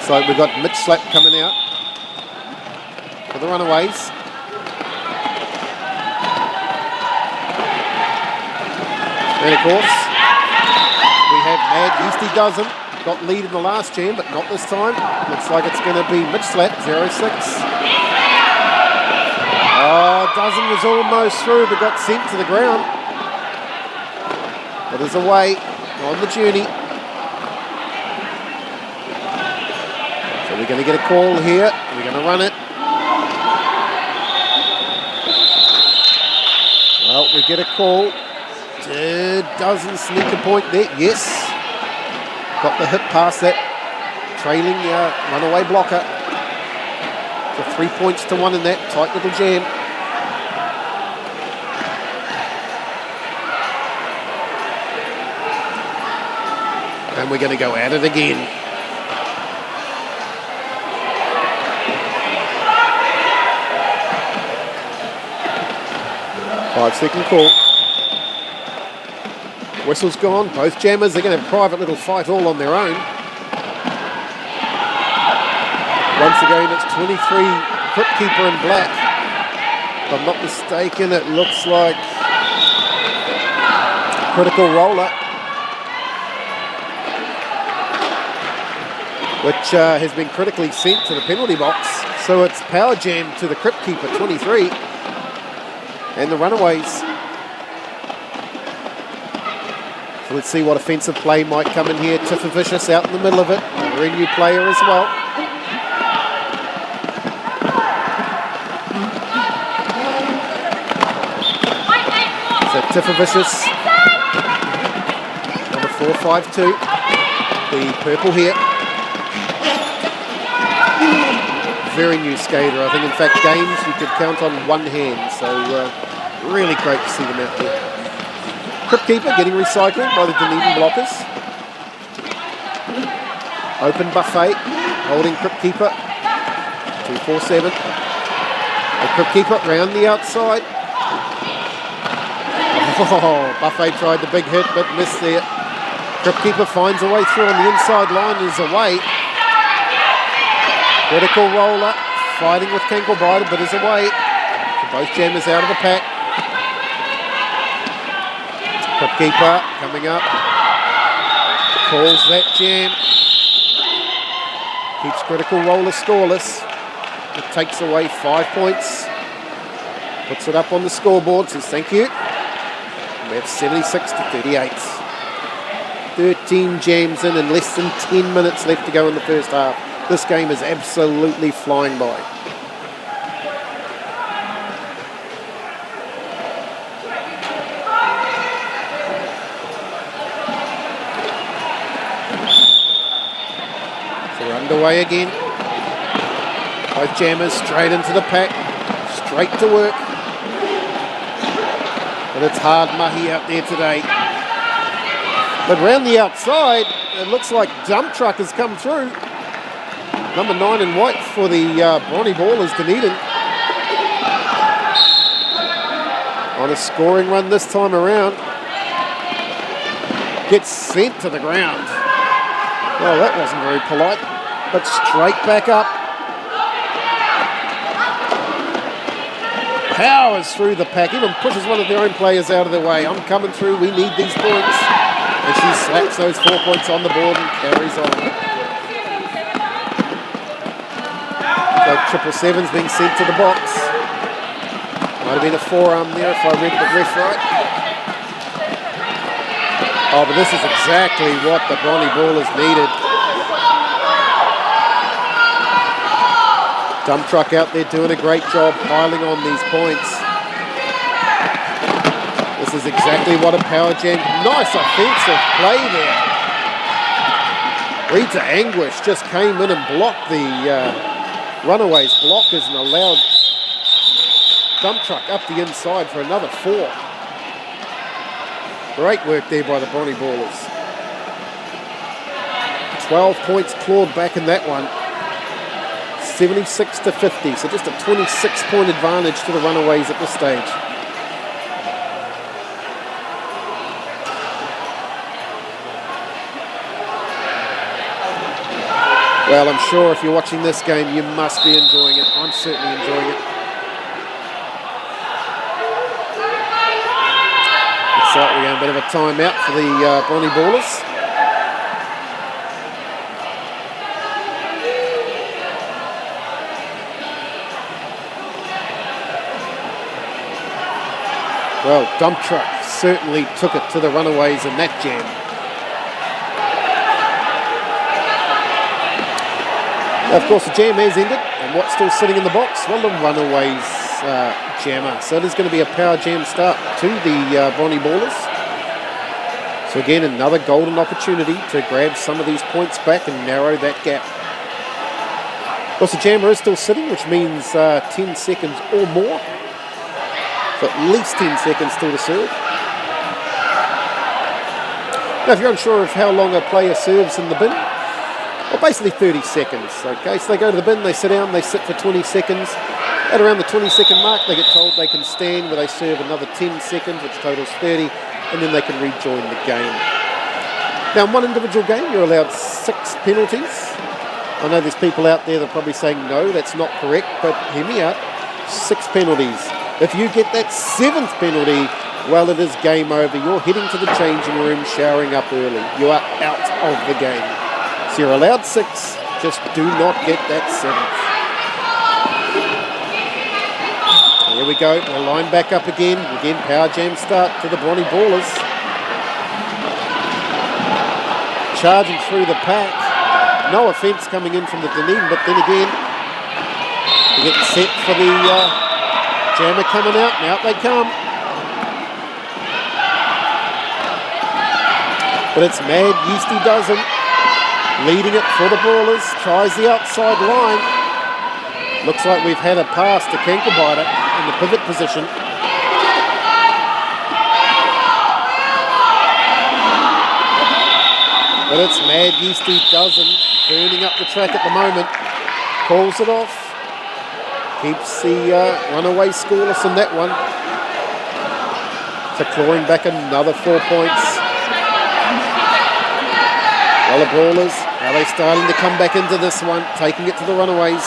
So we've got Mitch Slap coming out for the runaways. And of course, we have Mad Yeasty Dozen. Got lead in the last jam, but not this time. Looks like it's going to be Mitch Slap, 0-6. Oh, Dozen was almost through, but got sent to the ground. It is away on the journey. So we're going to get a call here. We're going to run it. Well, we get a call. Dozen sneak a point there. Yes. Got the hit past that trailing runaway blocker. So 3 points to 1 in that tight little jam. And we're going to go at it again. Five-second call. Whistle's gone. Both jammers are going to have a private little fight all on their own. Once again, it's 23 Crypt Keeper in black. If I'm not mistaken, it looks like Critical Roller, which has been critically sent to the penalty box. So it's Power Jam to the Crypt Keeper, 23, and the Runaways. So let's see what offensive play might come in here. Tiffer Vicious out in the middle of it, a very new player as well. So Tiffer Vicious, number 452, the purple here. Very new skater, I think. In fact, games you could count on one hand. So really great to see them out there. Crypt Keeper getting recycled by the Dunedin blockers. Open buffet, holding Crypt Keeper. 2-4-7. The Crypt Keeper round the outside. Oh, Buffet tried the big hit but missed there. Crypt Keeper finds a way through on the inside line, is away. Critical Roller fighting with Cankle Biter but is away. So both jammers out of the pack. Crypt Keeper coming up. Calls that jam. Keeps Critical Roller scoreless. It takes away 5 points. Puts it up on the scoreboard, says thank you. We have 76-38. 13 jams in less than 10 minutes left to go in the first half. This game is absolutely flying by. So we're underway again. Both jammers straight into the pack, straight to work. But it's hard mahi out there today. But round the outside, it looks like Dump Truck has come through. Number 9 in white for the Bronny Ballers, Dunedin. On a scoring run this time around. Gets sent to the ground. Well, that wasn't very polite. But straight back up. Powers through the pack, even pushes one of their own players out of the way. I'm coming through, we need these points. And she slaps those 4 points on the board and carries on. So 777's being sent to the box. Might have been a forearm there if I read the ref right. Oh, but this is exactly what the Bronny Ballers needed. Dump Truck out there doing a great job piling on these points. This is exactly what a Power Jam. Nice offensive play there. Rita Anguish just came in and blocked the Runaways blockers and allowed Dump Truck up the inside for another 4. Great work there by the Bronny Ballers. 12 points clawed back in that one. 76-50, so just a 26-point advantage to the Runaways at this stage. Well, I'm sure if you're watching this game, you must be enjoying it. I'm certainly enjoying it. Looks like we're going a bit of a timeout for the Bronny Ballers. Well, Dump Truck certainly took it to the Runaways in that jam. Now, of course, the jam has ended, and what's still sitting in the box? Well, the Runaways jammer. So it is going to be a Power Jam start to the Bronny Ballers. So again, another golden opportunity to grab some of these points back and narrow that gap. Of course, the jammer is still sitting, which means 10 seconds or more. So at least 10 seconds still to serve. Now, if you're unsure of how long a player serves in the bin, well, basically 30 seconds. Okay, so they go to the bin, they sit down, they sit for 20 seconds. At around the 20-second mark, they get told they can stand where they serve another 10 seconds, which totals 30, and then they can rejoin the game. Now, in one individual game, you're allowed 6 penalties. I know there's people out there that are probably saying, no, that's not correct, but hear me out. 6 penalties. If you get that 7th penalty, well, it is game over. You're heading to the changing room, showering up early. You are out of the game. So you're allowed 6, just do not get that 7th. Here we go, we'll line back up again. Again, power jam start to the Bronny Ballers. Charging through the pack. No offence coming in from the Dunedin, but then again, we get set for the jammer coming out, and out they come. But it's mad, Yeasty doesn't. Leading it for the Brawlers, tries the outside line. Looks like we've had a pass to Kankabiter in the pivot position. But it's mad, Yeasty doesn't. Burning up the track at the moment. Calls it off. Keeps the runaway scoreless in that one. So clawing back another 4 points. Well, the Brawlers, are they starting to come back into this one, taking it to the runaways.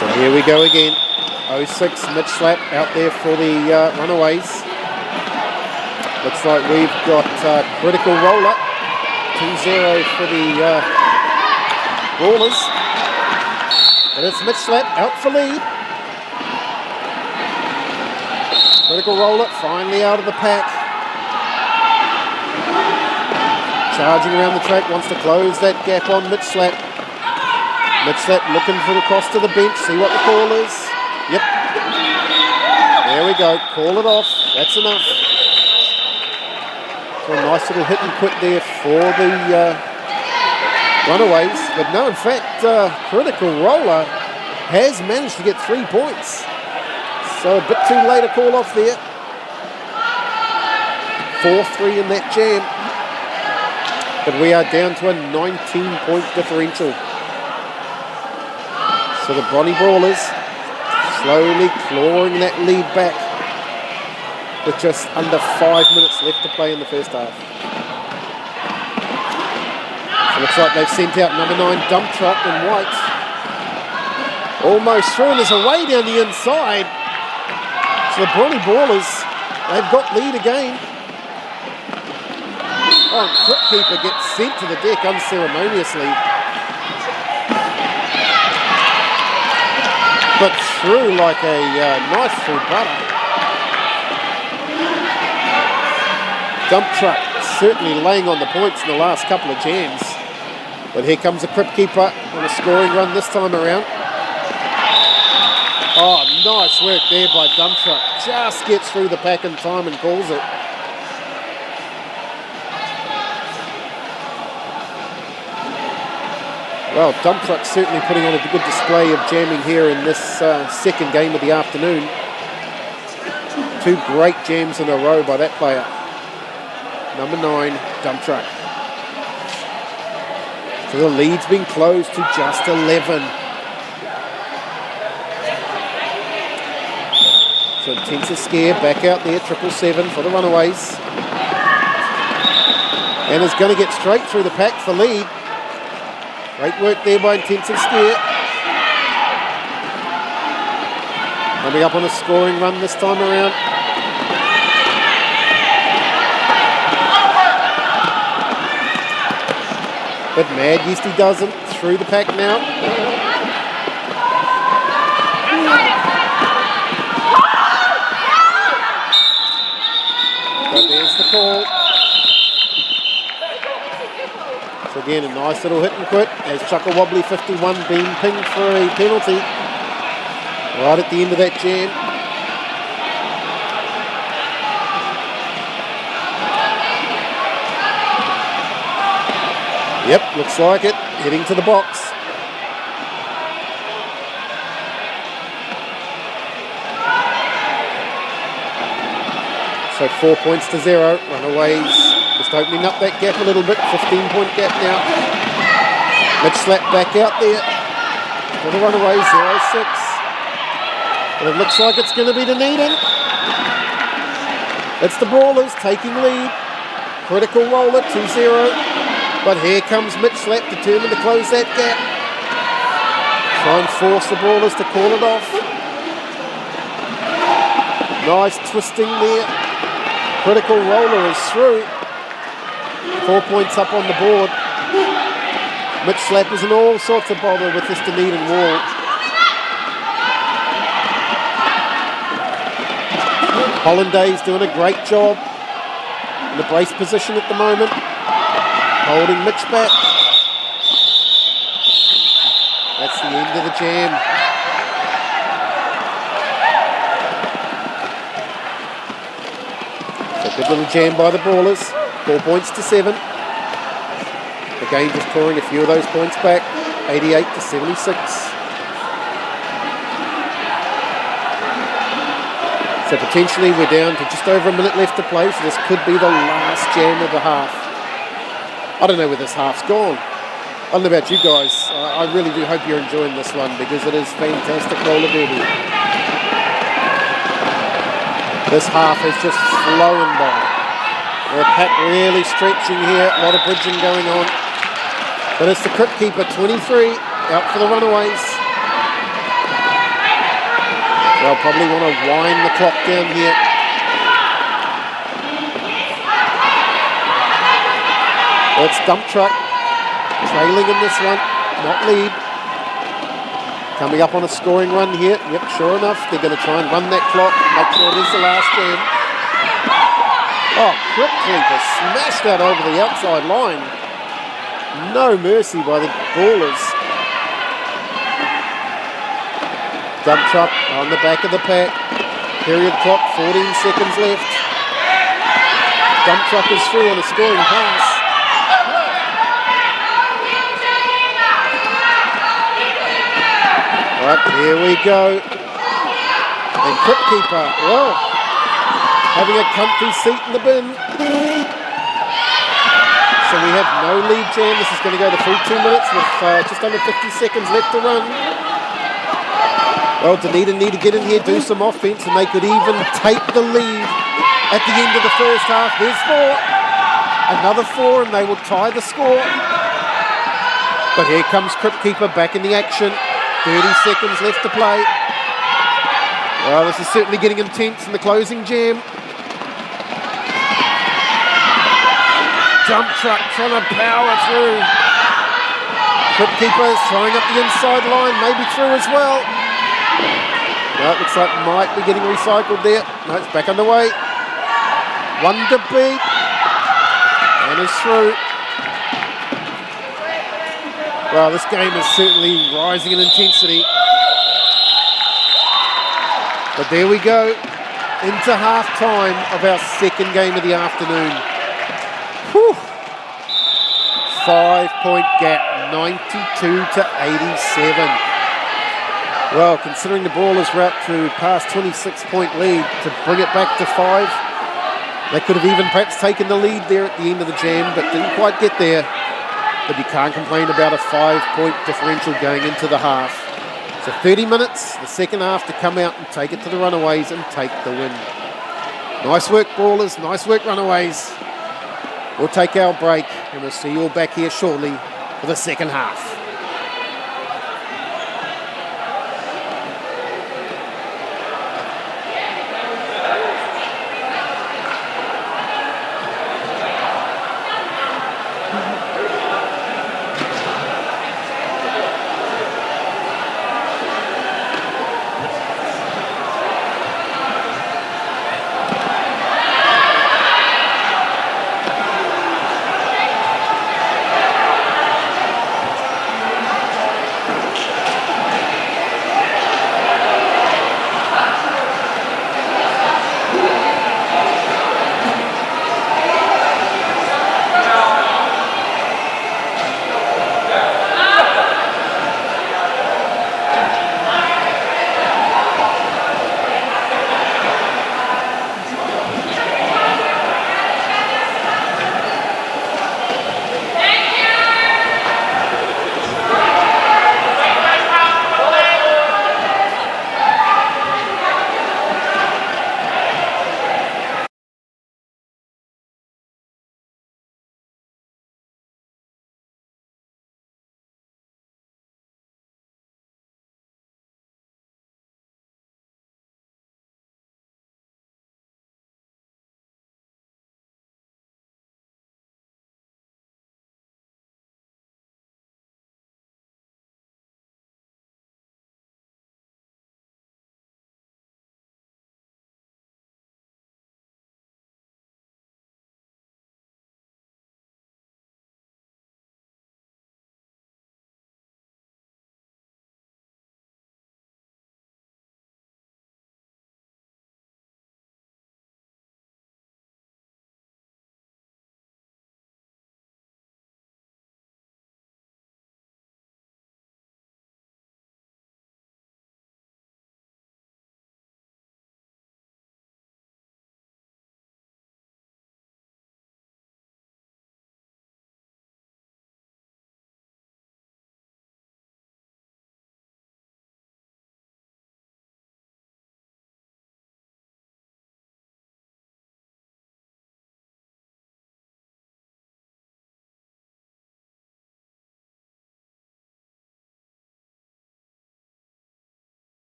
So here we go again. 06 mid-slap out there for the runaways. Looks like we've got critical roller. 2-0 for the Brawlers. But it's mid-slap out for lead. Critical roller finally out of the pack. Charging around the track, wants to close that gap on mid-slap. Mid-slap looking for the cross to the bench, see what the call is. Yep. There we go, call it off, that's enough. So a nice little hit and quit there for the runaways. But no, in fact, critical roller has managed to get 3 points. So a bit too late a call off there. 4-3 in that jam. But we are down to a 19-point differential. So the Bronny Brawlers slowly clawing that lead back with just under 5 minutes left to play in the first half. So it looks like they've sent out number 9 dump truck in white. Almost through, and there's a way down the inside. So the Bronny Brawlers, they've got lead again. Oh, and Footkeeper gets sent to the deck unceremoniously. But through like a knife through butter. Dump truck certainly laying on the points in the last couple of jams. But here comes the Crip Keeper on a scoring run this time around. Oh, nice work there by Dump Truck. Just gets through the pack in time and calls it. Well, Dump Truck's certainly putting on a good display of jamming here in this second game of the afternoon. 2 great jams in a row by that player. Number 9, Dump Truck. So the lead's been closed to just 11. So Intensive Scare back out there, 777 for the runaways. And is going to get straight through the pack for lead. Great work there by Intensive Scare. Coming up on a scoring run this time around. But Mad Yeasty doesn't. Through the pack now. But there's the call. So again, a nice little hit and quit as Chuckle Wobbly 51 being pinged for a penalty right at the end of that jam. Yep, looks like it. Heading to the box. So 4 points to 0. Runaways just opening up that gap a little bit. 15-point gap now. Mid slap back out there for the Runaways. 0-6. And it looks like it's going to be Dunedin. It's the Brawlers taking lead. Critical roll at 2-0. But here comes Mitch Slapp, determined to close that gap. Try and force the Brawlers to call it off. Nice twisting there. Critical roller is through. 4 points up on the board. Mitch Slapp is in all sorts of bother with this Dunedin wall. Hollanday's doing a great job in the brace position at the moment, holding Mitch back. That's the end of the jam. So good little jam by the Brawlers, 4 points to 7. Again, just pouring a few of those points back, 88 to 76. So potentially we're down to just over a minute left to play, so this could be the last jam of the half. I don't know where this half's gone. I don't know about you guys. I really do hope you're enjoying this one because it is fantastic roller derby. This half is just flowing by. The pack really stretching here, a lot of bridging going on. But it's the Crypt Keeper, 23, out for the runaways. They'll probably want to wind the clock down here. It's Dump Truck, trailing in this one, not lead. Coming up on a scoring run here. Yep, sure enough, they're going to try and run that clock, make sure it is the last jam. Oh, Crypt Keeper smashed that over the outside line. No mercy by the Brawlers. Dump Truck on the back of the pack. Period clock, 14 seconds left. Dump Truck is through on a scoring pass. Right, here we go. And Crypt Keeper, well, having a comfy seat in the bin. So we have no lead jam. This is going to go the full 2 minutes with just under 50 seconds left to run. Well, Dunedin need to get in here, do some offense, and they could even take the lead at the end of the first half. There's 4. Another 4, and they will tie the score. But here comes Crypt Keeper back in the action. 30 seconds left to play. Well, this is certainly getting intense in the closing jam. Dump Truck trying to power through. Crypt Keeper throwing up the inside line, maybe through as well. No, it looks like might be getting recycled there. No, it's back underway. One to beat. And it's through. Well, this game is certainly rising in intensity. But there we go. Into half time of our second game of the afternoon. Whew. 5-point gap, 92 to 87. Well, considering the Brawlers were out to past 26-point lead to bring it back to 5, they could have even perhaps taken the lead there at the end of the jam, but didn't quite get there. But you can't complain about a 5-point differential going into the half. So 30 minutes, the second half, to come out and take it to the runaways and take the win. Nice work, Brawlers. Nice work, runaways. We'll take our break and we'll see you all back here shortly for the second half.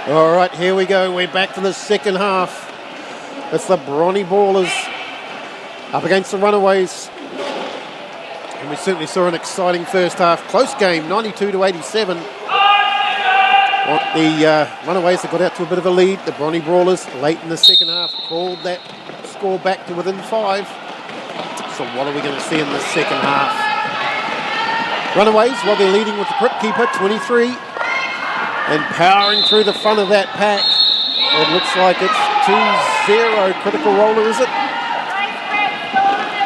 All right, here we go. We're back for the second half. It's the Bronny Ballers up against the Runaways. And we certainly saw an exciting first half. Close game, 92-87. The Runaways have got out to a bit of a lead. The Bronny Brawlers, late in the second half, called that score back to within 5. So what are we going to see in the second half? Runaways, well, they're leading with the Crypt Keeper, 23. And powering through the front of that pack. It looks like it's 2-0. Critical Roller, is it?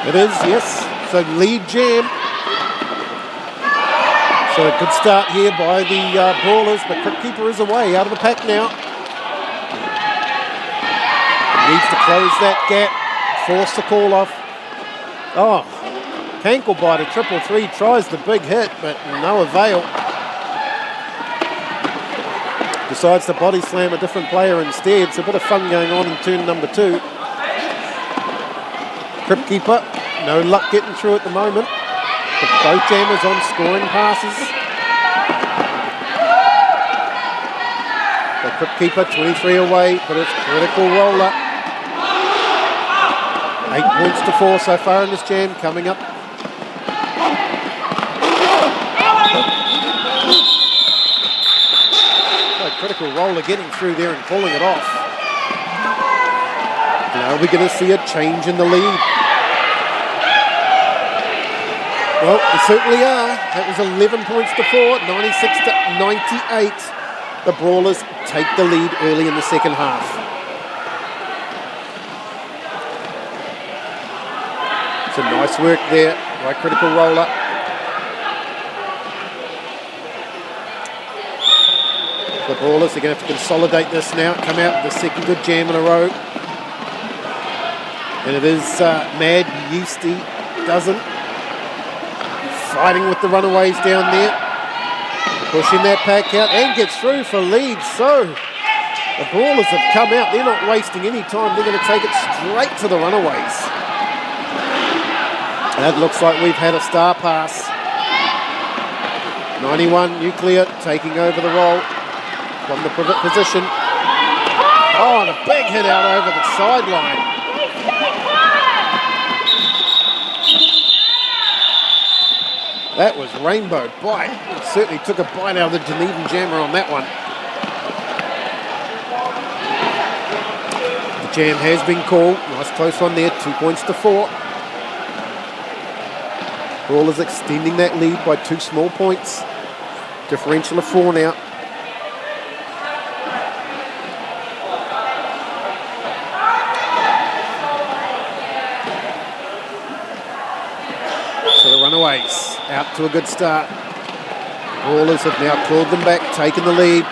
It is, yes. So lead Jam. So a good start here by the Brawlers, but Crypt Keeper is away, out of the pack now. Needs to close that gap, force the call off. Oh, Cankle bite, a 3-3, tries the big hit, but no avail. Decides to body slam a different player instead. It's a bit of fun going on in turn number 2. Crypt Keeper, no luck getting through at the moment. But both Jammers on scoring passes. The Crypt Keeper, 23 away, but it's Critical Roller. 8 points to 4 so far in this jam, coming up. So Critical Roller getting through there and pulling it off. Now we're going to see a change in the lead. Well, we certainly are. That was 11 points to 4, 96-98. The Brawlers take the lead early in the second half. So nice work there by Critical Roller. The Brawlers are going to have to consolidate this now. Come out with the second good jam in a row. And it is Mad Yeasty doesn't. Fighting with the Runaways down there. Pushing that pack out and gets through for lead. So the Brawlers have come out. They're not wasting any time. They're going to take it straight to the Runaways. That looks like we've had a star pass. 91 Nuclear taking over the roll from the pivot position. Oh, and a big hit out over the sideline. That was Rainbow Bite. It certainly took a bite out of the Dunedin Jammer on that one. The jam has been called. Nice close one there. 2 points to 4. Brawlers extending that lead by 2 small points. Differential of 4 now. So the Runaways out to a good start. Brawlers have now clawed them back, taken the lead.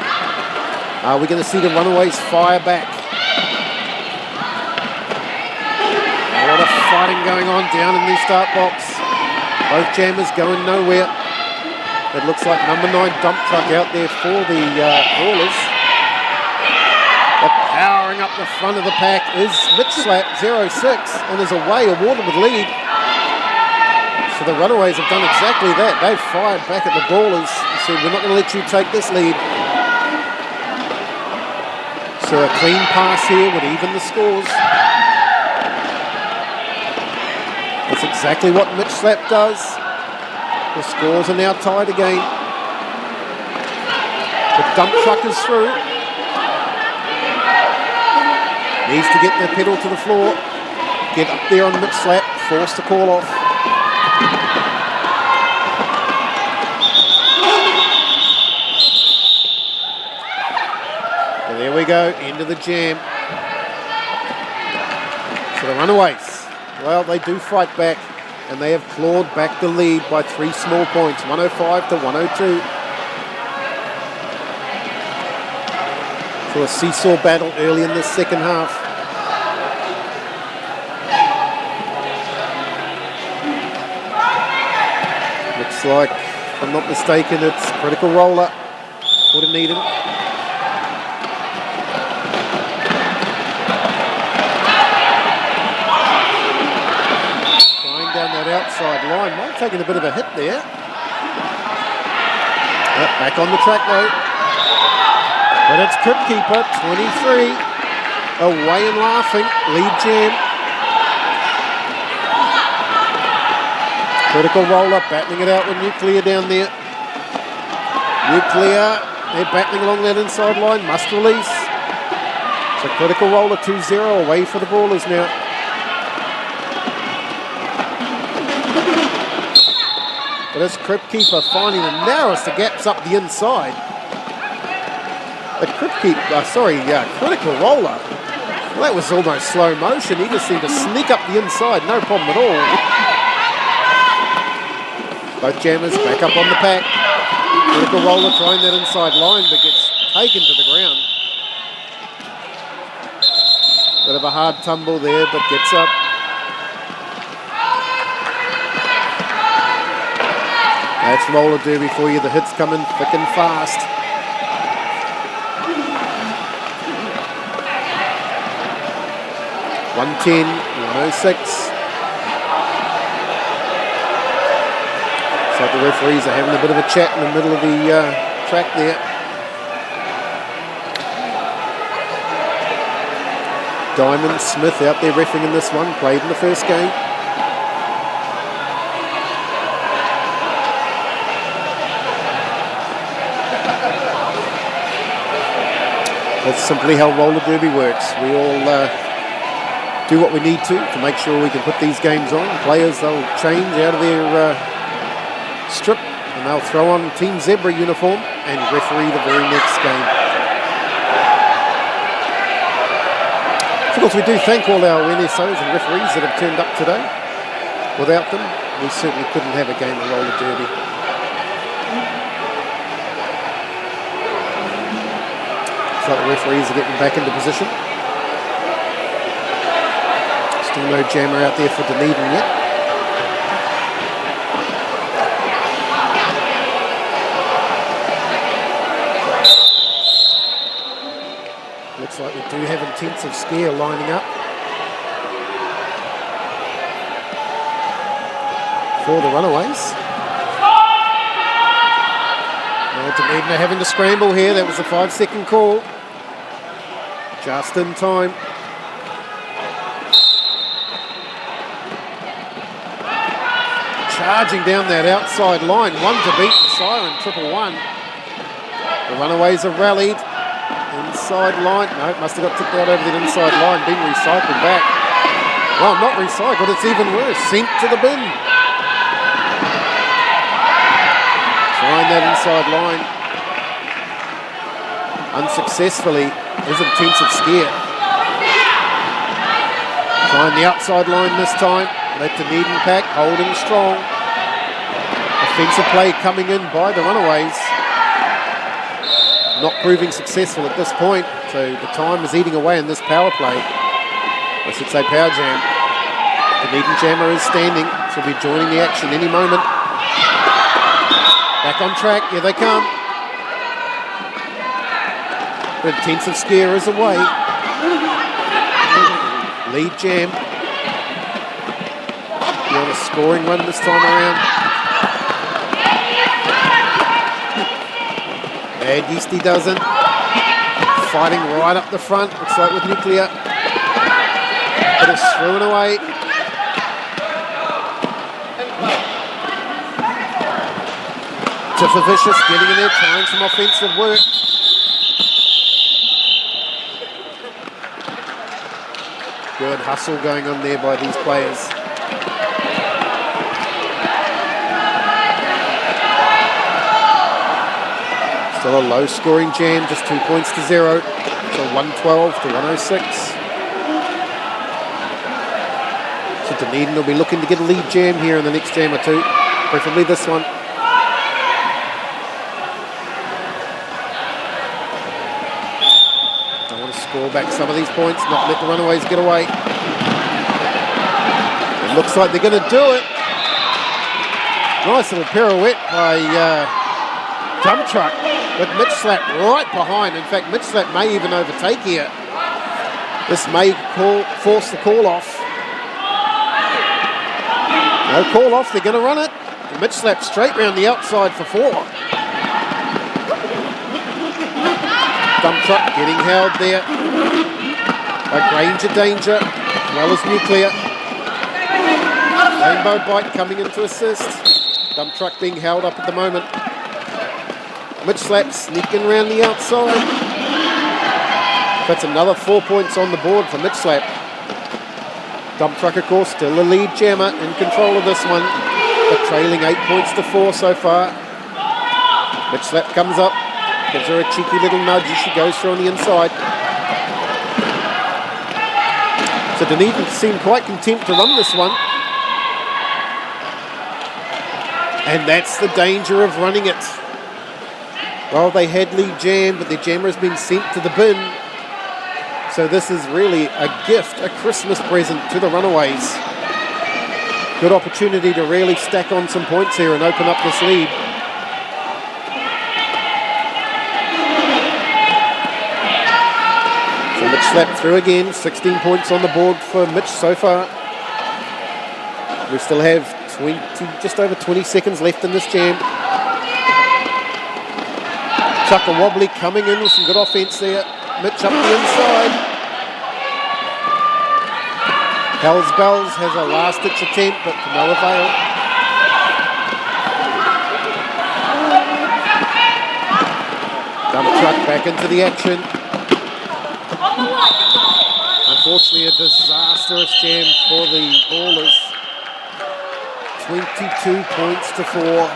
Are we going to see the Runaways fire back? A lot of fighting going on down in the start box. Both jammers going nowhere. It looks like number 9 dump truck out there for the Brawlers. But powering up the front of the pack is Mitch Slap, 06, and is away, awarded with lead. So the Runaways have done exactly that. They've fired back at the Brawlers and said, we're not going to let you take this lead. So a clean pass here would even the scores. That's exactly what Mitch Slap does. The scores are now tied again. The dump truck is through. Needs to get the pedal to the floor. Get up there on Mitch Slap. Force the call off. And there we go. End of the jam. So the Runaways, well, they do fight back. And they have clawed back the lead by 3 small points, 105-102. So a seesaw battle early in the second half. Looks like, if I'm not mistaken, it's Critical Roller. Would have needed. Down that outside line. Might have taken a bit of a hit there. Back on the track though. But it's Crypt Keeper, 23. Away and laughing. Lead jam. Critical roller, battling it out with Nuclear down there. Nuclear, they're battling along that inside line. Must release. So critical roller 2-0 away for the Brawlers now. But it's Crypt Keeper finding the narrowest of gaps up the inside. The critical roller. Well, that was almost slow motion. He just seemed to sneak up the inside, no problem at all. Both jammers back up on the pack. Critical roller trying that inside line, but gets taken to the ground. Bit of a hard tumble there, but gets up. That's roller derby for you. The hits coming thick and fast. $110, $106. So the referees are having a bit of a chat in the middle of the track there. Diamond Smith out there reffing in this one, played in the first game. That's simply how roller derby works. We all do what we need to make sure we can put these games on. Players, they'll change out of their strip and they'll throw on Team Zebra uniform and referee the very next game. Of course, we do thank all our NSOs and referees that have turned up today. Without them, we certainly couldn't have a game of roller derby. So the referees are getting back into position. Still no jammer out there for Dunedin yet. Looks like we do have intensive scare lining up for the Runaways. Well, Dunedin are having to scramble here. That was a 5-second call. Just in time. Charging down that outside line. One to beat the siren, 111. The Runaways have rallied. Inside line. No, must have got tipped out over the inside line. Being recycled back. Well, not recycled. It's even worse. Sent to the bin. Trying that inside line. Unsuccessfully. There's intensive scare. Trying the outside line this time. Let Dunedin pack holding strong. Offensive play coming in by the Runaways. Not proving successful at this point, so the time is eating away in this power play. I should say power jam. Dunedin jammer is standing, so he'll be joining the action any moment. Back on track, here they come. The intensive scare is away. Lead jam. You want a scoring run this time around. And Yeasty doesn't. Fighting right up the front, looks like with Nuclear. But it's thrown away. Tiffervicious getting in there, trying some offensive work. Good hustle going on there by these players. Still a low scoring jam, just 2 points to 0. So 112 to 106. So Dunedin will be looking to get a lead jam here in the next jam or two, preferably this one. I want to score back some of these points, not let the Runaways get away. It looks like they're going to do it. Nice little pirouette by Dump Truck. With Mitch Slap right behind. In fact, Mitch Slap may even overtake here. This may force the call off. No call off, they're going to run it. And Mitch Slap straight round the outside for 4. Dump truck getting held there by Granger Danger, as well as Nuclear. Rainbow Bite coming in to assist. Dump truck being held up at the moment. Mitch Slap sneaking around the outside. That's another 4 points on the board for Mitch Slap. Dump truck, of course, still the lead jammer, in control of this one, but trailing 8 points to 4 so far. Mitch Slap comes up, gives her a cheeky little nudge as she goes through on the inside. So Dunedin seemed quite content to run this one. And that's the danger of running it. Well, they had lead jam, but their jammer has been sent to the bin. So this is really a gift, a Christmas present to the Runaways. Good opportunity to really stack on some points here and open up this lead. So Mitch Slap through again, 16 points on the board for Mitch so far. We still have just over 20 seconds left in this jam. Chuck a wobbly coming in with some good offense there. Mitch up the inside. Hells Bells has a last-ditch attempt, but to no avail. Dump truck back into the action. Unfortunately, a disastrous jam for the Ballers. 22 points to 4.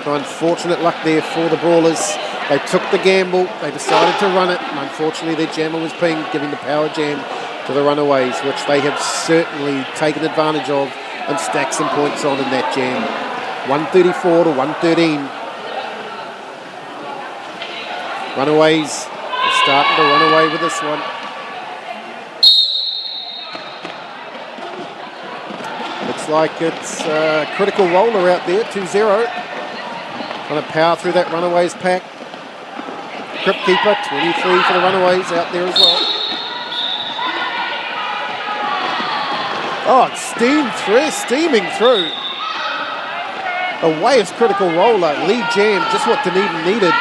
Unfortunate luck there for the Brawlers. They took the gamble, they decided to run it, and unfortunately their jammer was giving the power jam to the Runaways, which they have certainly taken advantage of and stacked some points on in that jam. 134 to 113. Runaways are starting to run away with this one. Looks like it's a critical roller out there, 2-0. Trying to power through that Runaways pack. Crypt Keeper, 23 for the Runaways out there as well. Oh, it's steaming through. Away is critical roller. Lead jam, just what Dunedin needed.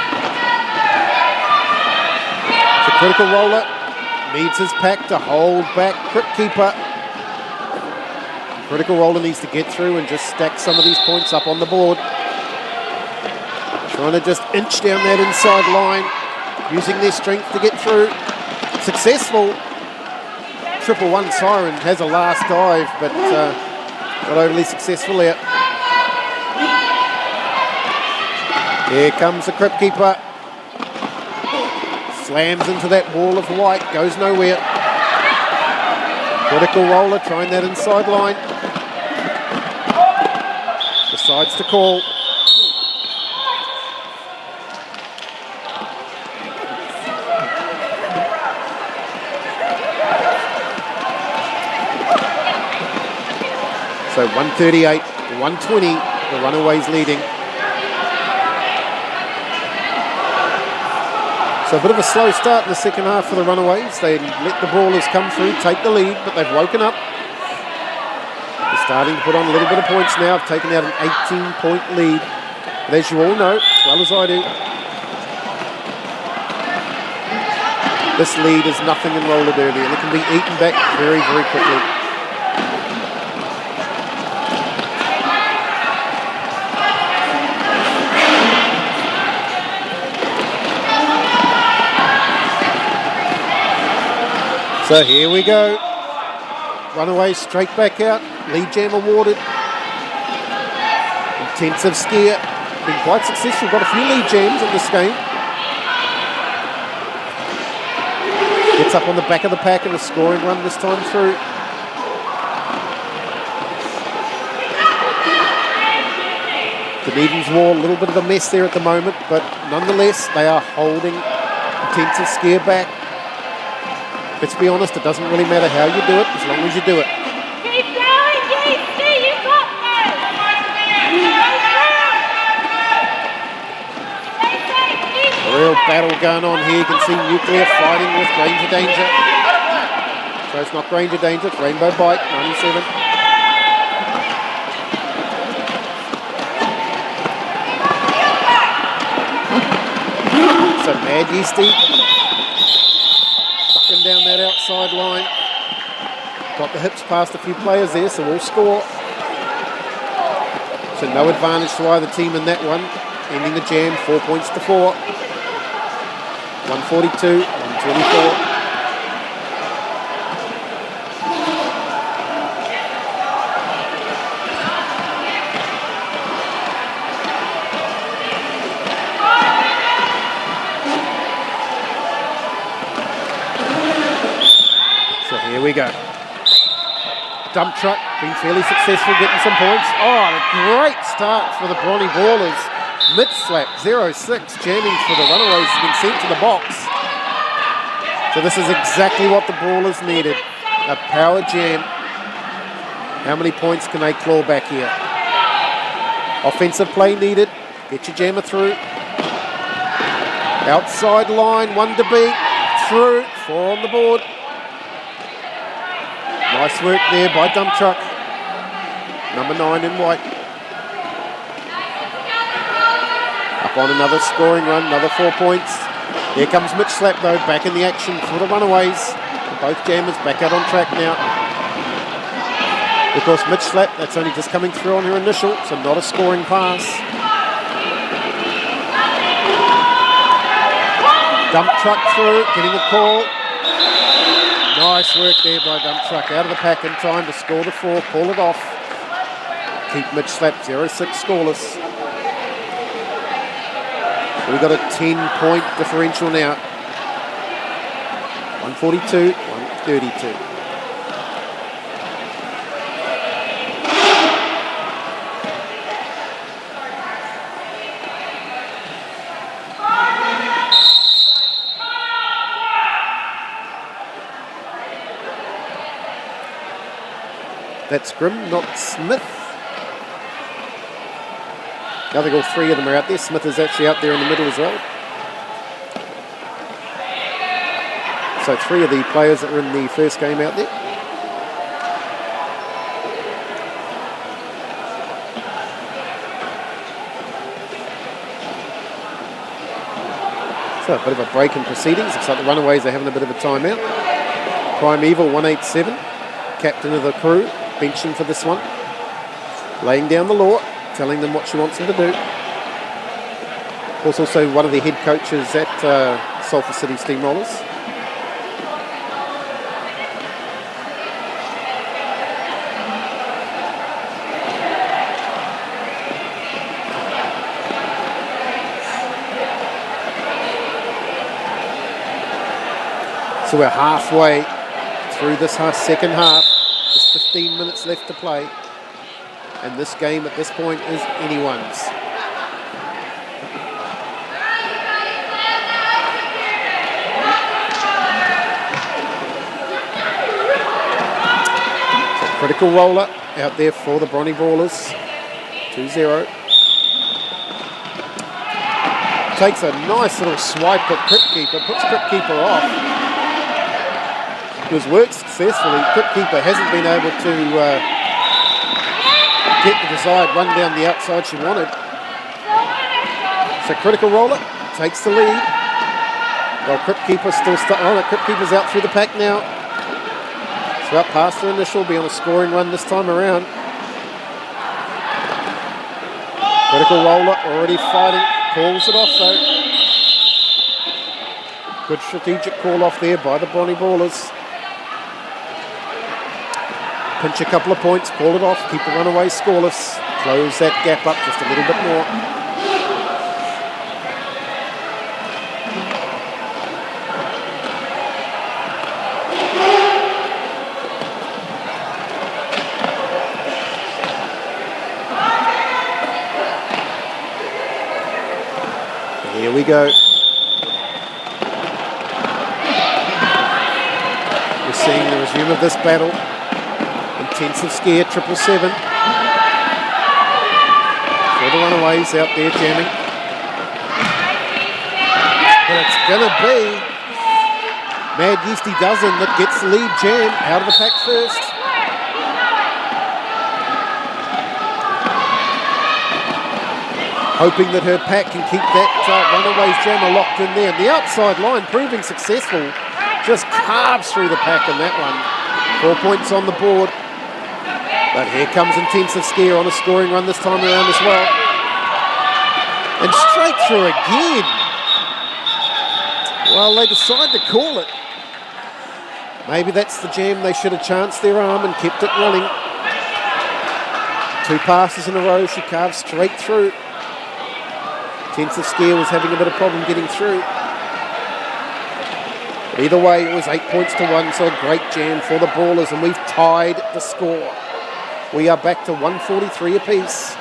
The critical roller needs his pack to hold back Crypt Keeper. Critical roller needs to get through and just stack some of these points up on the board. Trying to just inch down that inside line, using their strength to get through. Successful. 111 Siren has a last dive, but not overly successful there. Here comes the Crypt Keeper. Slams into that wall of white, goes nowhere. Critical roller trying that inside line. Decides to call. So 138, 120, the Runaways leading. So a bit of a slow start in the second half for the Runaways. They let the Brawlers come through, take the lead, but they've woken up. They're starting to put on a little bit of points now. They've taken out an 18-point lead. But as you all know, as well as I do, this lead is nothing in roller derby, and it can be eaten back very, very quickly. So here we go. Runaways straight back out. Lead jam awarded. Intensive scare. Been quite successful. Got a few lead jams in this game. Gets up on the back of the pack in a scoring run this time through. Dunedin's wall, a little bit of a mess there at the moment, but nonetheless, they are holding Intensive scare back. Let's be honest, it doesn't really matter how you do it, as long as you do it. Keep going, JC, you got this! A real battle going on here. You can see Nuclear fighting with Granger Danger. So it's not Granger Danger, it's Rainbow Bite, 97. Mad Yeasty ducking down that outside line. Got the hips past a few players there, so we'll score. So no advantage to either team in that one. Ending the jam, 4 points to 4. 142, 124. Here we go. Dump truck, been fairly successful getting some points. Oh, a great start for the Bronny Brawlers. Mid-slap, 0-6, jamming for the Runaways has been sent to the box. So this is exactly what the Brawlers needed, a power jam. How many points can they claw back here? Offensive play needed, get your jammer through. Outside line, 1 to beat, through, 4 on the board. Nice work there by Dump Truck. Number 9 in white. Up on another scoring run, another 4 points. Here comes Mitch Slap though, back in the action for the Runaways. Both jammers back out on track now. Of course, Mitch Slap, that's only just coming through on her initial, so not a scoring pass. Dump Truck through, getting a call. Nice work there by Dump Truck. Out of the pack in time to score the 4, call it off. Keep Mitch Slap 0-6 scoreless. We've got a 10-point differential now. 142, 132. That's Grimm, not Smith. I think all 3 of them are out there. Smith is actually out there in the middle as well. So 3 of the players that were in the first game out there. So a bit of a break in proceedings. Looks like the Runaways are having a bit of a timeout. Primeval 187, captain of the crew, benching for this one. Laying down the law, telling them what she wants them to do. Also one of the head coaches at Sulphur City Steamrollers. So we're halfway through this second half. There's 15 minutes left to play. And this game at this point is anyone's. So critical roller out there for the Bronny Brawlers. 2-0. Takes a nice little swipe at Cryptkeeper, puts Cryptkeeper off. It was worked successfully. Cryptkeeper hasn't been able to get the desired run down the outside she wanted. So critical roller takes the lead. Well, Cryptkeeper's still stuck on it. Cryptkeeper's out through the pack now. So out past her initial, be on a scoring run this time around. Critical roller already fighting. Calls it off though. Good strategic call off there by the Bronny Brawlers. Pinch a couple of points, call it off, keep the Runaways scoreless. Close that gap up just a little bit more. Here we go. We're seeing the resume of this battle. Intensive scare, 777. For the Runaways out there jamming. But it's going to be Mad Yeasty Dozen that gets the lead jam out of the pack first. hoping that her pack can keep that runaways jammer locked in there. And the outside line proving successful. Just carves through the pack in that one. 4 points on the board. But here comes Intensive Scare on a scoring run this time around as well. And straight through again. Well, they decide to call it. Maybe that's the jam. They should have chanced their arm and kept it running. 2 passes in a row. She carves straight through. Intensive Scare was having a bit of problem getting through. But either way, it was 8 points to 1, so a great jam for the Brawlers, and we've tied the score. We are back to 143 apiece.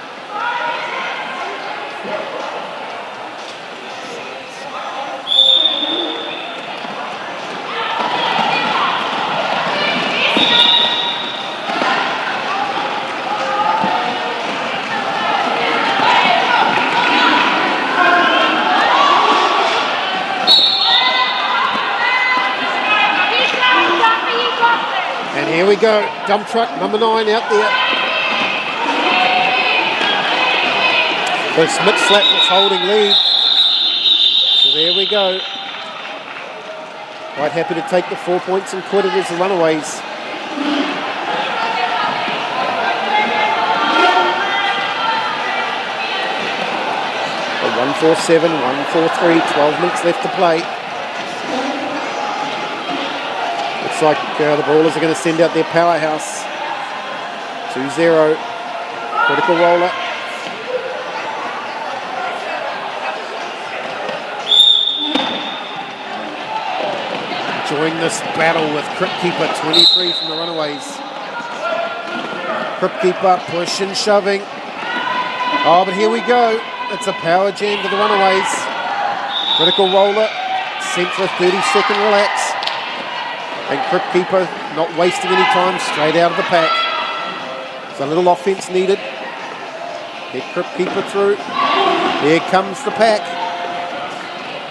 Here we go, dump truck number 9 out there. So Smith Slap was holding lead. So there we go. Quite happy to take the 4 points and quit it as the runaways. A 1-4-7, 1-4-3, 12 minutes left to play. Looks like the Brawlers are going to send out their powerhouse. 2-0. Critical roller. Enjoying this battle with Crypt Keeper, 23 from the runaways. Crypt Keeper push and shoving. Oh, but here we go. It's a power jam to the runaways. Critical roller. Sent for a 30-second relax. And Crypt Keeper not wasting any time, straight out of the pack. So a little offense needed. Get Crypt Keeper through. Here comes the pack.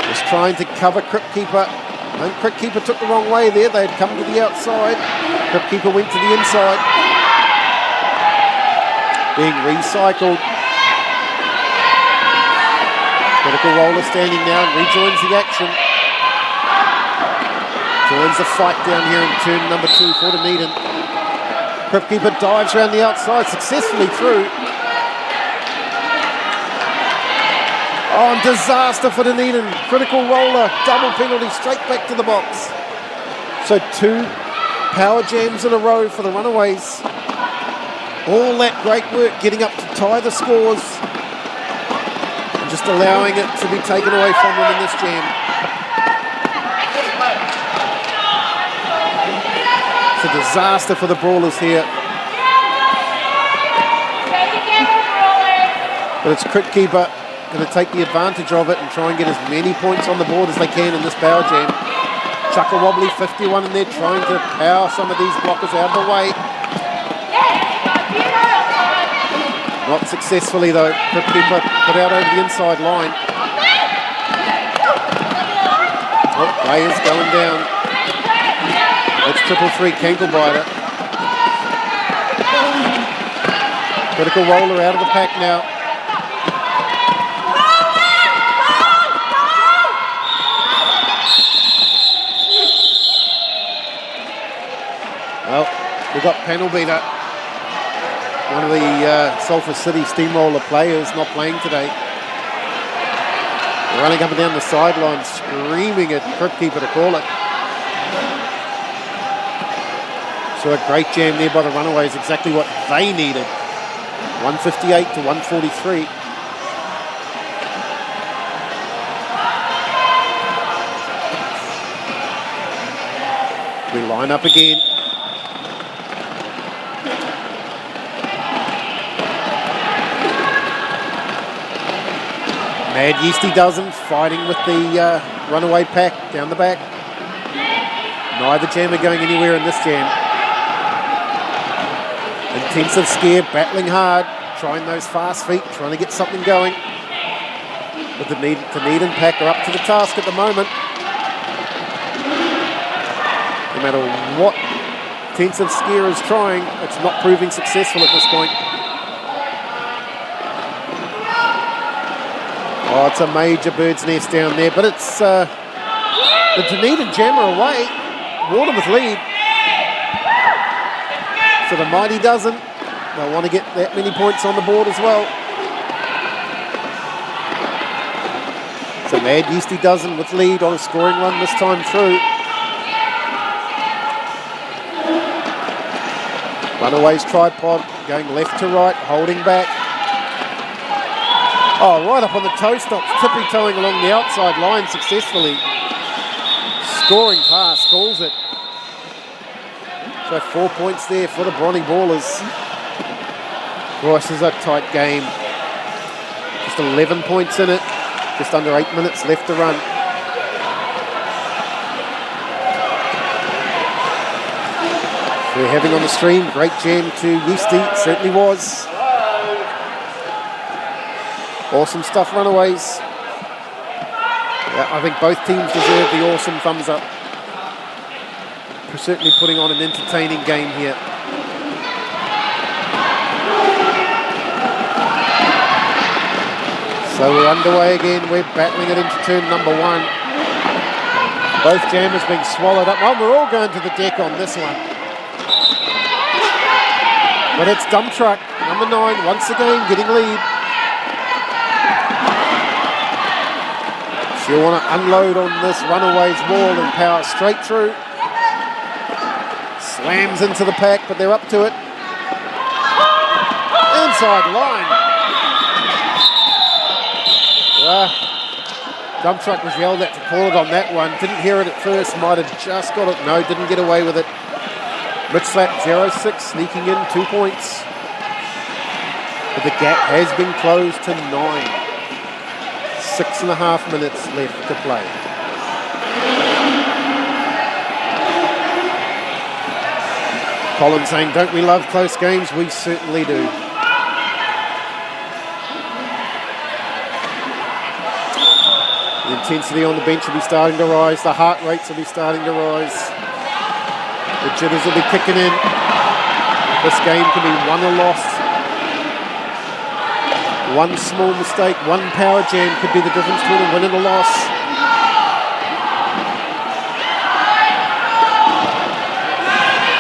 Just trying to cover Crypt Keeper. And Crypt Keeper took the wrong way there. They had come to the outside. Crypt Keeper went to the inside. Being recycled. Critical roller standing now and rejoins the action. Joins the fight down here in turn number 2 for Dunedin. Crypt Keeper dives around the outside, successfully through. Oh, and disaster for Dunedin. Critical roller, double penalty, straight back to the box. So 2 power jams in a row for the runaways. All that great work getting up to tie the scores. And just allowing it to be taken away from them in this jam. It's a disaster for the Brawlers here. But it's Crypt Keeper going to take the advantage of it and try and get as many points on the board as they can in this power jam. Chuck a wobbly 51 in there, trying to power some of these blockers out of the way. Not successfully though. Crypt Keeper put out over the inside line. Oh, Gray is going down. That's 3-3 Cankle Biter. Critical roller out of the pack now. Well, we've got Panel Beater. One of the Sulphur City Steamroller players not playing today. Running up and down the sideline, screaming at Crypt Keeper to call it. So a great jam there by the runaways, exactly what they needed. 158 to 143. We line up again. Mad Yeasty doesn't, fighting with the runaway pack down the back. Neither jam are going anywhere in this jam. Intensive Scare, battling hard, trying those fast feet, trying to get something going. But the Dunedin pack are up to the task at the moment. No matter what Intensive Scare is trying, it's not proving successful at this point. Oh, it's a major bird's nest down there, but it's the Dunedin jammer away. Watermouth lead. So the Mighty doesn't. They'll want to get that many points on the board as well. So Mad Yeasty doesn't with lead on a scoring run this time through. Runaways tripod going left to right, holding back. Oh, right up on the toe stops, tippy-toeing along the outside line successfully. Scoring pass, calls it. So 4 points there for the Bronny Ballers. Royce is a tight game. Just 11 points in it. Just under 8 minutes left to run. We're having on the stream, great jam to Yeasty, it certainly was. Awesome stuff, Runaways. Yeah, I think both teams deserve the awesome thumbs up. We're certainly putting on an entertaining game here. So we're underway again, we're battling it into turn number 1. Both jammers being swallowed up. Oh, we're all going to the deck on this one. But it's Dump Truck, number 9, once again getting lead. She'll want to unload on this Runaways wall and power straight through. Slams into the pack, but they're up to it. Inside line. Dump Truck was yelled at to call it on that one. Didn't hear it at first, might have just got it. No, didn't get away with it. Mitch Slap 0-6, sneaking in 2 points. But the gap has been closed to 9. 6.5 minutes left to play. Colin saying, don't we love close games? We certainly do. The intensity on the bench will be starting to rise. The heart rates will be starting to rise. The jitters will be kicking in. This game can be won or lost. One small mistake, one power jam could be the difference between a win and a loss.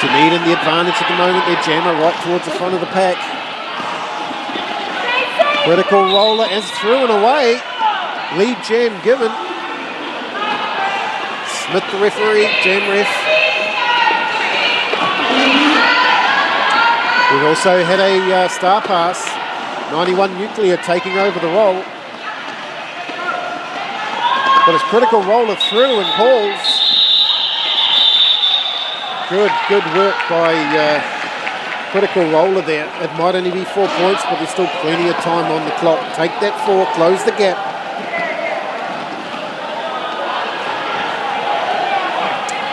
Dunedin the advantage at the moment. Their jammer right towards the front of the pack. Critical roller is through and away. Lead jam given. Smith the referee, jam ref. We've also had a star pass. 91 Nuclear taking over the roll. But it's critical roller through and calls. Good work by critical roller there. It might only be 4 points, but there's still plenty of time on the clock. Take that 4, close the gap.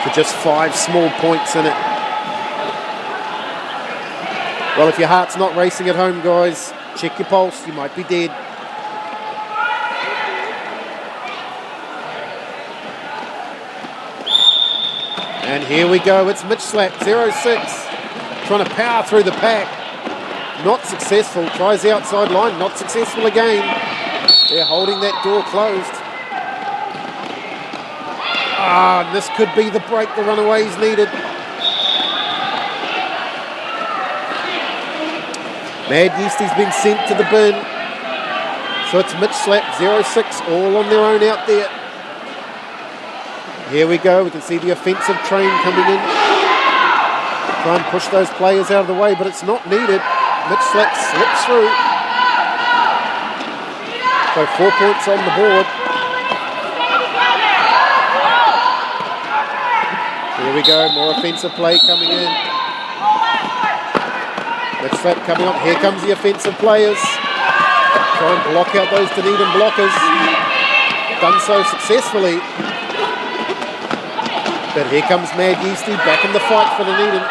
For just 5 small points in it. Well, if your heart's not racing at home, guys, check your pulse, you might be dead. And here we go, it's Mitch Slap, 0-6. Trying to power through the pack. Not successful, tries the outside line, not successful again. They're holding that door closed. And this could be the break the Runaways needed. Mad Yeasty's been sent to the bin. So it's Mitch Slap, 0-6, all on their own out there. Here we go, we can see the offensive train coming in. Try and push those players out of the way, but it's not needed. Mitch Slap slips through. So 4 points on the board. Here we go, more offensive play coming in. Mitch Slap coming up, here comes the offensive players. Try and block out those Dunedin blockers. Done so successfully. But here comes Mad Yeasty back in the fight for Dunedin.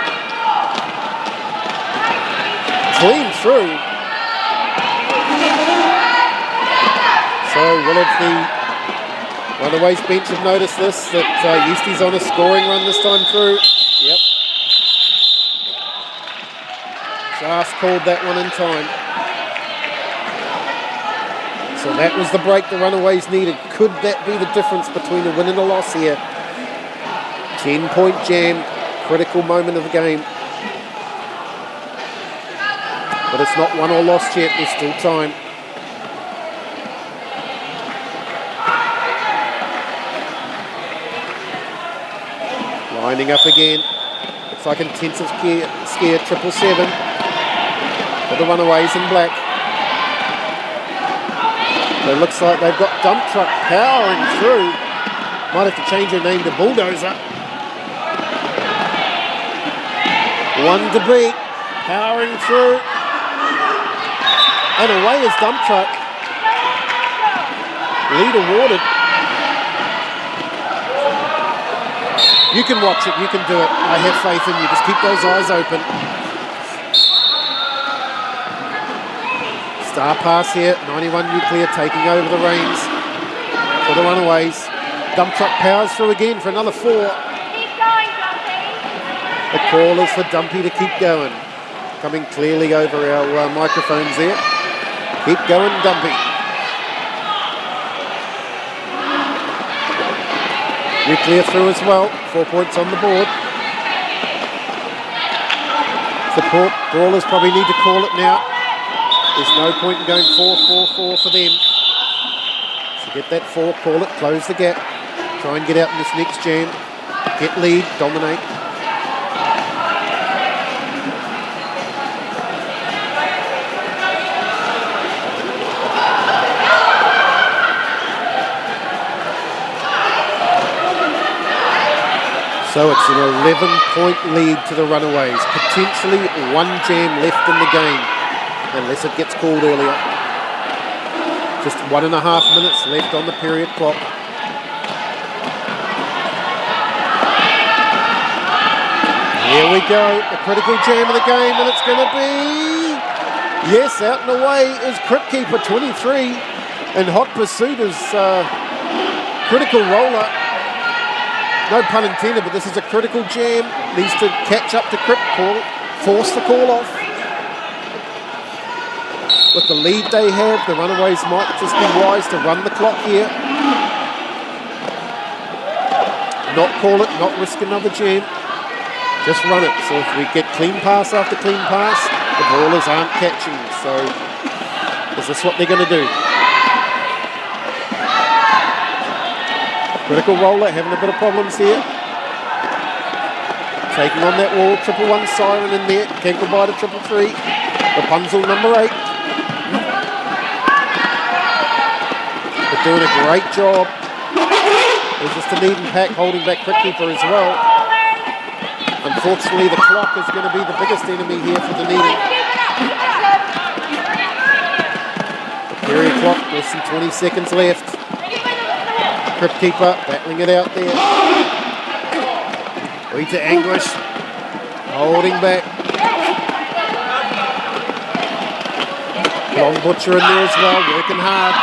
Clean through. So will it the Runaways bench have noticed this, that Yeasty's on a scoring run this time through? Yep. Just called that one in time. So that was the break the Runaways needed. Could that be the difference between a win and a loss here? 10-point jam, critical moment of the game. But it's not won or lost yet, there's still time. Lining up again. Looks like intensive scare 777 for the Runaways in black. It looks like they've got dump truck powering through. Might have to change their name to Bulldozer. One to beat, powering through. And away is dump truck. Lead awarded. You can watch it, you can do it. I have faith in you. Just keep those eyes open. Star pass here. 91 Nuclear taking over the reins for the Runaways. Dump truck powers through again for another 4. Keep going, Dumpy. The call is for Dumpy to keep going. Coming clearly over our microphones there. Keep going, Dumpy. Nuclear through as well. 4 points on the board. Support Brawlers probably need to call it now. There's no point in going 4-4-4 for them. So get that 4, call it, close the gap. Try and get out in this next jam. Get lead, dominate. So it's an 11-point lead to the Runaways. Potentially 1 jam left in the game, unless it gets called earlier. Just 1.5 minutes left on the period clock. Here we go, the critical jam of the game, and it's going to be... Yes, out and away is Cryptkeeper 23, and hot pursuit is critical roller. No pun intended, but this is a critical jam. Needs to catch up to Crypt, force the call off. With the lead they have, the Runaways might just be wise to run the clock here. Not call it, not risk another jam. Just run it. So if we get clean pass after clean pass, the Brawlers aren't catching. So is this what they're going to do? Critical roller having a bit of problems here. Taking on that wall, 111 siren in there. Can't goodbye to 333. Rapunzel number 8. They're doing a great job. There's just a Dunedin pack holding back Cryptkeeper as well. Unfortunately, the clock is going to be the biggest enemy here for Dunedin. The period clock, less than 20 seconds left. Cryptkeeper battling it out there. Rita Anguish holding back. Long Butcher in there as well, working hard.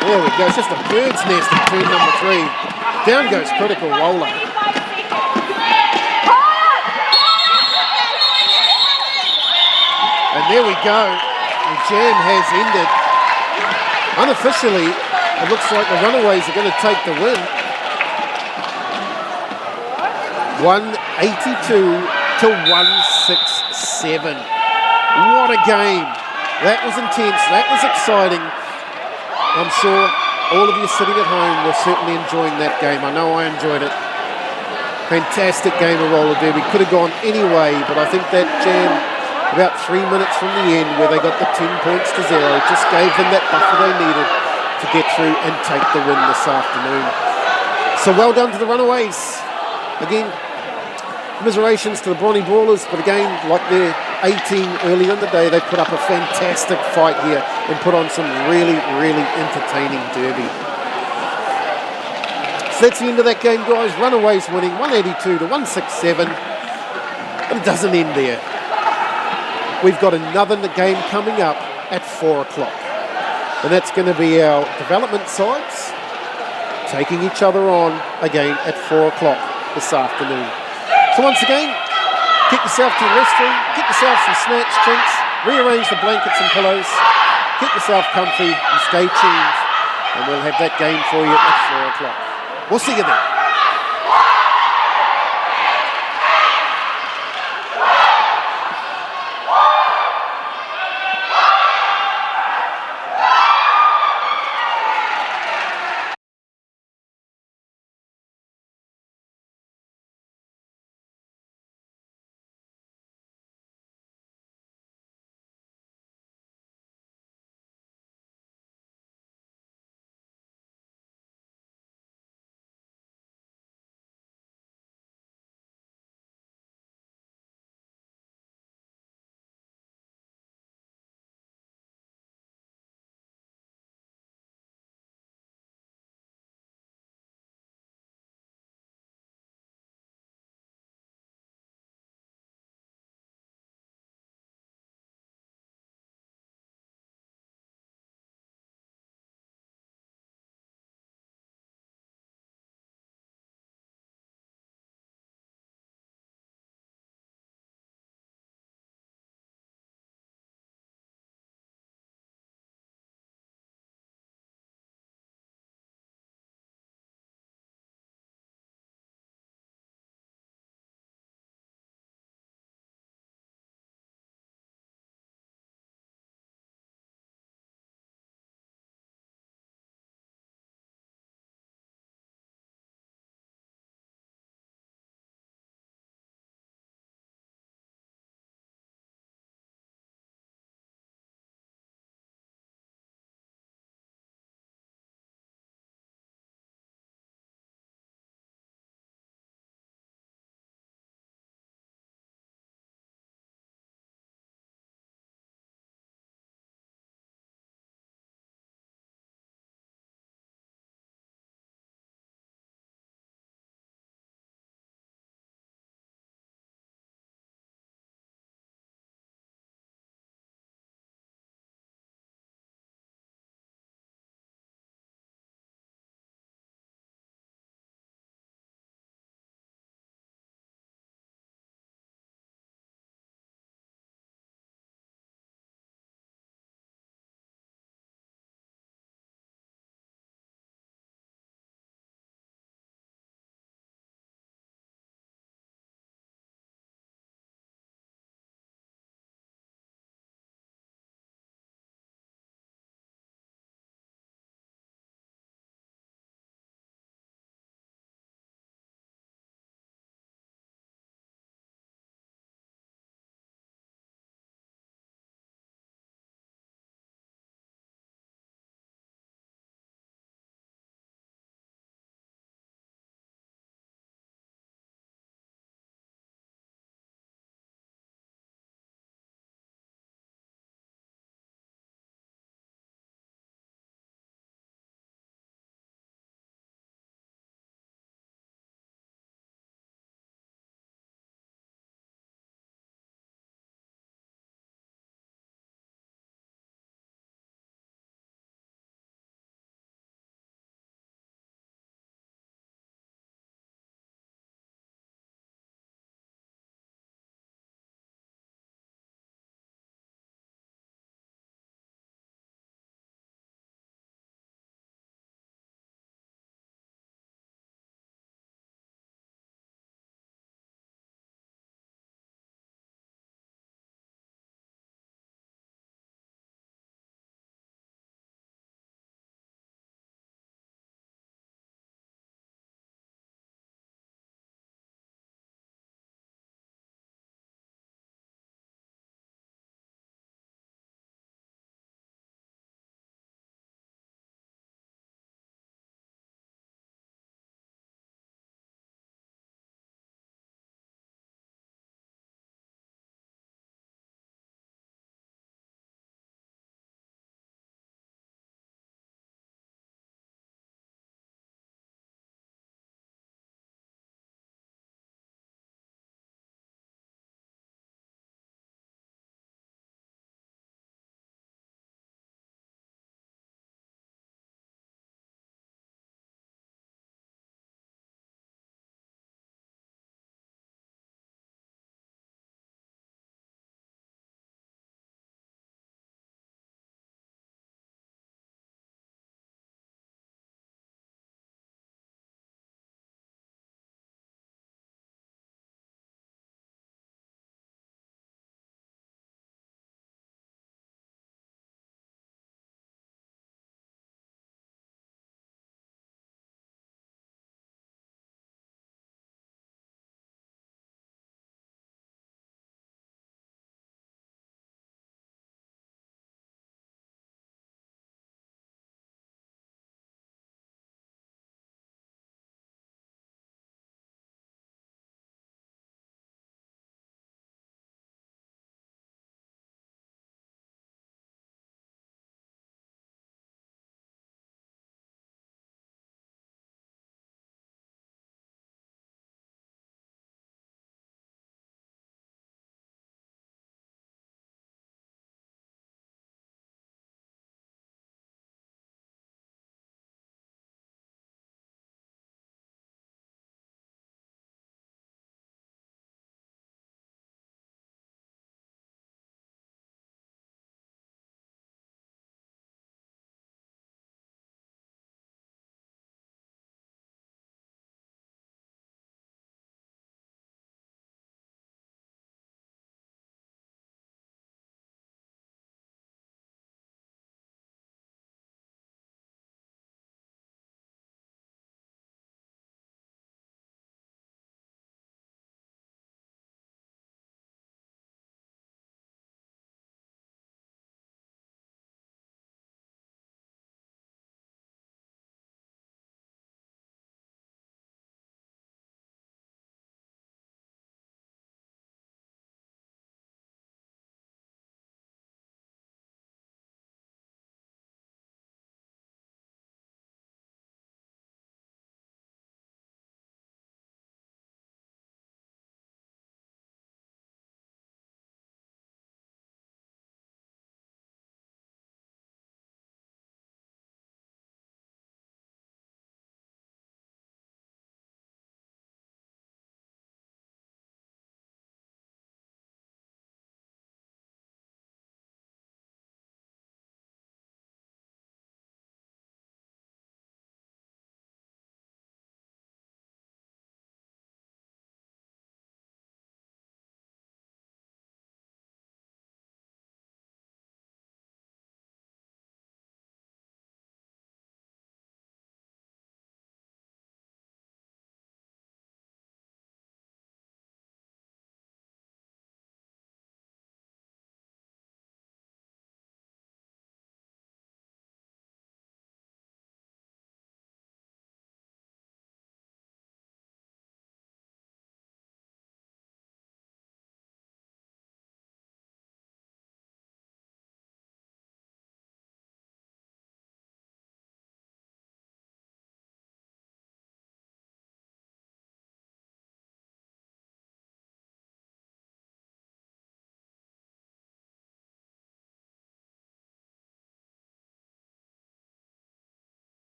There we go, it's just a bird's nest in turn number 3. Down goes critical roller. And there we go, the jam has ended. Unofficially, it looks like the Runaways are going to take the win. 182 to 167. What a game. That was intense. That was exciting. I'm sure all of you sitting at home were certainly enjoying that game. I know I enjoyed it. Fantastic game of roller derby. Could have gone any way, but I think that jam, about 3 minutes from the end, where they got the 10 points to 0, just gave them that buffer they needed to get through and take the win this afternoon. So well done to the Runaways. Again, commiserations to the Brawny Brawlers, but again, like their 18 earlier in the day, they put up a fantastic fight here and put on some really, really entertaining derby. So that's the end of that game, guys. Runaways winning 182 to 167. But it doesn't end there. We've got another game coming up at 4 o'clock. And that's going to be our development sides taking each other on again at 4 o'clock this afternoon. So once again, get yourself to the restroom, get yourself some snacks, drinks, rearrange the blankets and pillows, Keep yourself comfy and stay tuned, and we'll have that game for you at 4 o'clock. We'll see you then.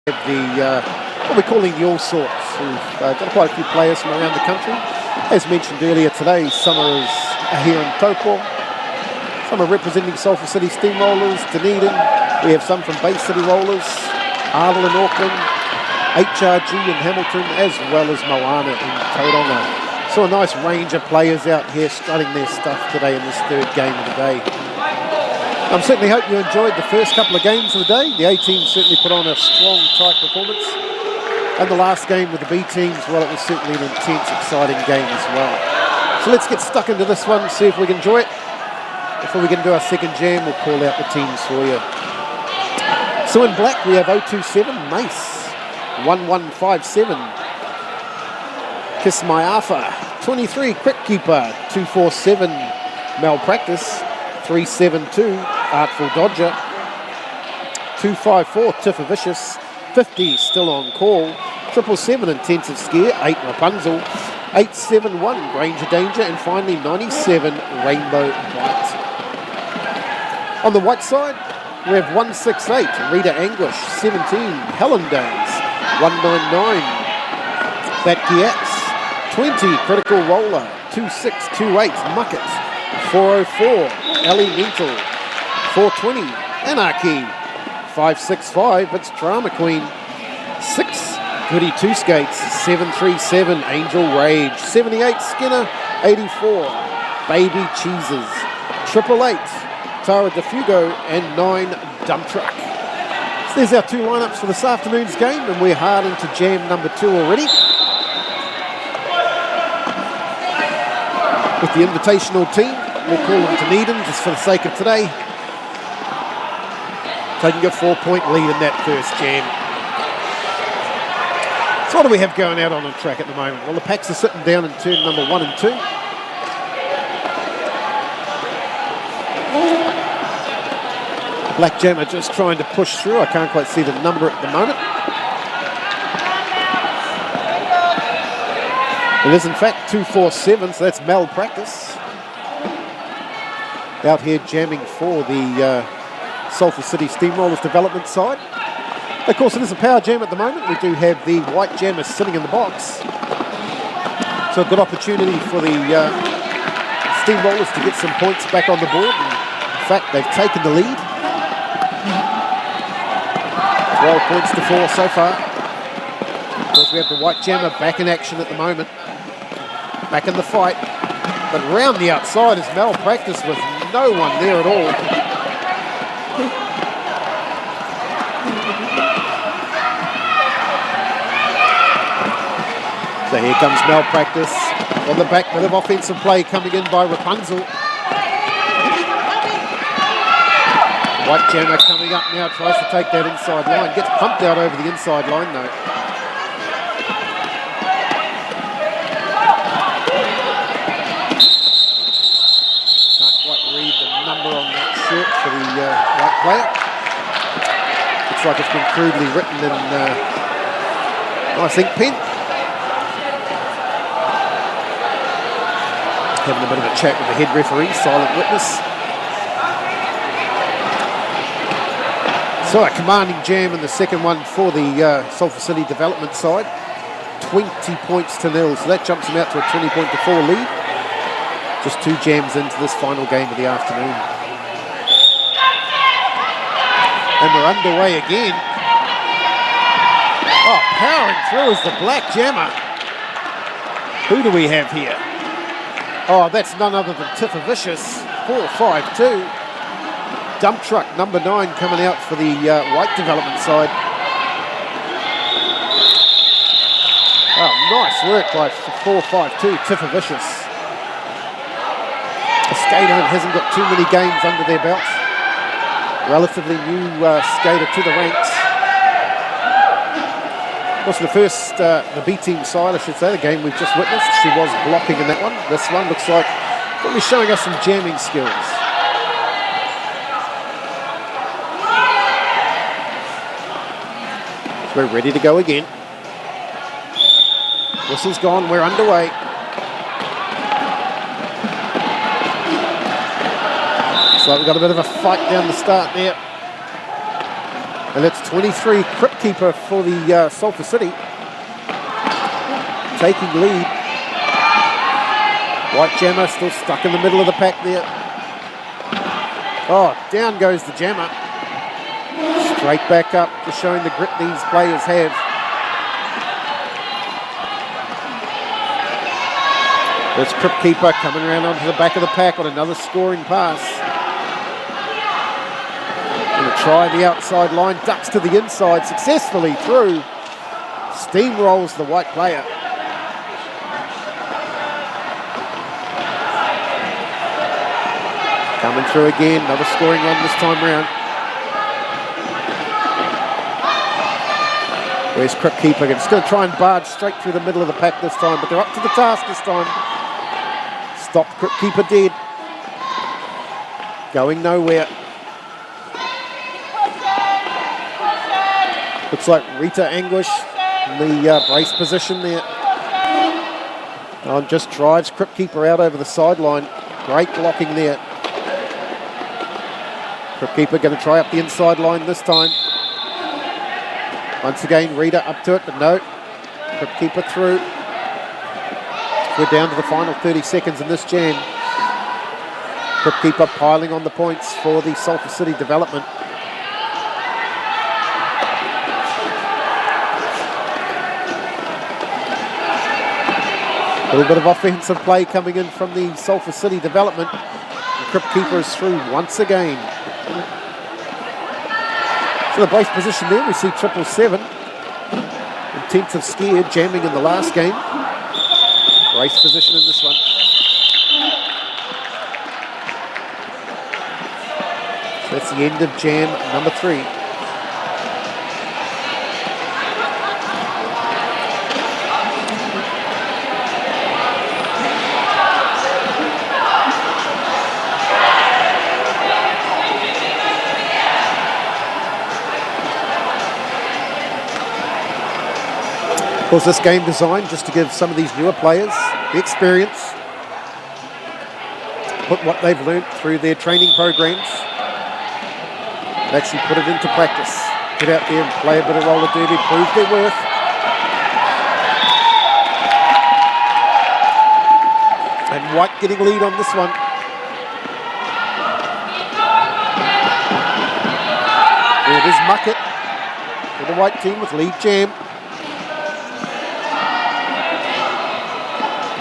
The what we're calling the All Sorts, who've got quite a few players from around the country. As mentioned earlier today, some are here in Taupo, some are representing Sulphur City Steamrollers, Dunedin. We have some from Bay City Rollers, Arnold in Auckland, HRG in Hamilton, as well as Moana in Tauranga. So a nice range of players out here strutting their stuff today in this third game of the day. I certainly hope you enjoyed the first couple of games of the day. The A team certainly put on a strong, tight performance. And the last game with the B teams, well, it was certainly an intense, exciting game as well. So let's get stuck into this one, see if we can enjoy it. Before we get into our second jam, we'll call out the teams for you. So in black, we have 027 Mace, 1157 Kiss My Alpha, 23 Quick Keeper, 247 Malpractice, 372 Artful Dodger, 254 Tiffer Vicious, 50 Still On Call, 777 Intensive Scare, 8 Rapunzel, 871 Granger Danger, and finally 97 Rainbow Bite. On the white side, we have 168 Rita Anguish, 17 Helen Days, 199 Batkiax, 20 Critical Roller, 2628 Mucket, 404 Ellie Mental, 420 Anarchy, 565 it's Drama Queen, 6 Goody Two Skates, 737 Angel Rage, 78 Skinner, 84 Baby Cheeses, 888 Tara DeFugo, and 9 Dump Truck. So there's our two lineups for this afternoon's game, and we're hard into jam number 2 already. With the invitational team, we'll call them Dunedin just for the sake of today. Taking a 4-point lead in that first jam. So what do we have going out on the track at the moment? Well, the packs are sitting down in turn number 1 and 2. Black Jammer just trying to push through. I can't quite see the number at the moment. It is in fact 247, so that's Malpractice. Out here jamming for the Sulphur City Steamrollers development side. Of course, it is a power jam at the moment. We do have the white jammers sitting in the box. So a good opportunity for the Steamrollers to get some points back on the board. And in fact, they've taken the lead. 12 points to 4 so far. Of course, we have the white jammer back in action at the moment. Back in the fight. But round the outside is Malpractice with no one there at all. So here comes Malpractice on the back, bit of offensive play coming in by Rapunzel. White jammer coming up now, tries to take that inside line. Gets pumped out over the inside line though. Can't quite read the number on that shirt for the white player. Looks like it's been crudely written in nice ink pen. Having a bit of a chat with the head referee, silent witness. So a commanding jam in the second one for the Sulphur City development side. 20 points to 0, so that jumps them out to a 20-point to 4 lead. Just 2 jams into this final game of the afternoon. And we're underway again. Oh, powering through is the black jammer. Who do we have here? Oh, that's none other than Tiffer Vicious, 452. Dump Truck, number 9, coming out for the white development side. Oh, nice work by 452, Tiffer Vicious. A skater that hasn't got too many games under their belt. Relatively new skater to the ranks. Of course, the first, the B team side, I should say, the game we've just witnessed, she was blocking in that one. This one looks like probably showing us some jamming skills. We're ready to go again. Whistle's gone, we're underway. Looks like we've got a bit of a fight down the start there. And it's 23 Crypt Keeper for the Sulphur City. Taking lead. White Jammer still stuck in the middle of the pack there. Oh, down goes the Jammer. Straight back up, just showing the grit these players have. There's Crypt Keeper coming around onto the back of the pack on another scoring pass. Going to try the outside line, ducks to the inside, successfully through. Steamrolls the white player. Coming through again, another scoring run this time round. Where's Crypt Keeper? It's going to try and barge straight through the middle of the pack this time, but they're up to the task this time. Stop Crypt Keeper dead. Going nowhere. Looks like Rita Anguish in the brace position there. And just drives Crypt Keeper out over the sideline. Great blocking there. Crypt Keeper going to try up the inside line this time. Once again, Rita up to it, but no. Crypt Keeper through. We're down to the final 30 seconds in this jam. Crypt Keeper piling on the points for the Sulphur City development. A little bit of offensive play coming in from the Sulphur City development. The Crypt Keeper is through once again. So the brace position there, we see 777. Intensive Scare jamming in the last game. Brace position in this one. So that's the end of jam number 3. Of course, this game designed just to give some of these newer players the experience, put what they've learnt through their training programs, and actually put it into practice. Get out there and play a bit of roller derby, prove their worth. And White getting lead on this one. There it is, Muckett for the White team with lead jam.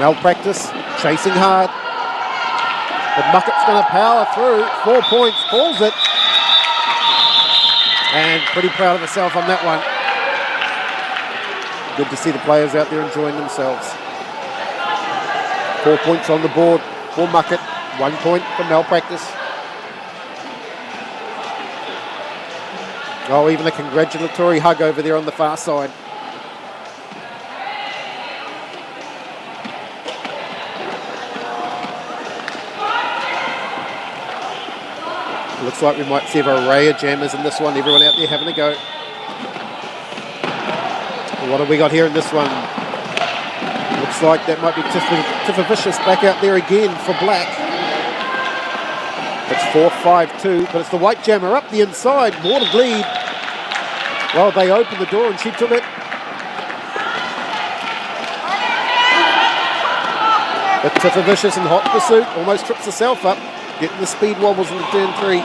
Malpractice, chasing hard. But Muckett's going to power through. 4 points, pulls it. And pretty proud of herself on that one. Good to see the players out there enjoying themselves. 4 points on the board for Muckett. 1 point for Malpractice. Oh, even a congratulatory hug over there on the far side. Looks like we might see an array of jammers in this one. Everyone out there having a go. What have we got here in this one? Looks like that might be Tiffa Vicious back out there again for black. It's 4-5-2, but it's the white jammer up the inside. Watered lead. Well, they opened the door and she took it. But Tiffa Vicious in hot pursuit almost trips herself up. Getting the speed wobbles into turn 3.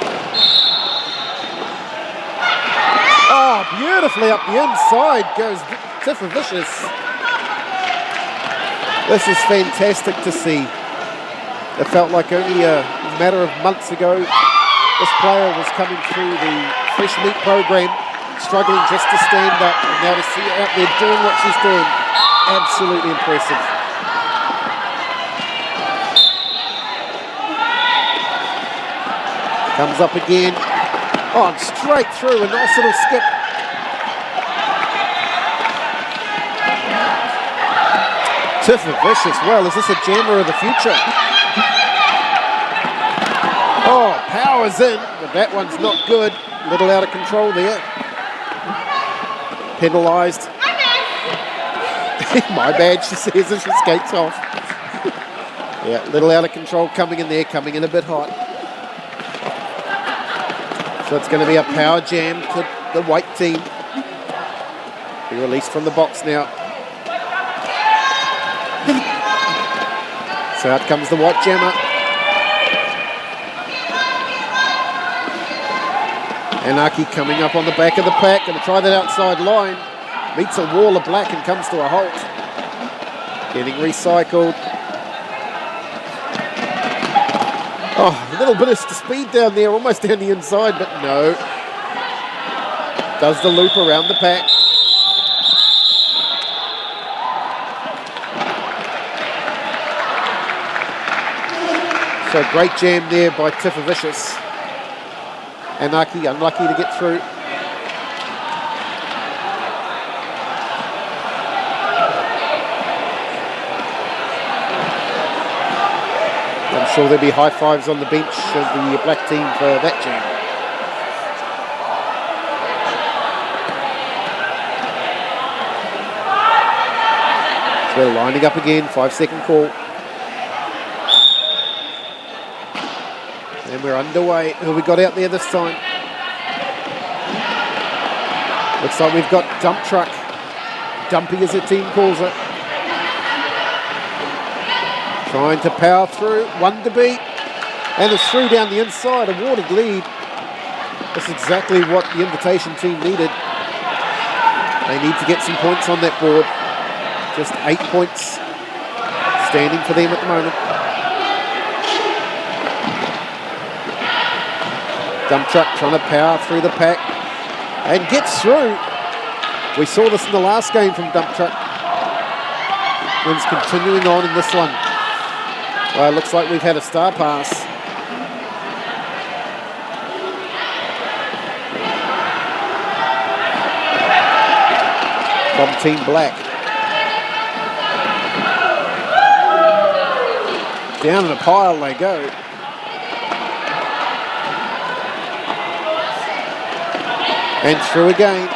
Oh, beautifully up the inside goes Tiffa Vicious. This is fantastic to see. It felt like only a matter of months ago this player was coming through the fresh meat program, struggling just to stand up, and now to see her out there doing what she's doing, absolutely impressive. Comes up again. Oh, and straight through. A nice little skip. Tiffa Vicious. Well, is this a jammer of the future? Oh, powers in. But that one's not good. A little out of control there. Penalised. My bad, she says as she skates off. Yeah, a little out of control coming in there. Coming in a bit hot. So it's going to be a power jam to the white team. Be released from the box now. So out comes the white jammer. Anarchy coming up on the back of the pack. Going to try that outside line. Meets a wall of black and comes to a halt. Getting recycled. Oh, a little bit of speed down there, almost down the inside, but no. Does the loop around the pack. So great jam there by Tifavicius. Anarchy unlucky to get through. I'm sure there'll be high fives on the bench of the black team for that jam. So we're lining up again, 5-second call. And we're underway. Who we got out there this time? Looks like we've got Dump Truck. Dumpy as the team calls it. Trying to power through. One to beat. And it's through down the inside. Awarded lead. That's exactly what the invitation team needed. They need to get some points on that board. Just 8 points standing for them at the moment. Dump Truck trying to power through the pack and gets through. We saw this in the last game from Dump Truck. Wins continuing on in this one. Well, it looks like we've had a star pass. From Team Black. Down in a pile they go. And through again.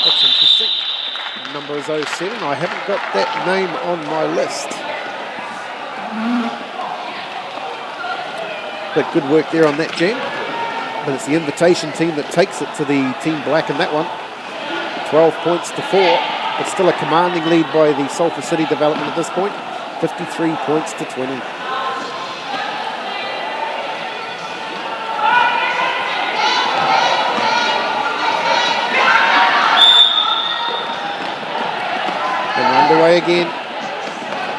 That's interesting. The number is 07. I haven't got that name on my list. But good work there on that jam. But it's the invitation team that takes it to the Team Black in that one. 12 points to 4. But still a commanding lead by the Sulphur City development at this point. 53 points to 20. And underway again.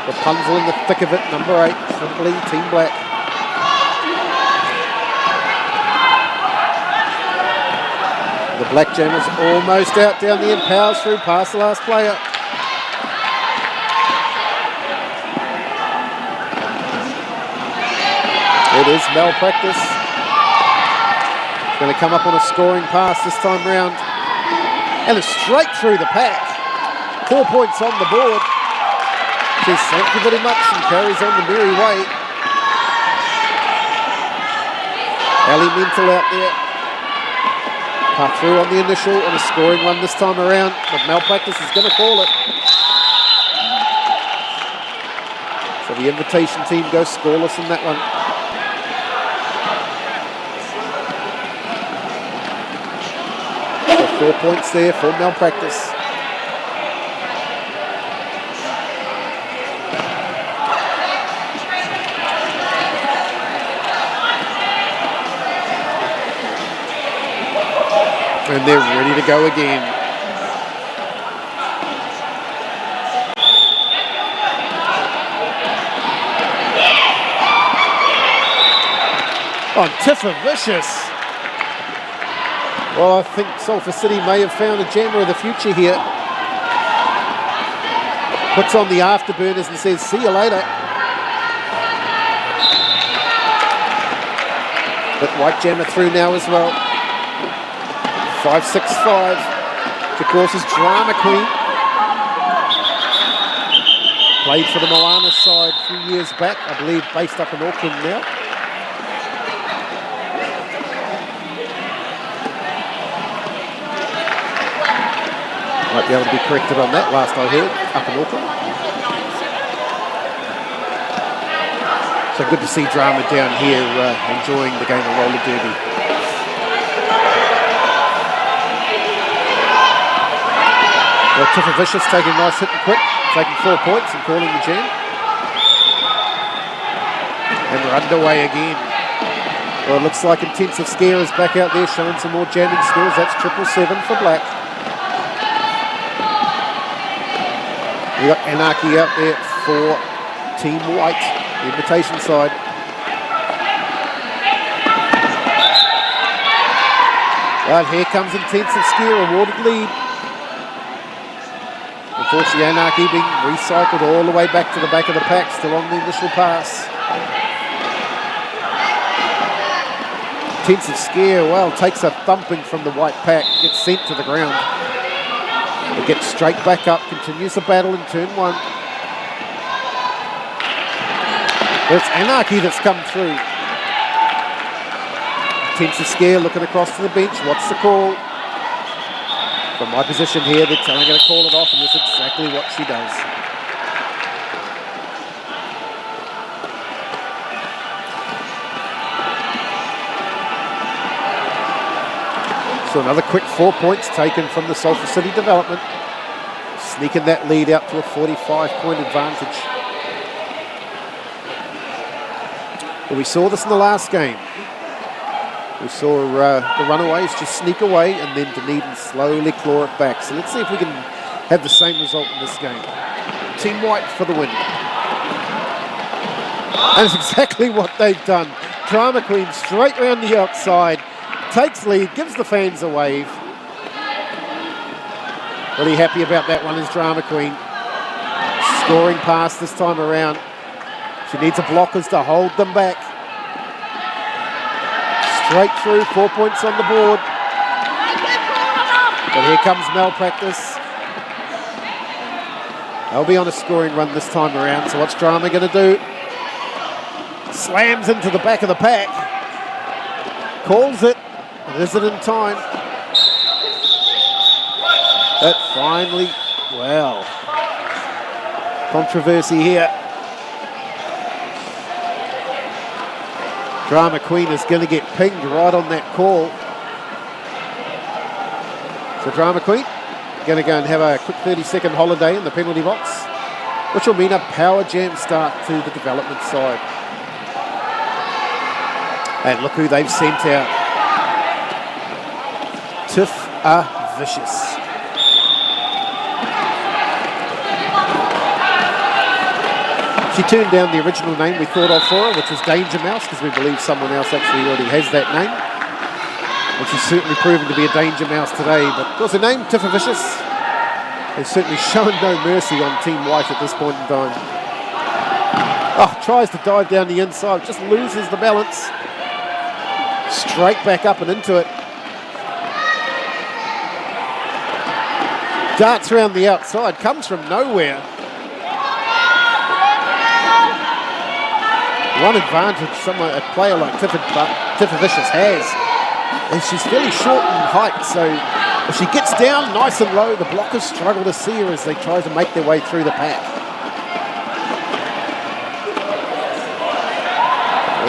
Rapunzel in the thick of it, number 8, simply Team Black. The Black Jammers almost out down the end, powers through past the last player. It is Malpractice. It's going to come up on a scoring pass this time round. And it's straight through the pack. 4 points on the board. Says thank you very much and carries on the merry way. Alimental out there. Pass through on the initial and a scoring one this time around, but Malpractice is going to call it. So the invitation team goes scoreless in that one. So 4 points there for Malpractice. And they're ready to go again. Oh, Tifavicius. Well, I think Sulphur City may have found a jammer of the future here. Puts on the afterburners and says, see you later. But white jammer through now as well. 5-6-5. Jacourse's Drama Queen. Played for the Moana side a few years back, I believe based up in Auckland now. Might be able to be corrected on that last I heard, up in Auckland. So good to see drama down here enjoying the game of roller derby. Well, Tiffa Vicious taking a nice hit and quick, taking 4 points and calling the jam. And we're underway again. Well, it looks like Intensive Scare is back out there showing some more jamming skills. That's 777 for black. We got Anarchy out there for Team White, the invitation side. Well, here comes Intensive Scare, awarded lead. Unfortunately, Anarchy being recycled all the way back to the back of the pack, still on the initial pass. Intensive Scare, well, takes a thumping from the white pack, gets sent to the ground. It gets straight back up, continues the battle in turn 1. It's Anarchy that's come through. Intensive Scare looking across to the bench. What's the call? From my position here, they're telling her to call it off, and that's exactly what she does. So another quick 4 points taken from the Sulphur City development, sneaking that lead out to a 45-point advantage. But we saw this in the last game. We saw the Runaways just sneak away and then Dunedin slowly claw it back. So let's see if we can have the same result in this game. Team White for the win. And it's exactly what they've done. Drama Queen straight round the outside, takes lead, gives the fans a wave. Really happy about that one is Drama Queen. Scoring pass this time around. She needs the blockers to hold them back. Straight through, 4 points on the board. But here comes Malpractice. They'll be on a scoring run this time around, so what's Drama going to do? Slams into the back of the pack. Calls it. And is it in time? That finally, well, controversy here. Drama Queen is going to get pinged right on that call. So Drama Queen going to go and have a quick 30-second holiday in the penalty box, which will mean a power jam start to the development side. And look who they've sent out. Tiffa Vicious. She turned down the original name we thought of for her, which was Danger Mouse, because we believe someone else actually already has that name. And she's certainly proven to be a Danger Mouse today. But of course, her name, Tiffa Vicious, has certainly shown no mercy on Team White at this point in time. Oh, tries to dive down the inside, just loses the balance. Straight back up and into it. Darts around the outside, comes from nowhere. One advantage a player like Tiffa Vicious has is she's fairly short in height, so if she gets down nice and low, the blockers struggle to see her as they try to make their way through the pack.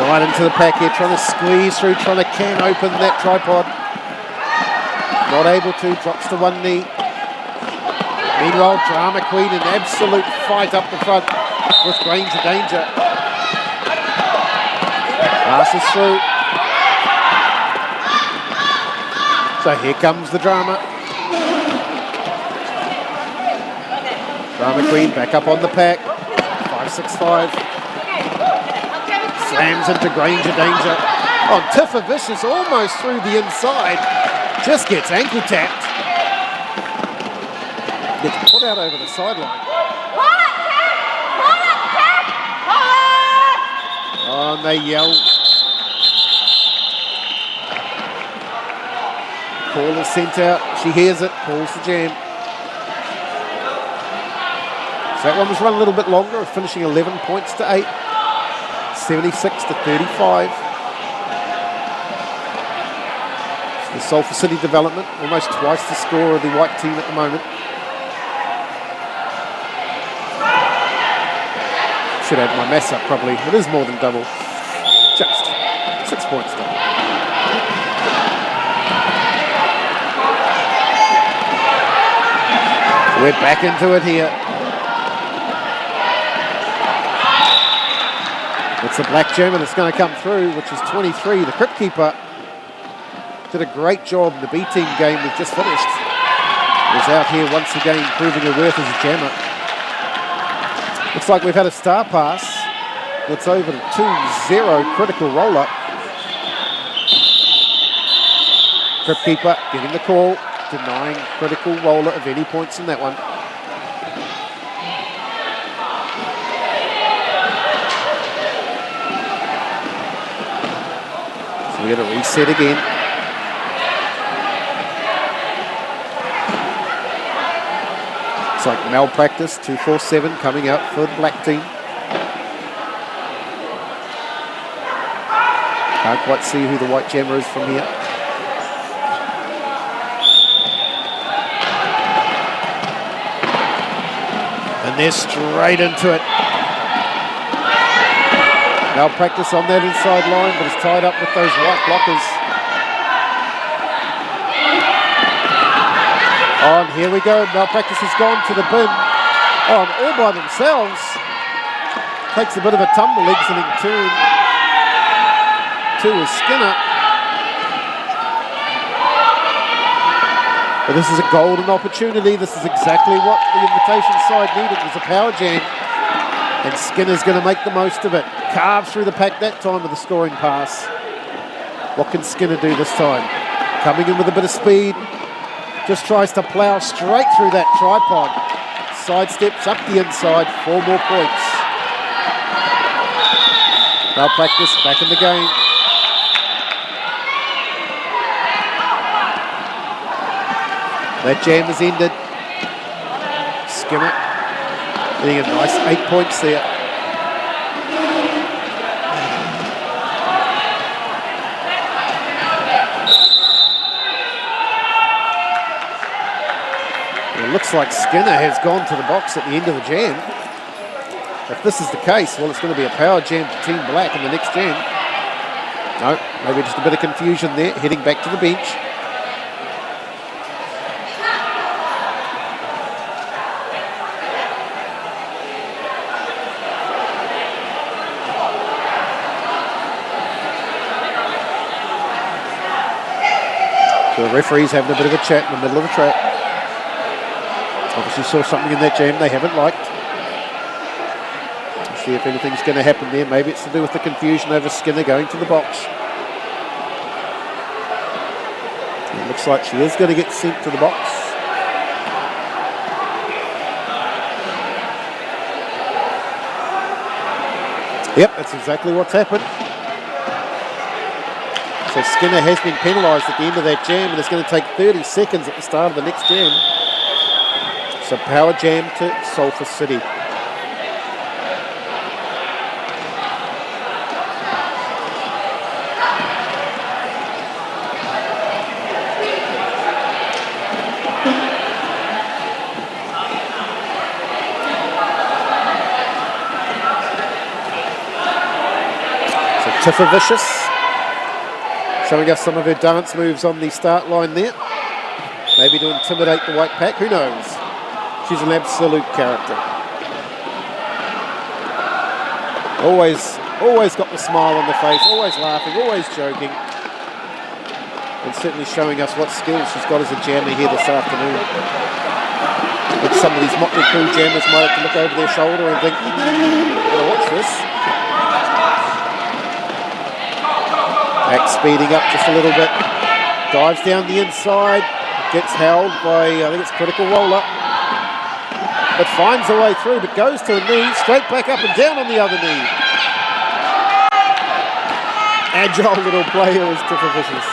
Right into the pack here, trying to squeeze through, trying to can open that tripod. Not able to, drops to one knee. Meanwhile, Drama Queen in absolute fight up the front with Granger Danger. Passes through. So here comes the Drama. Drama Queen back up on the pack. 5-6-5. Slams into Granger Danger. Oh, Tiffa Vicious almost through the inside. Just gets ankle tapped. Gets put out over the sideline. Oh, and they yell. Call is sent out. She hears it. Calls the jam. So that one was run a little bit longer, finishing 11 points to 8. 76 to 35. So the Sulphur City development, almost twice the score of the white team at the moment. Should add my maths up probably. It is more than double. Just 6 points double. So we're back into it here. It's the black gem and it's going to come through, which is 23. The Crypt Keeper did a great job in the B team game we've just finished. Was out here once again proving her worth as a jammer. Looks like we've had a star pass. It's over to 2-0 critical roll-up. Crypt Keeper getting the call, denying critical roller of any points in that one. So we're going to reset again. It's like malpractice, 247 coming out for the black team. Can't quite see who the white jammer is from here. And they're straight into it. Malpractice on that inside line, but it's tied up with those white blockers. Oh, and here we go. Malpractice has gone to the bin. Oh, and all by themselves. Takes a bit of a tumble, exiting turn. Two is Skinner. But this is a golden opportunity. This is exactly what the invitation side needed, was a power jam. And Skinner's going to make the most of it. Carves through the pack that time with a scoring pass. What can Skinner do this time? Coming in with a bit of speed. Just tries to plough straight through that tripod. Sidesteps up the inside. 4 more points. Malpractice back in the game. That jam has ended. Skinner getting a nice 8 points there. It looks like Skinner has gone to the box at the end of the jam. If this is the case, well, it's going to be a power jam to Team Black in the next jam. No, maybe just a bit of confusion there, heading back to the bench. So the referee's having a bit of a chat in the middle of the track. Obviously saw something in that jam they haven't liked. Let's see if anything's going to happen there. Maybe it's to do with the confusion over Skinner going to the box. It looks like she is going to get sent to the box. Yep, that's exactly what's happened. So Skinner has been penalised at the end of that jam, and it's going to take 30 seconds at the start of the next jam. So power jam to Sulphur City. So Tiffa Vicious showing us some of her dance moves on the start line there. Maybe to intimidate the white pack, who knows? She's an absolute character. Always got the smile on the face, always laughing, always joking. And certainly showing us what skills she's got as a jammer here this afternoon. But some of these Motley Crue jammers might have to look over their shoulder and think, gotta watch this. Back speeding up just a little bit. Dives down the inside. Gets held by, I think it's Critical Roller. But finds a way through, but goes to a knee. Straight back up and down on the other knee. Agile little player is Tiffa Vicious.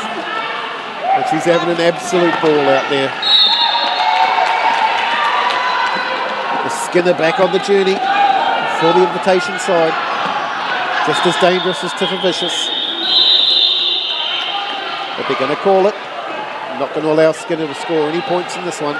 And she's having an absolute ball out there. The Skinner back on the journey for the invitation side. Just as dangerous as Tiffa Vicious. But they're going to call it. Not going to allow Skinner to score any points in this one.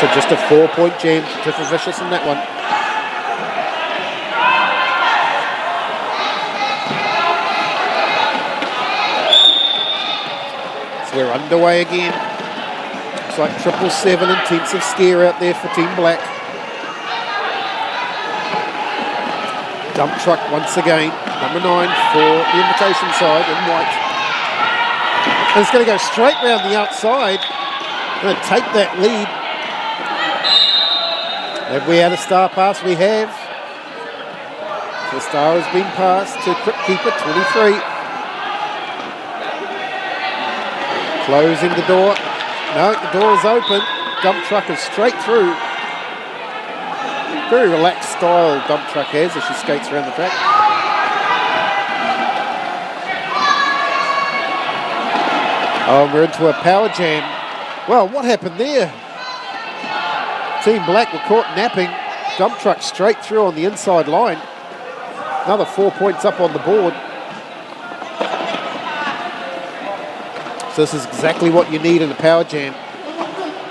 So just a 4-point jam to Tiffy Vicious in that one. So we're underway again. Looks like 777 intensive scare out there for Team Black. Dump truck once again, number 9 for the invitation side in white. And it's going to go straight round the outside. Going to take that lead. Have we had a star pass? We have. The star has been passed to Crypt Keeper 23. Closing the door. No, the door is open. Dump truck is straight through. Very relaxed style dump truck has as she skates around the track. Oh, we're into a power jam. Well, what happened there? Team Black were caught napping. Dump truck straight through on the inside line. Another 4 points up on the board. So this is exactly what you need in a power jam.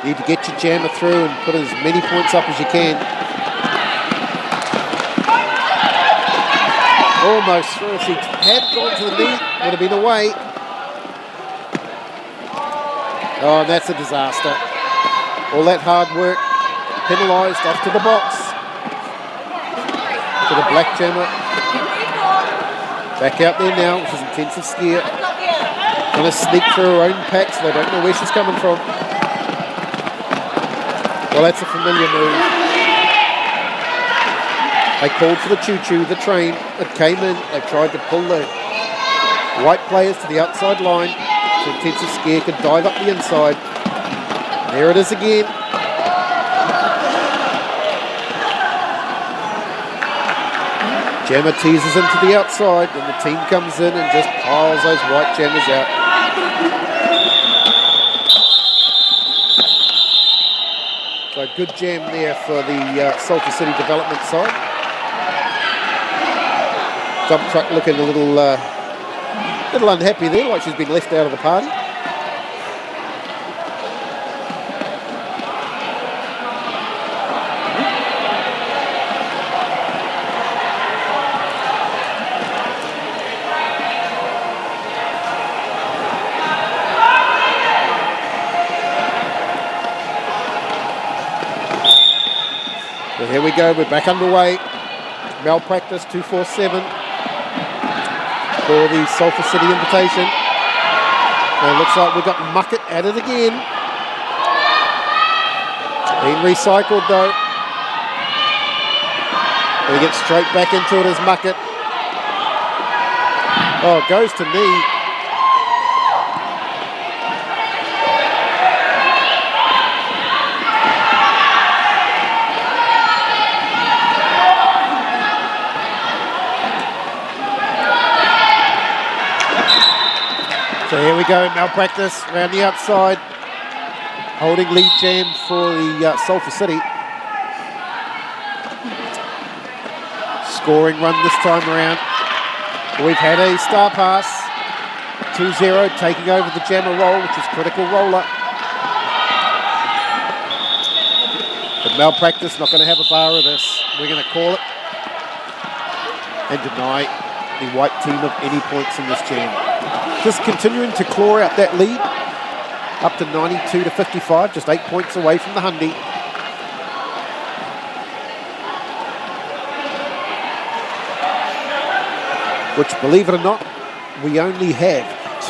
You need to get your jammer through and put as many points up as you can. Almost through. If he had gone to the knee, would have been away. Oh, and that's a disaster. All that hard work penalised off to the box. To the black jammer. Back out there now, which is intensive scare. Going to sneak through her own pack so they don't know where she's coming from. Well, that's a familiar move. They called for the choo-choo, the train. It came in. They tried to pull the white players to the outside line so intensive scare could dive up the inside. There it is again. Jammer teases into the outside and the team comes in and just piles those white jammers out. So good jam there for the Sulphur City development side. Dump truck looking a little unhappy there, like she's been left out of the party. So here we go, we're back underway. Malpractice 247 for the Sulphur City invitation. And it looks like we've got Muckett at it again. Being recycled though. And he gets straight back into it as Muckett. Oh, it goes to knee. So here we go, Malpractice around the outside, holding lead jam for the Sulphur City. Scoring run this time around. We've had a star pass, 2-0, taking over the jammer roll, which is critical roller. But Malpractice not going to have a bar of this. We're going to call it and deny the white team of any points in this jam. Just continuing to claw out that lead, up to 92-55, just 8 points away from the Hundy. Which, believe it or not, we only have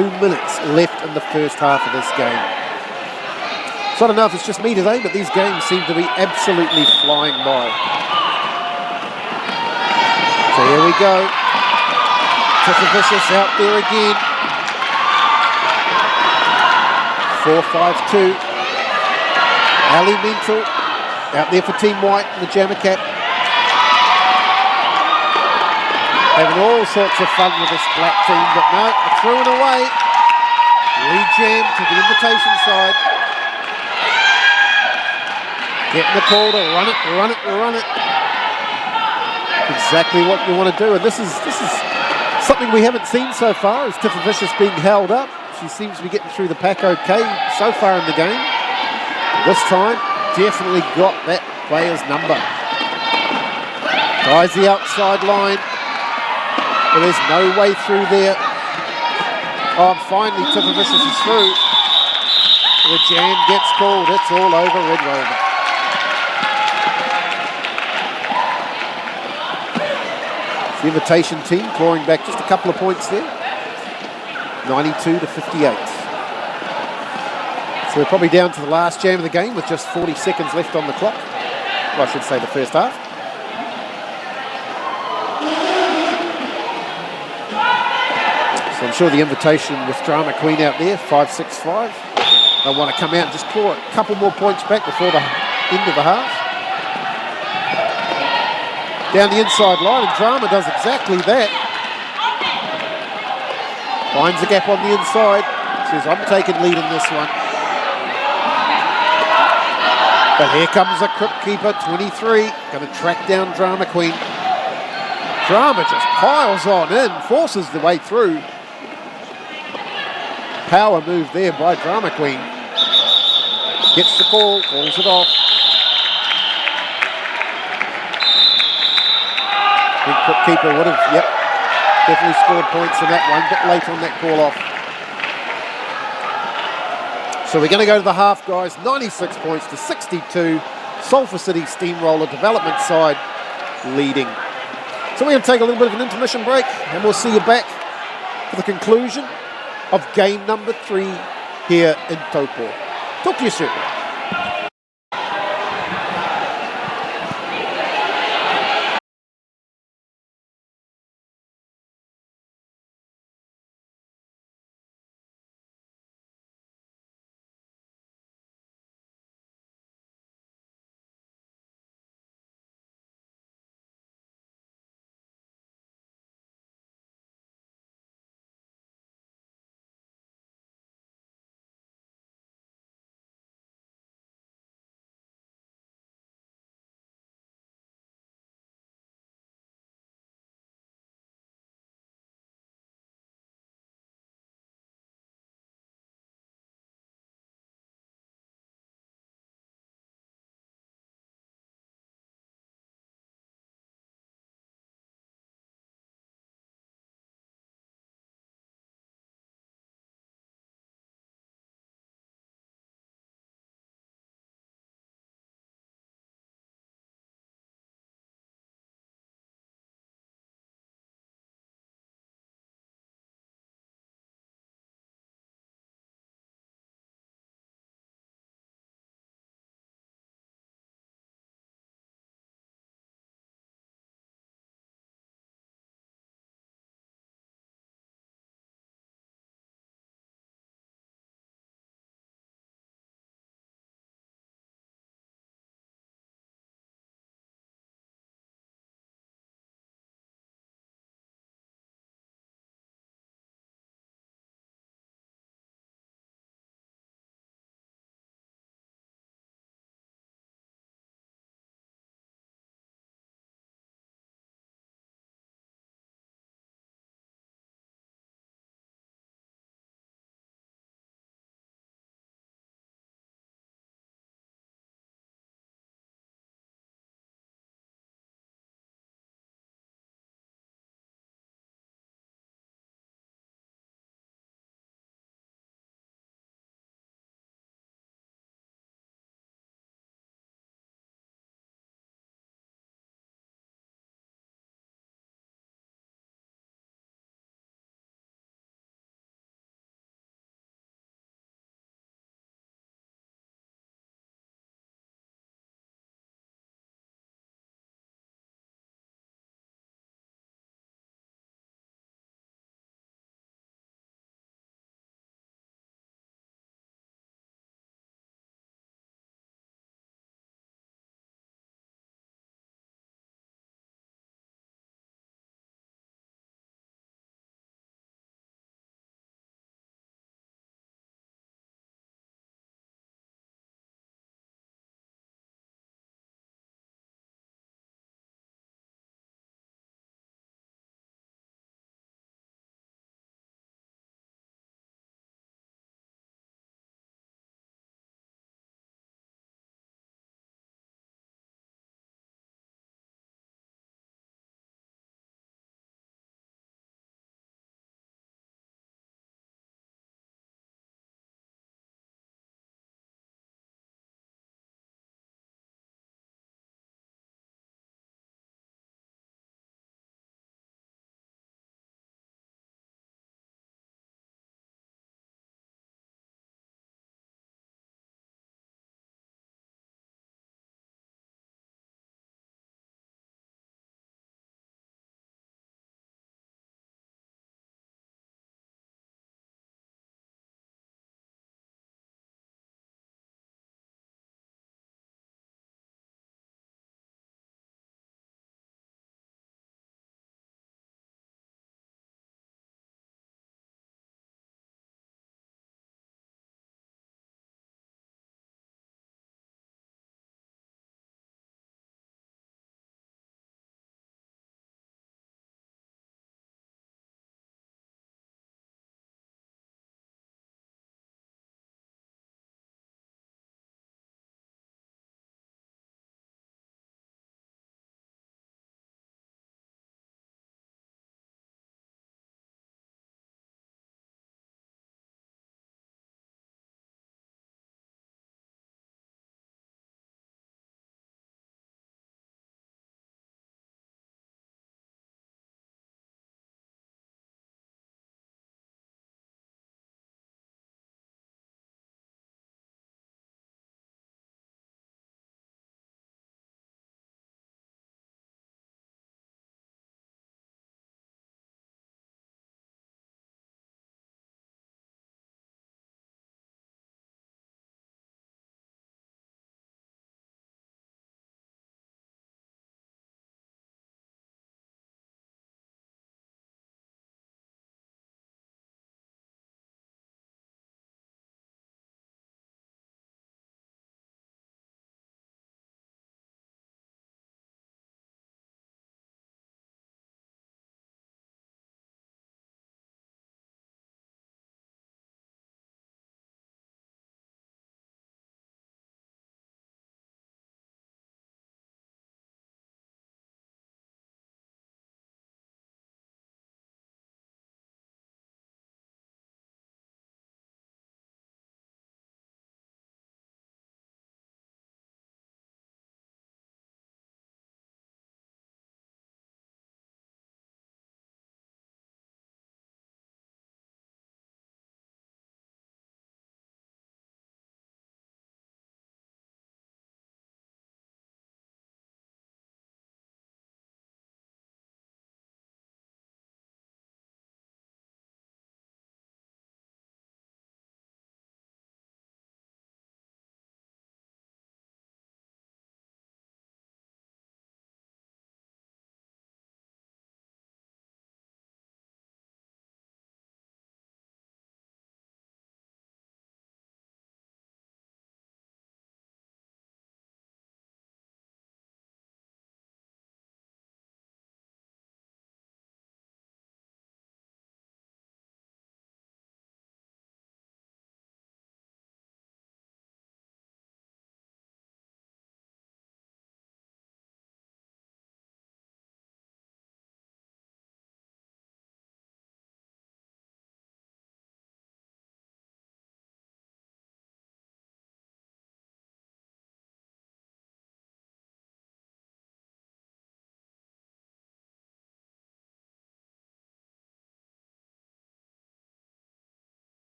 2 minutes left in the first half of this game. So I don't know if it's just me today, but these games seem to be absolutely flying by. So here we go. Tiffy Vicious out there again. 4-5-2. Ali Mental out there for Team White in the jammer cap. Having all sorts of fun with this black team, but no, through and away. Lead jam to the invitation side. Getting the call to run it, run it, run it. Exactly what you want to do, and this is something we haven't seen so far. Is Tiffy Vicious being held up? She seems to be getting through the pack okay so far in the game. This time, definitely got that player's number. Tries the outside line, but there's no way through there. Oh, finally Tifavicius is through. The jam gets called. It's all over Red Rover. The invitation team clawing back just a couple of points there. 92 to 58. So we're probably down to the last jam of the game with just 40 seconds left on the clock. Well, I should say the first half. So I'm sure the invitation with Drama Queen out there, 5-6-5. They'll want to come out and just claw a couple more points back before the end of the half. Down the inside line, and Drama does exactly that. Finds a gap on the inside. Says, I'm taking lead in this one. But here comes the Crypt Keeper, 23. Going to track down Drama Queen. Drama just piles on in, forces the way through. Power move there by Drama Queen. Gets the call, calls it off. I think Crypt Keeper would have, definitely scored points in that one, but late on that call off. So we're going to go to the half, guys. 96 points to 62. Sulphur City Steamroller Development side leading. So we're going to take a little bit of an intermission break, and we'll see you back for the conclusion of game number 3 here in Taupo. Talk to you soon.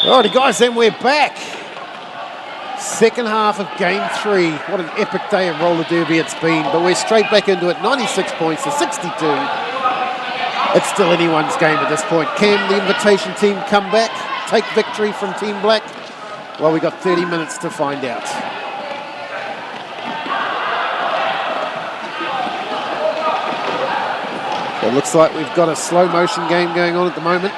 Alrighty guys, then we're back. Second half of game 3. What an epic day of roller derby it's been, but we're straight back into it. 96 points to 62. It's still anyone's game at this point. Can the invitation team come back, take victory from Team Black? Well, we got 30 minutes to find out. So it looks like we've got a slow motion game going on at the moment.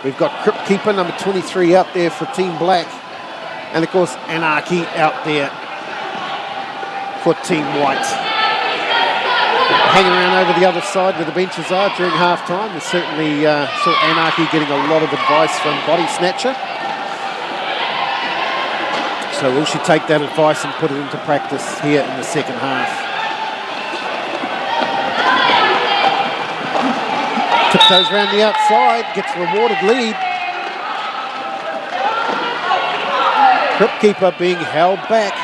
We've got Crypt Keeper, number 23, out there for Team Black. And of course, Anarchy out there for Team White. Hanging around over the other side where the benches are during half-time. We certainly saw Anarchy getting a lot of advice from Body Snatcher. So will she take that advice and put it into practice here in the second half? Tiptoes around the outside, gets a rewarded lead. Crypt Keeper being held back.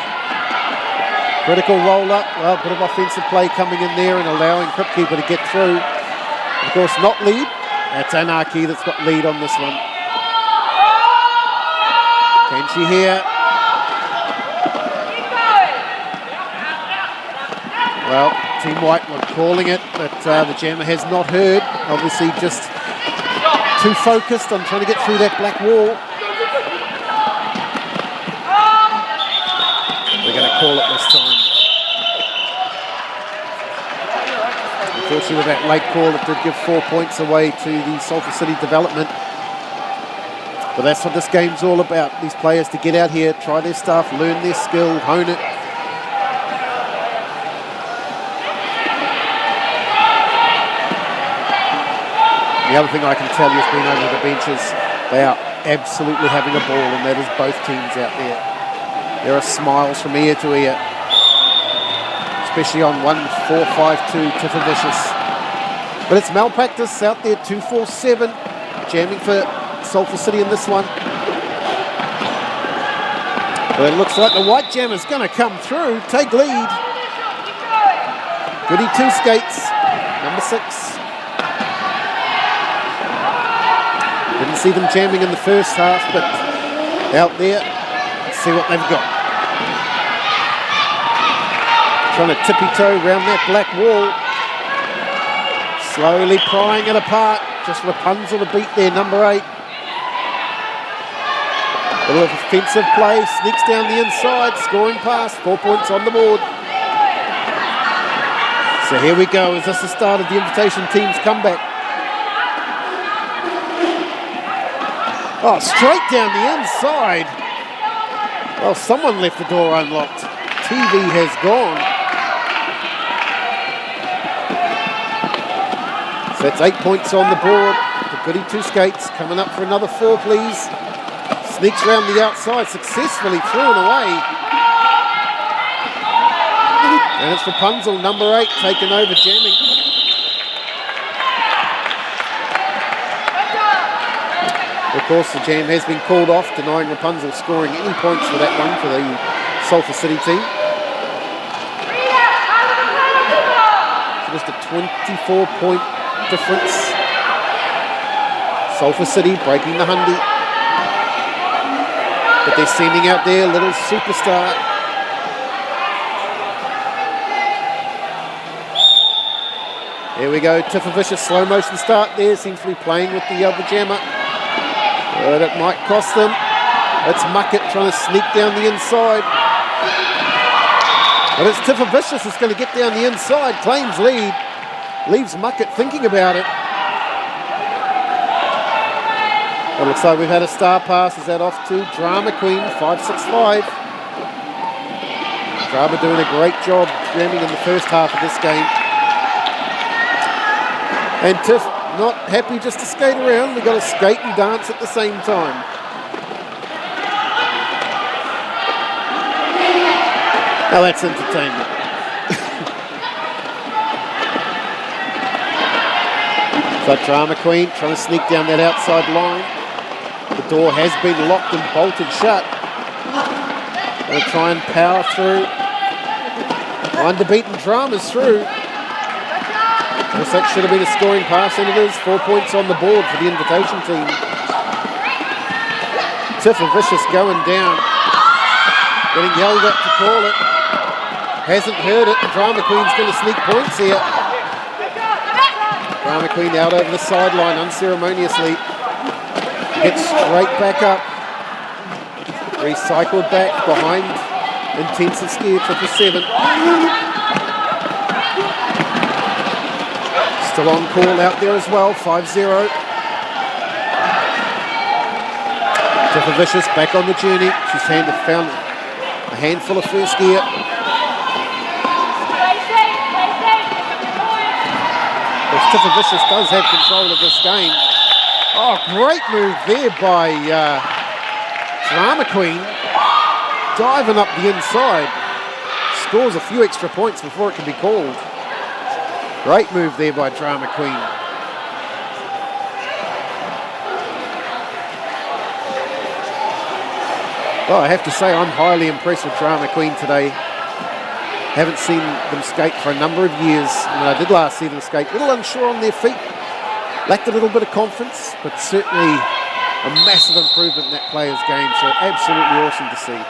Critical roll-up, well, a bit of offensive play coming in there and allowing Crypt Keeper to get through. Of course, not lead. That's Anarchy that's got lead on this one. Can she hear? Well, Team White were calling it, but the jammer has not heard. Obviously just too focused on trying to get through that black wall. We're going to call it this time. Unfortunately, with that late call, it did give 4 points away to the Sulphur City development. But that's what this game's all about. These players to get out here, try their stuff, learn their skill, hone it. The other thing I can tell you has been over the benches, they are absolutely having a ball, and that is both teams out there. There are smiles from ear to ear, especially on 1-4-5-2 Tiffa Vicious. But it's malpractice out there, 2-4-7, jamming for Sulphur City in this one. But it looks like the white jammer's going to come through, take lead. Goody Two Skates, number 6. Didn't see them jamming in the first half, but out there, let's see what they've got. Trying to tippy-toe around that black wall. Slowly prying it apart. Just Rapunzel to beat there, number 8. A little offensive play, sneaks down the inside, scoring pass, 4 points on the board. So here we go. Is this the start of the invitation team's comeback? Oh, straight down the inside. Well, someone left the door unlocked. TV has gone. So that's 8 points on the board. The Goody Two Skates coming up for another 4, please. Sneaks around the outside, successfully thrown away. And it's Rapunzel, number 8, taken over, jamming. Of course, the jam has been called off, denying Rapunzel scoring any points for that one for the Sulphur City team. So just a 24-point difference. Sulphur City breaking the 100. But they're sending out their little superstar. There we go, Tiffa Vicious slow motion start there. Seems to be playing with the other jammer. But it might cost them. It's Muckett trying to sneak down the inside. But it's Tiffa Vicious that's going to get down the inside. Claims lead. Leaves Muckett thinking about it. It looks like we've had a star pass. Is that off to Drama Queen, 565. Drama doing a great job jamming in the first half of this game. And Tiff not happy just to skate around. We've got to skate and dance at the same time. Now that's entertainment. So Drama Queen trying to sneak down that outside line. The door has been locked and bolted shut. Going to try and power through. Unbeaten Drama's through. Yes, that should have been a scoring pass, and it is. 4 points on the board for the invitation team. Tiffa Vicious going down. Getting yelled at to call it. Hasn't heard it. Drama Queen's going to sneak points here. Drama Queen out over the sideline unceremoniously. Gets straight back up. Recycled back behind Intensive Scare 777. Still on call out there as well, 5-0. Tiffa Vicious back on the journey. She's found a handful of first gear. Tiffa Vicious does have control of this game. Oh, great move there by Drama Queen. Diving up the inside. Scores a few extra points before it can be called. Great move there by Drama Queen. Well, I have to say I'm highly impressed with Drama Queen today. Haven't seen them skate for a number of years. I did last see them skate. A little unsure on their feet. Lacked a little bit of confidence, but certainly a massive improvement in that player's game. So absolutely awesome to see.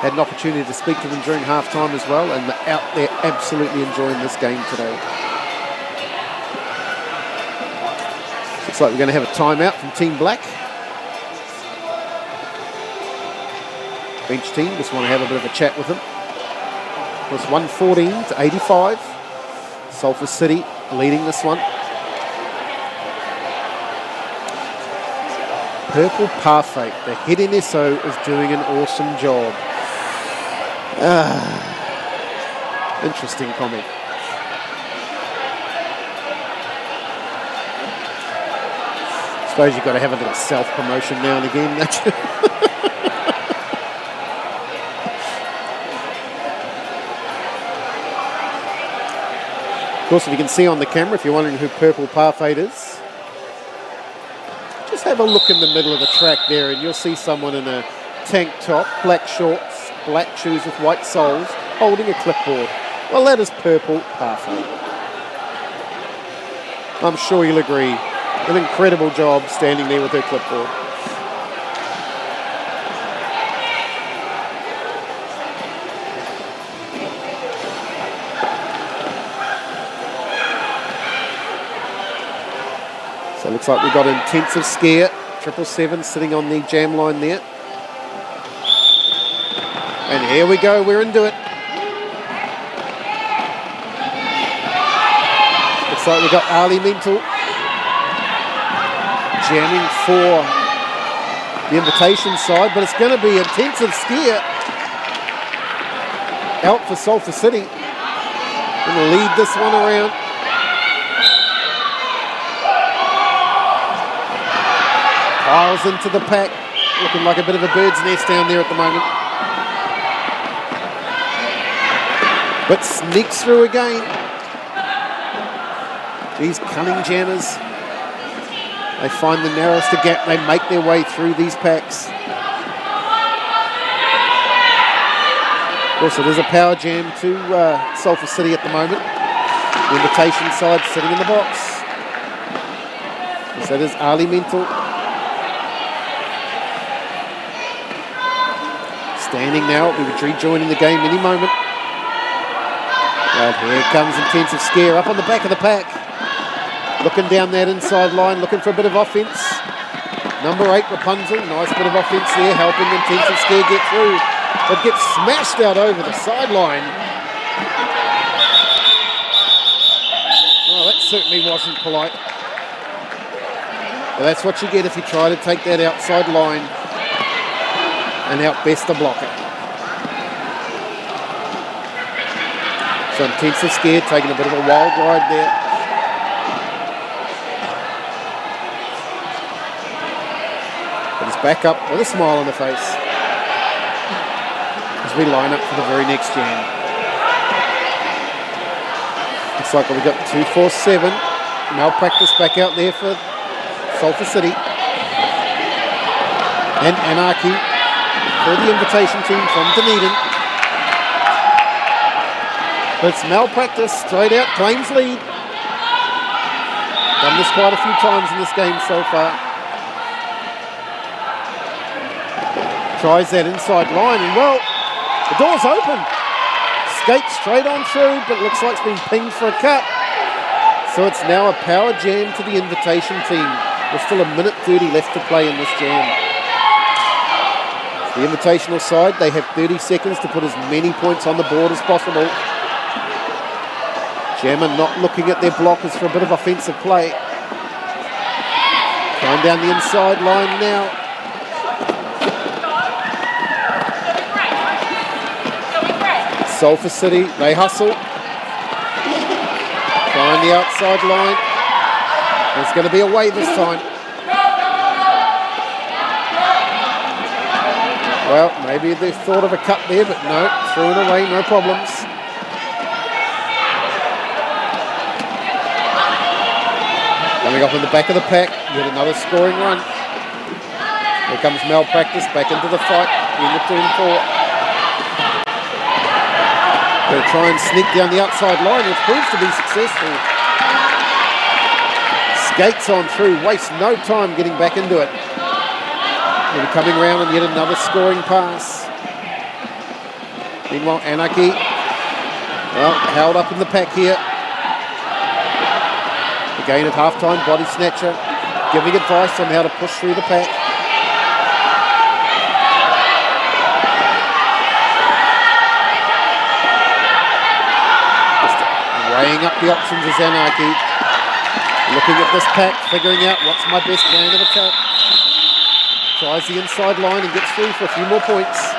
Had an opportunity to speak to them during halftime as well, and they're out there absolutely enjoying this game today. Looks like we're going to have a timeout from Team Black. Bench team just want to have a bit of a chat with them. It was 114 to 85. Sulphur City leading this one. Purple Parfait, the head NSO, is doing an awesome job. Interesting comment. Suppose you've got to have a little self-promotion now and again, don't you? Of course, if you can see on the camera, if you're wondering who Purple Parfait is, just have a look in the middle of the track there and you'll see someone in a tank top, black shorts, black shoes with white soles, holding a clipboard. Well, that is Purple Parfait. I'm sure you'll agree. An incredible job standing there with her clipboard. So it looks like we've got Intensive Scare, 777 sitting on the jam line there. And here we go, we're into it. Looks like we've got Ali Mental jamming for the invitation side, but it's going to be Intensive Scare out for Sulphur City. Going to lead this one around. Piles into the pack, looking like a bit of a bird's nest down there at the moment. But sneaks through again. These cunning jammers. They find the narrowest gap, they make their way through these packs. Of course, it is a power jam to Sulphur City at the moment. The invitation side sitting in the box. So that is Ali Mental. Standing now, we would rejoining the game any moment. And here comes Intensive Scare up on the back of the pack. Looking down that inside line, looking for a bit of offense. Number 8, Rapunzel, nice bit of offense there, helping Intensive Scare get through. But gets smashed out over the sideline. Oh, that certainly wasn't polite. But that's what you get if you try to take that outside line and outbest the blocker. So Intensive Scare taking a bit of a wild ride there. But he's back up with a smile on the face as we line up for the very next jam. Looks like we've got 247. Malpractice back out there for Sulphur City. And Anarchy for the invitation team from Dunedin. It's malpractice, straight out, claims lead. Done this quite a few times in this game so far. Tries that inside line, and well, the door's open. Skates straight on through, but looks like it's been pinged for a cut. So it's now a power jam to the invitation team. There's still 1:30 left to play in this jam. The invitational side, they have 30 seconds to put as many points on the board as possible. Jammer not looking at their blockers for a bit of offensive play. Going down the inside line now. Sulphur City, they hustle. Trying the outside line. It's going to be away this time. Well, maybe they thought of a cut there, but no, threw it away, no problems. Coming up in the back of the pack, yet another scoring run. Here comes malpractice back into the fight in the 2 and 4. Going to try and sneak down the outside line, which proves to be successful. Skates on through, wastes no time getting back into it. And coming round and yet another scoring pass. Meanwhile, Anarchy, well, held up in the pack here. Again at halftime, body snatcher, giving advice on how to push through the pack. Just weighing up the options as Anarchy. Looking at this pack, figuring out what's my best plan of attack. Tries the inside line and gets through for a few more points.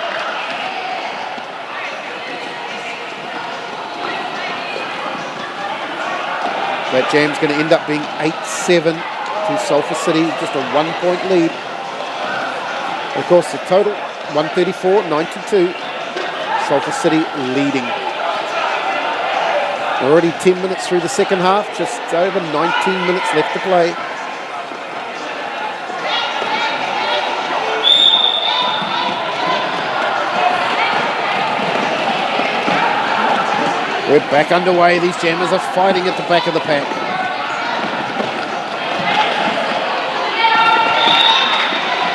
That jam's going to end up being 8-7 to Sulphur City, just a 1-point lead. And of course, the total, 134-92. Sulphur City leading. We're already 10 minutes through the second half, just over 19 minutes left to play. We're back underway. These jammers are fighting at the back of the pack.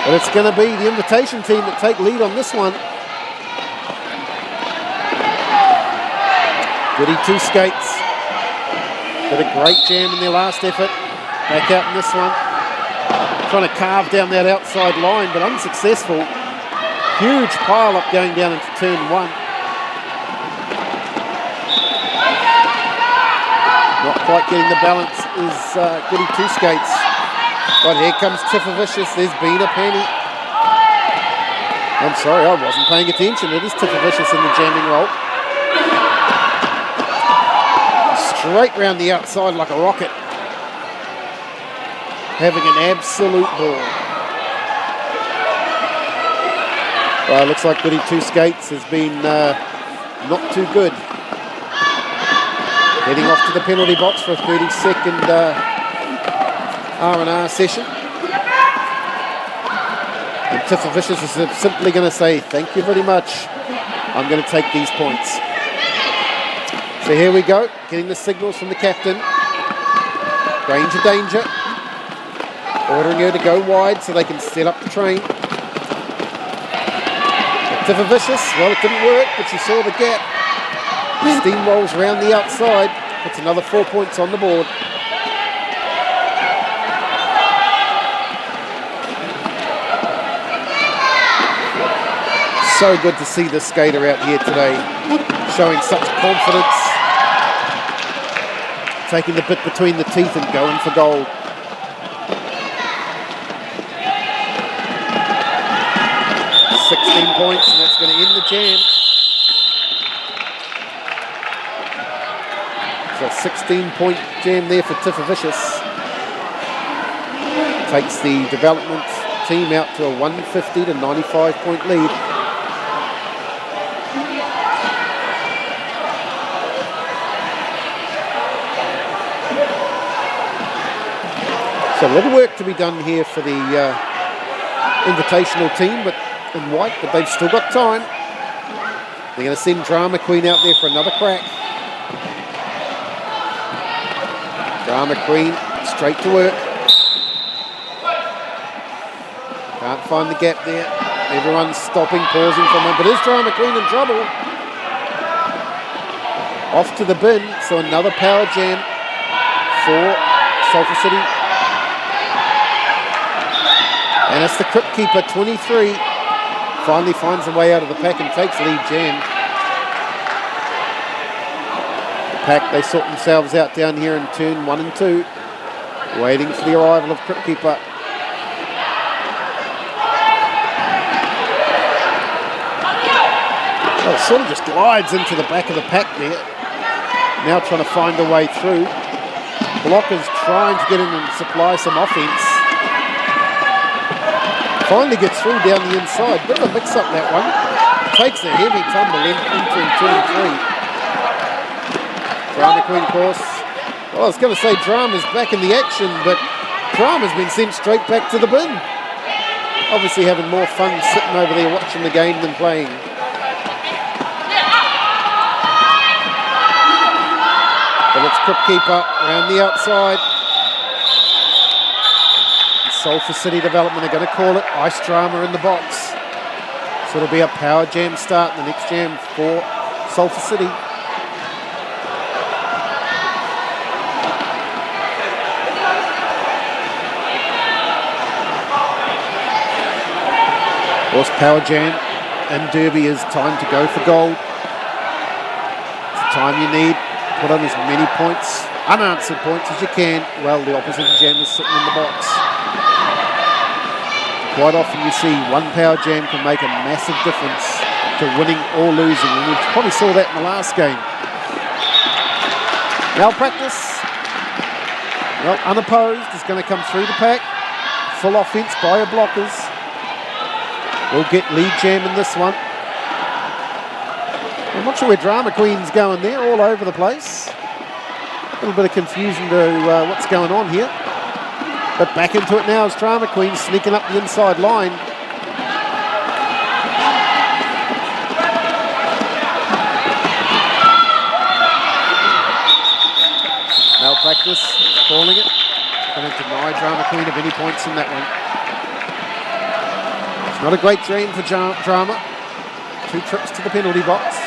But it's going to be the invitation team that take lead on this one. Goody 2 skates. Did a great jam in their last effort. Back out in this one. Trying to carve down that outside line, but unsuccessful. Huge pile up going down into turn 1. Not quite getting the balance is Goody 2 skates. But here comes Tiffervicious. There's been a penny. I'm sorry, I wasn't paying attention. It is Tiffervicious in the jamming roll. Straight round the outside like a rocket. Having an absolute ball. Well, looks like Goody 2 skates has been not too good. Heading off to the penalty box for a 30-second R&R session. And Tiffervicious is simply going to say, thank you very much. I'm going to take these points. So here we go, getting the signals from the captain. Danger, danger. Ordering her to go wide so they can set up the train. Tiffervicious, well, it didn't work, but she saw the gap. Steamrolls round the outside, puts another 4 points on the board. So good to see this skater out here today, showing such confidence, taking the bit between the teeth and going for gold. Points, and that's going to end the jam. So a 16-point jam there for Tiffervicious. Takes the development team out to a 150 to 95-point lead. So a little work to be done here for the invitational team, but in white, but they've still got time. They're going to send Drama Queen out there for another crack. Drama Queen straight to work. Can't find the gap there. Everyone's stopping, pausing for a moment. But is Drama Queen in trouble? Off to the bin. So another power jam for Sulphur City. And it's the Crypt Keeper, 23. Finally finds a way out of the pack and takes lead jam. The pack, they sort themselves out down here in turn 1 and 2. Waiting for the arrival of Crypt Keeper. Well, it sort of just glides into the back of the pack there. Now trying to find a way through. Blockers trying to get in and supply some offense. Finally gets through down the inside. Bit of a mix-up, that one. Takes a heavy tumble entering turn 3. Drama Queen, of course. Well, I was going to say Drama's back in the action, but Drama's been sent straight back to the bin. Obviously having more fun sitting over there watching the game than playing. But it's Crypt Keeper around the outside. Sulphur City Development are going to call it Ice Drama in the box. So it'll be a power jam start, the next jam for Sulphur City. Of course, power jam and derby is time to go for gold. It's the time you need. Put on as many points, unanswered points as you can, while the opposition jam is sitting in the box. Quite often you see one power jam can make a massive difference to winning or losing, and we probably saw that in the last game. Malpractice, well, unopposed, is going to come through the pack. Full offense by her blockers. We'll get lead jam in this one. I'm not sure where Drama Queen's going there, all over the place. A little bit of confusion to what's going on here. But back into it now is Drama Queen sneaking up the inside line. Malpractice, calling it. Going to deny Drama Queen of any points in that one. It's not a great dream for Drama. 2 trips to the penalty box.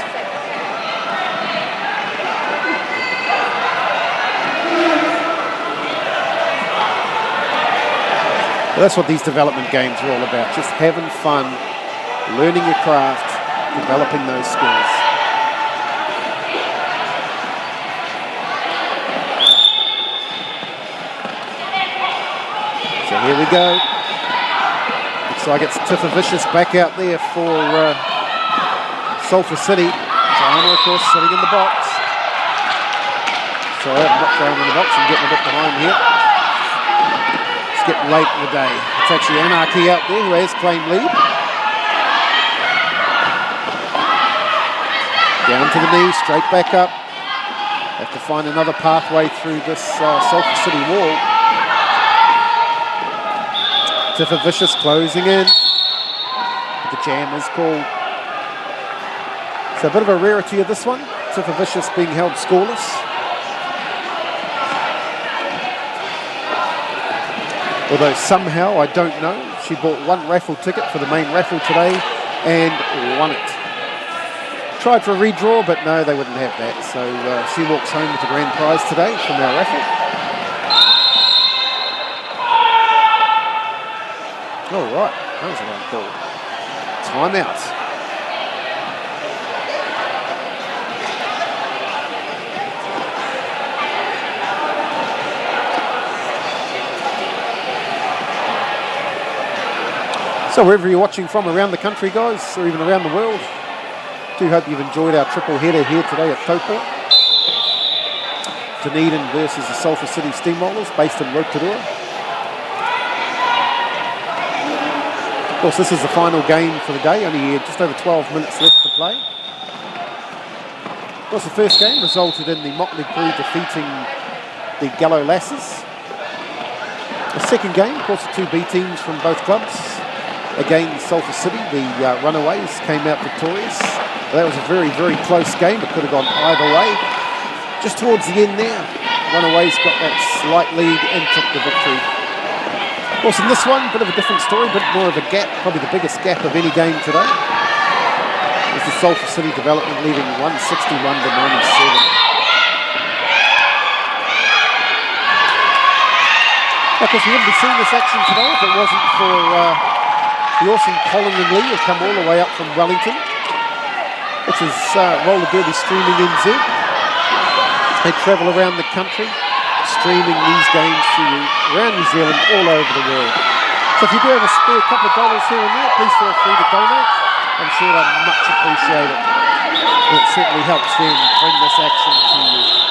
Well, that's what these development games are all about, just having fun, learning your craft, developing those skills. So here we go. Looks like it's Tiffa Vicious back out there for Sulphur City. Drama, of course, sitting in the box. Sorry, I'm not throwing in the box, I'm getting a bit behind here. Getting late in the day. It's actually Anarchy out there who has claimed lead. Down to the knee, straight back up. Have to find another pathway through this Sulphur City wall. Tiffa Vicious closing in. The jam is called. So a bit of a rarity of this one. Tiffa Vicious being held scoreless. Although somehow, I don't know, she bought 1 raffle ticket for the main raffle today and won it. Tried for a redraw, but no, they wouldn't have that. So she walks home with the grand prize today from our raffle. All right, that was a long call. Time out. So wherever you're watching from around the country, guys, or even around the world, do hope you've enjoyed our triple header here today at Taupo. Dunedin versus the Sulphur City Steamrollers, based in Rotorua. Of course, this is the final game for the day, only just over 12 minutes left to play. Of course, the first game resulted in the Motley Crew defeating the Gallo Lasses. The second game, of course, the 2 B teams from both clubs. Again, Sulphur City, the Runaways, came out victorious. That was a very, very close game. It could have gone either way. Just towards the end there, Runaways got that slight lead and took the victory. Of course, in this one, a bit of a different story, a bit more of a gap, probably the biggest gap of any game today. It's the Sulphur City Development leading 161 to 97. Of course, we wouldn't be seeing this action today if it wasn't for the awesome Colin and Lee, who've come all the way up from Wellington, which is Roller Derby Streaming NZ. They travel around the country, streaming these games to you around New Zealand, all over the world. So if you do have a spare couple of dollars here and there, please feel free to donate. I'm sure they'd much appreciate it. It certainly helps them bring this action to you.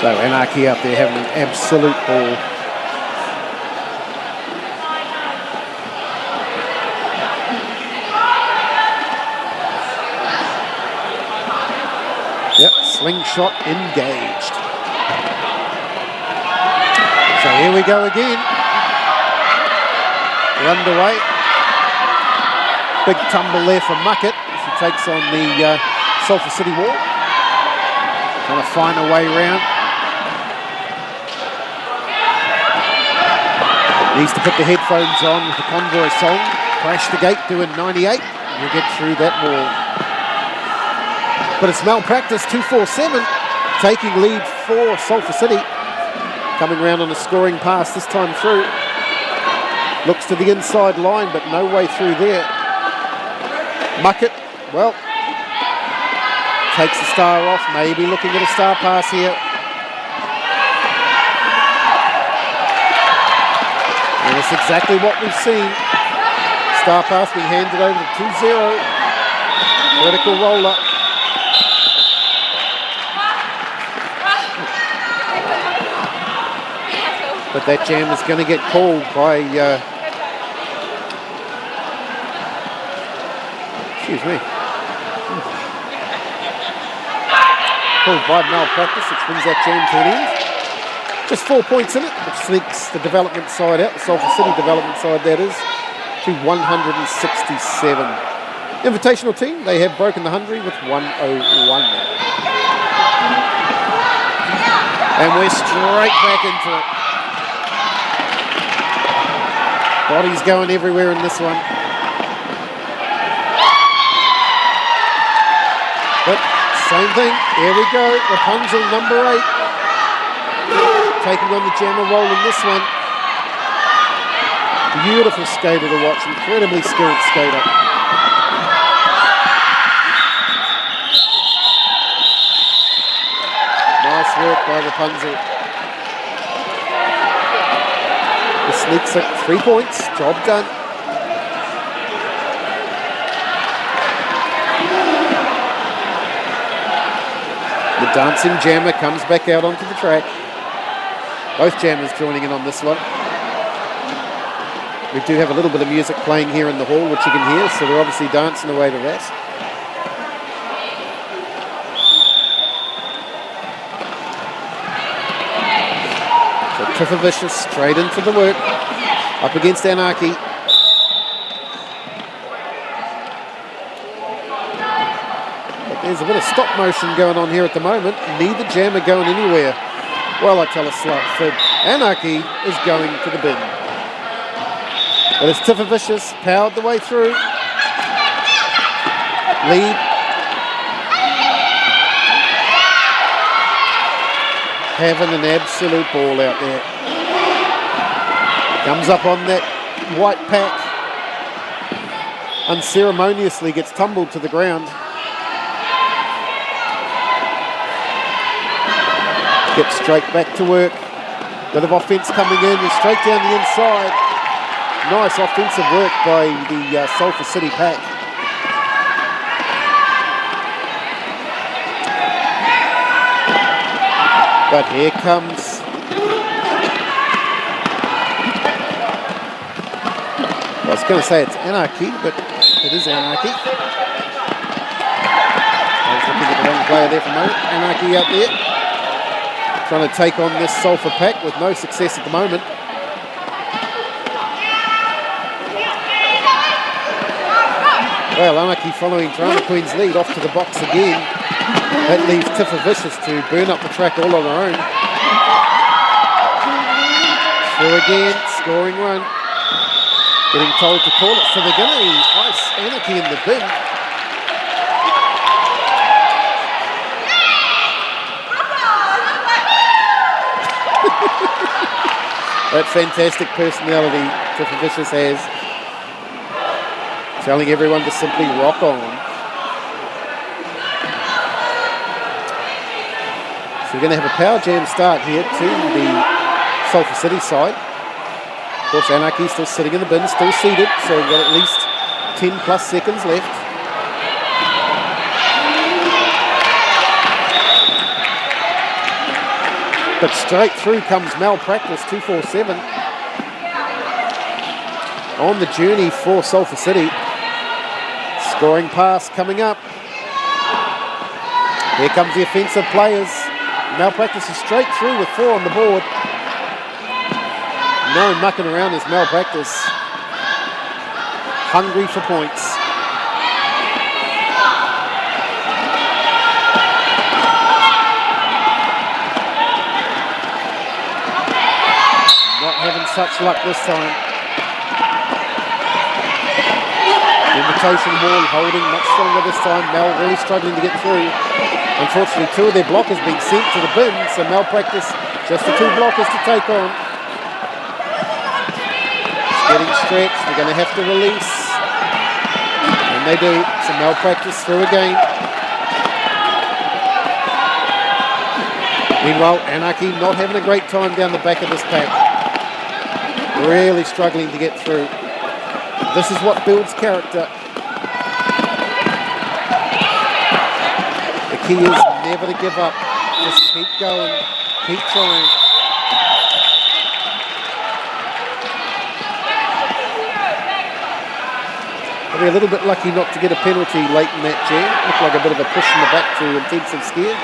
So Anarchy out there having an absolute ball. Yep, slingshot engaged. So here we go again. We're underway. Big tumble there for Muckett as he takes on the Sulphur City wall. Trying to find a way round. Needs to put the headphones on with the Convoy song. Crash the Gate doing 98. We'll get through that wall. But it's malpractice, 247. Taking lead for Sulphur City. Coming round on a scoring pass this time through. Looks to the inside line, but no way through there. Muckett, well, takes the star off. Maybe looking at a star pass here. And it's exactly what we've seen. Star pass being handed over to 2-0. Vertical roller. But that jam is going to get called by... excuse me. Called by malpractice, which brings that jam to an end. Just 4 points in it, which sneaks the development side out, the Sulphur City development side that is, to 167. Invitational team, they have broken the 100 with 101. And we're straight back into it. Bodies going everywhere in this one. But same thing, here we go, Rapunzel number 8. Taking on the Jammer roll in this one. Beautiful skater to watch, incredibly skilled skater. Nice work by Rapunzel. The sneaks at 3 points, job done. The dancing Jammer comes back out onto the track. Both jammers joining in on this one. We do have a little bit of music playing here in the hall, which you can hear, so they're obviously dancing away to that. So Triffer Vicious straight into the work, up against Anarchy. But there's a bit of stop motion going on here at the moment. Neither jammer going anywhere. Well, I tell a slight fib. Anarchy is going to the bin. But it's Tiffer Vicious, powered the way through. Lead. Having an absolute ball out there. Comes up on that white pack. Unceremoniously gets tumbled to the ground. Gets straight back to work. Bit of offence coming in and straight down the inside. Nice offensive work by the Sulphur City pack. But here comes I was going to say it's Anarchy, but it is Anarchy. was looking at the wrong player there for a moment. Anarchy out there. Trying to take on this Sulphur pack with no success at the moment. Well, Anarchy following Toronto Queen's lead off to the box again. That leaves Tiffa Vicious to burn up the track all on her own. Through again, scoring run. Getting told to call it, so they're going to ice Anarchy in the bin. That fantastic personality Tiffa Vicious has. Telling everyone to simply rock on. So we're going to have a power jam start here to the Sulphur City side. Of course, Anarchy still sitting in the bin, still seated, so we've got at least 10 plus seconds left. But straight through comes Malpractice, 247. On the journey for Sulphur City. Scoring pass coming up. Here comes the offensive players. Malpractice is straight through with 4 on the board. No mucking around as Malpractice. Hungry for points. Not having such luck this time. Invitation Hall holding much stronger this time. Mel really struggling to get through. Unfortunately, 2 of their blockers being sent to the bin, so Malpractice just the 2 blockers to take on. It's getting stretched. They're going to have to release. And they do. So Malpractice through again. Meanwhile, Anarchy not having a great time down the back of this pack. Really struggling to get through. This is what builds character. The key is never to give up. Just keep going, keep trying. They'll be a little bit lucky not to get a penalty late in that jam. Looked like a bit of a push in the back to intensive scare.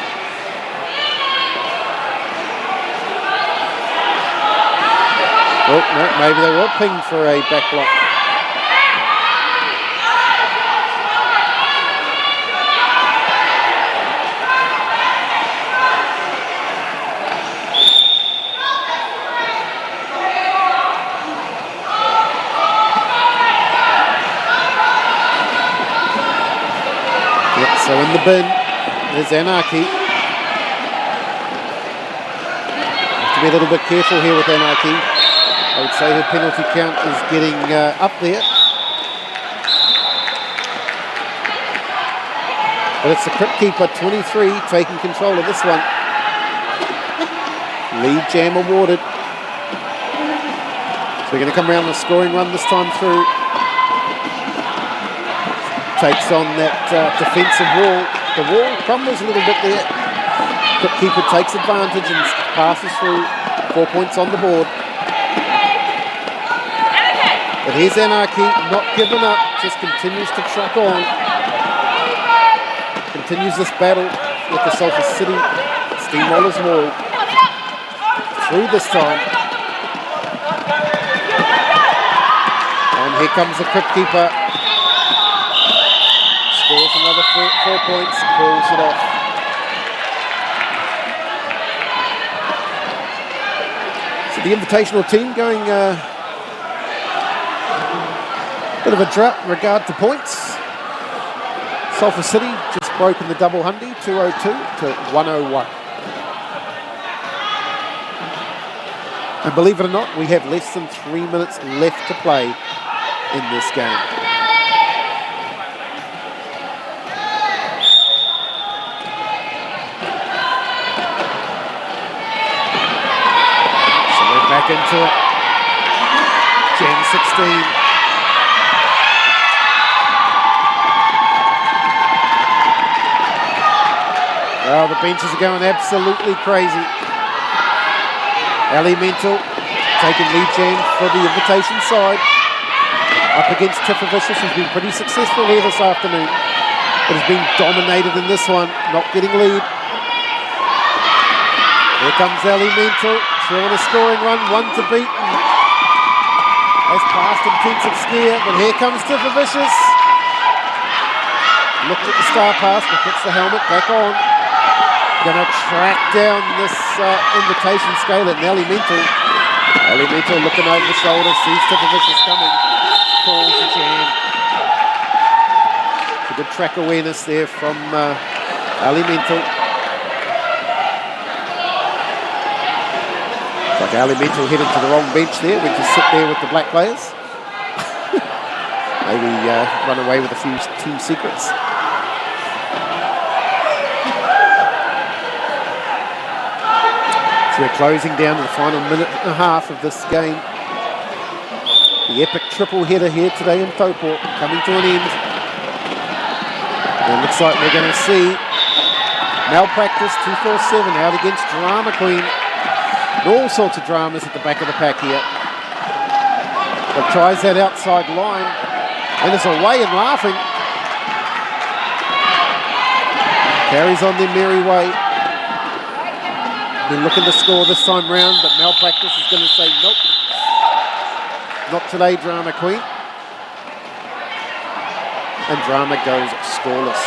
Oh, no, maybe they were pinged for a back block. So in the bin, there's Anarchy. Have to be a little bit careful here with Anarchy. I would say her penalty count is getting up there. But it's the Crypt Keeper, 23, taking control of this one. Lead jam awarded. So we're going to come around the scoring run this time through. Takes on that defensive wall. The wall crumbles a little bit there. Crypt Keeper takes advantage and passes through. 4 points on the board. But here's Anarchy, not giving up, just continues to truck on. Continues this battle with the Sulphur City Steamrollers wall. Through this time. And here comes the Crypt Keeper. Scores another 4 points, pulls it off. So the Invitational team going bit of a drought in regard to points. Sulphur City just broken the double hundy, 202 to 101. And believe it or not, we have less than 3 minutes left to play in this game. Back into it. Gen 16. Well, the benches are going absolutely crazy. Elemental taking lead jam for the Invitation side. Up against Tiffa Vicious, who's been pretty successful here this afternoon. It has been dominated in this one, not getting lead. Here comes Alimental, through on a scoring run, one to beat. Has passed intensive scare, but here comes Stiffer Vicious. Looked at the star pass, but puts the helmet back on. Gonna track down this invitation scale at Alimental. Alimental looking over the shoulder, sees Stiffer Vicious coming, calls the jam. It's a good track awareness there from Alimental. Like Alimental headed to the wrong bench there, went to sit there with the black players. Maybe run away with a few team secrets. So we're closing down to the final minute and a half of this game. The epic triple header here today in Taupo coming to an end. And it looks like we're going to see Malpractice 247 out against Drama Queen. All sorts of dramas at the back of the pack here. But tries that outside line and is away and laughing. Carries on their merry way. Been looking to score this time round, but Malpractice is going to say nope. Not today, Drama Queen. And Drama goes scoreless.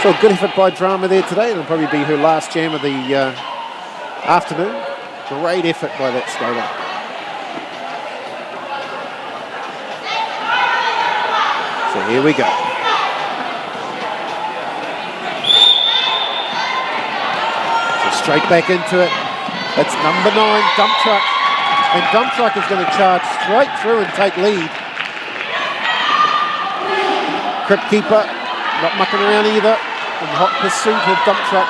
So a good effort by Drama there today. It'll probably be her last jam of the afternoon. Great effort by that skater. So here we go. So straight back into it. That's number 9, Dump Truck. And Dump Truck is going to charge straight through and take lead. Crypt Keeper not mucking around either. In hot pursuit of Dump Truck.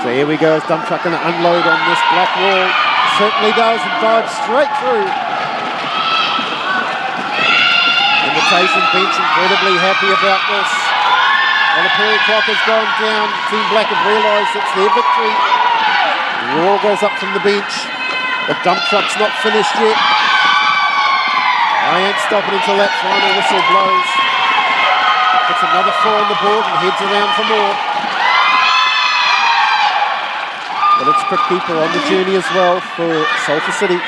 So here we go, is Dump Truck going to unload on this black wall? Certainly does, and dives straight through. Invitation bench incredibly happy about this. Well, the period clock has gone down. Team Black have realised it's their victory. The roar goes up from the bench. The Dump Truck's not finished yet. I ain't stopping until that final whistle blows. Puts another 4 on the board and heads around for more. But it's Crypt Keeper on the journey as well for Sulphur City.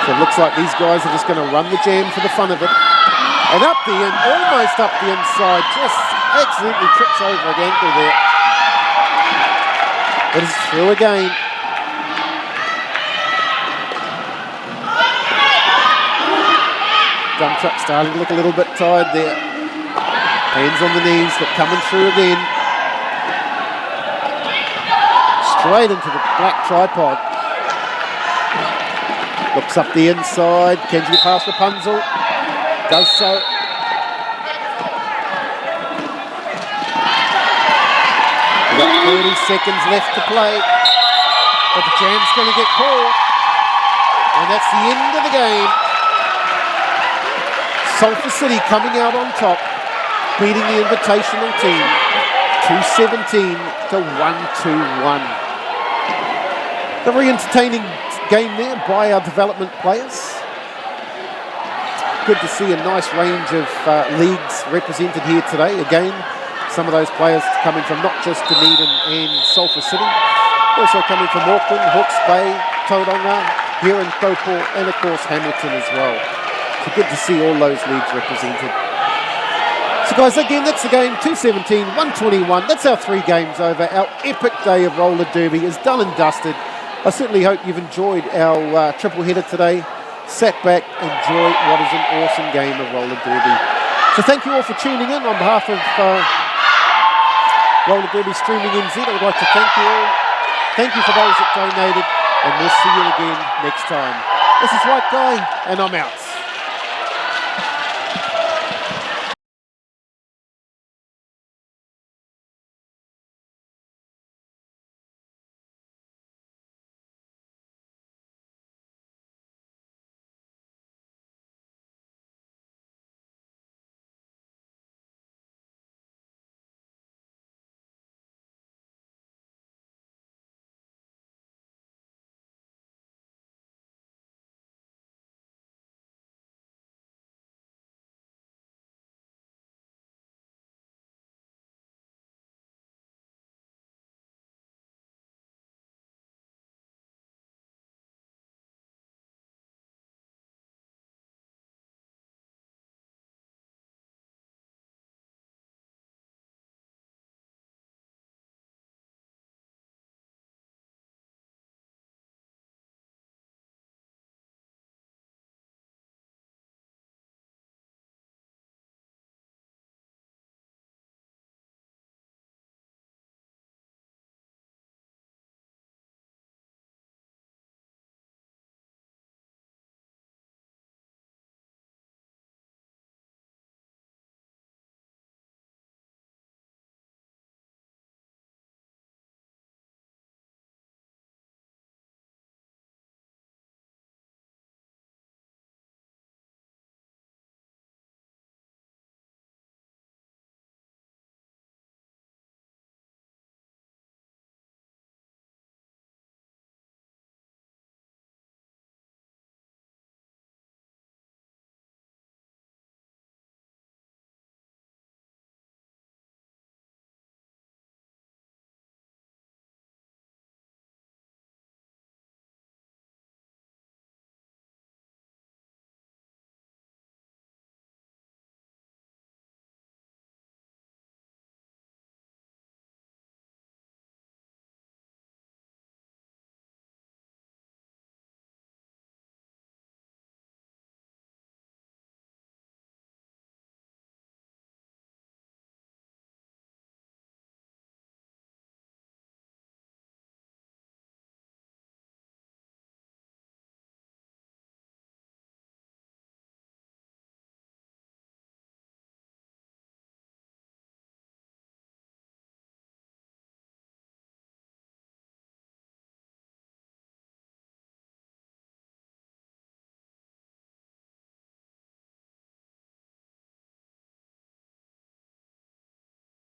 So it looks like these guys are just going to run the jam for the fun of it. And up the end, almost up the inside, just absolutely trips over an ankle there. But it's through again. Dump Truck starting to look a little bit tired there. Hands on the knees, but coming through again. Straight into the black tripod. Looks up the inside. Can you get past Rapunzel? Does so. We've got 30 seconds left to play. But the jam's going to get called. And that's the end of the game. Sulphur City coming out on top, beating the Invitational team 217 to 121. A very entertaining game there by our development players. Good to see a nice range of leagues represented here today. Again, some of those players coming from not just Dunedin and Sulphur City, also coming from Auckland, Hawke's Bay, Tauranga, here in Taupo, and of course Hamilton as well. So good to see all those leagues represented. So guys, again, that's the game, 217, 121. That's our 3 games over. Our epic day of roller derby is done and dusted. I certainly hope you've enjoyed our triple header today. Sat back, enjoy what is an awesome game of roller derby. So thank you all for tuning in. On behalf of Roller Derby Streaming NZ, I would like to thank you all. Thank you for those that donated, and we'll see you again next time. This is White Guy, and I'm out.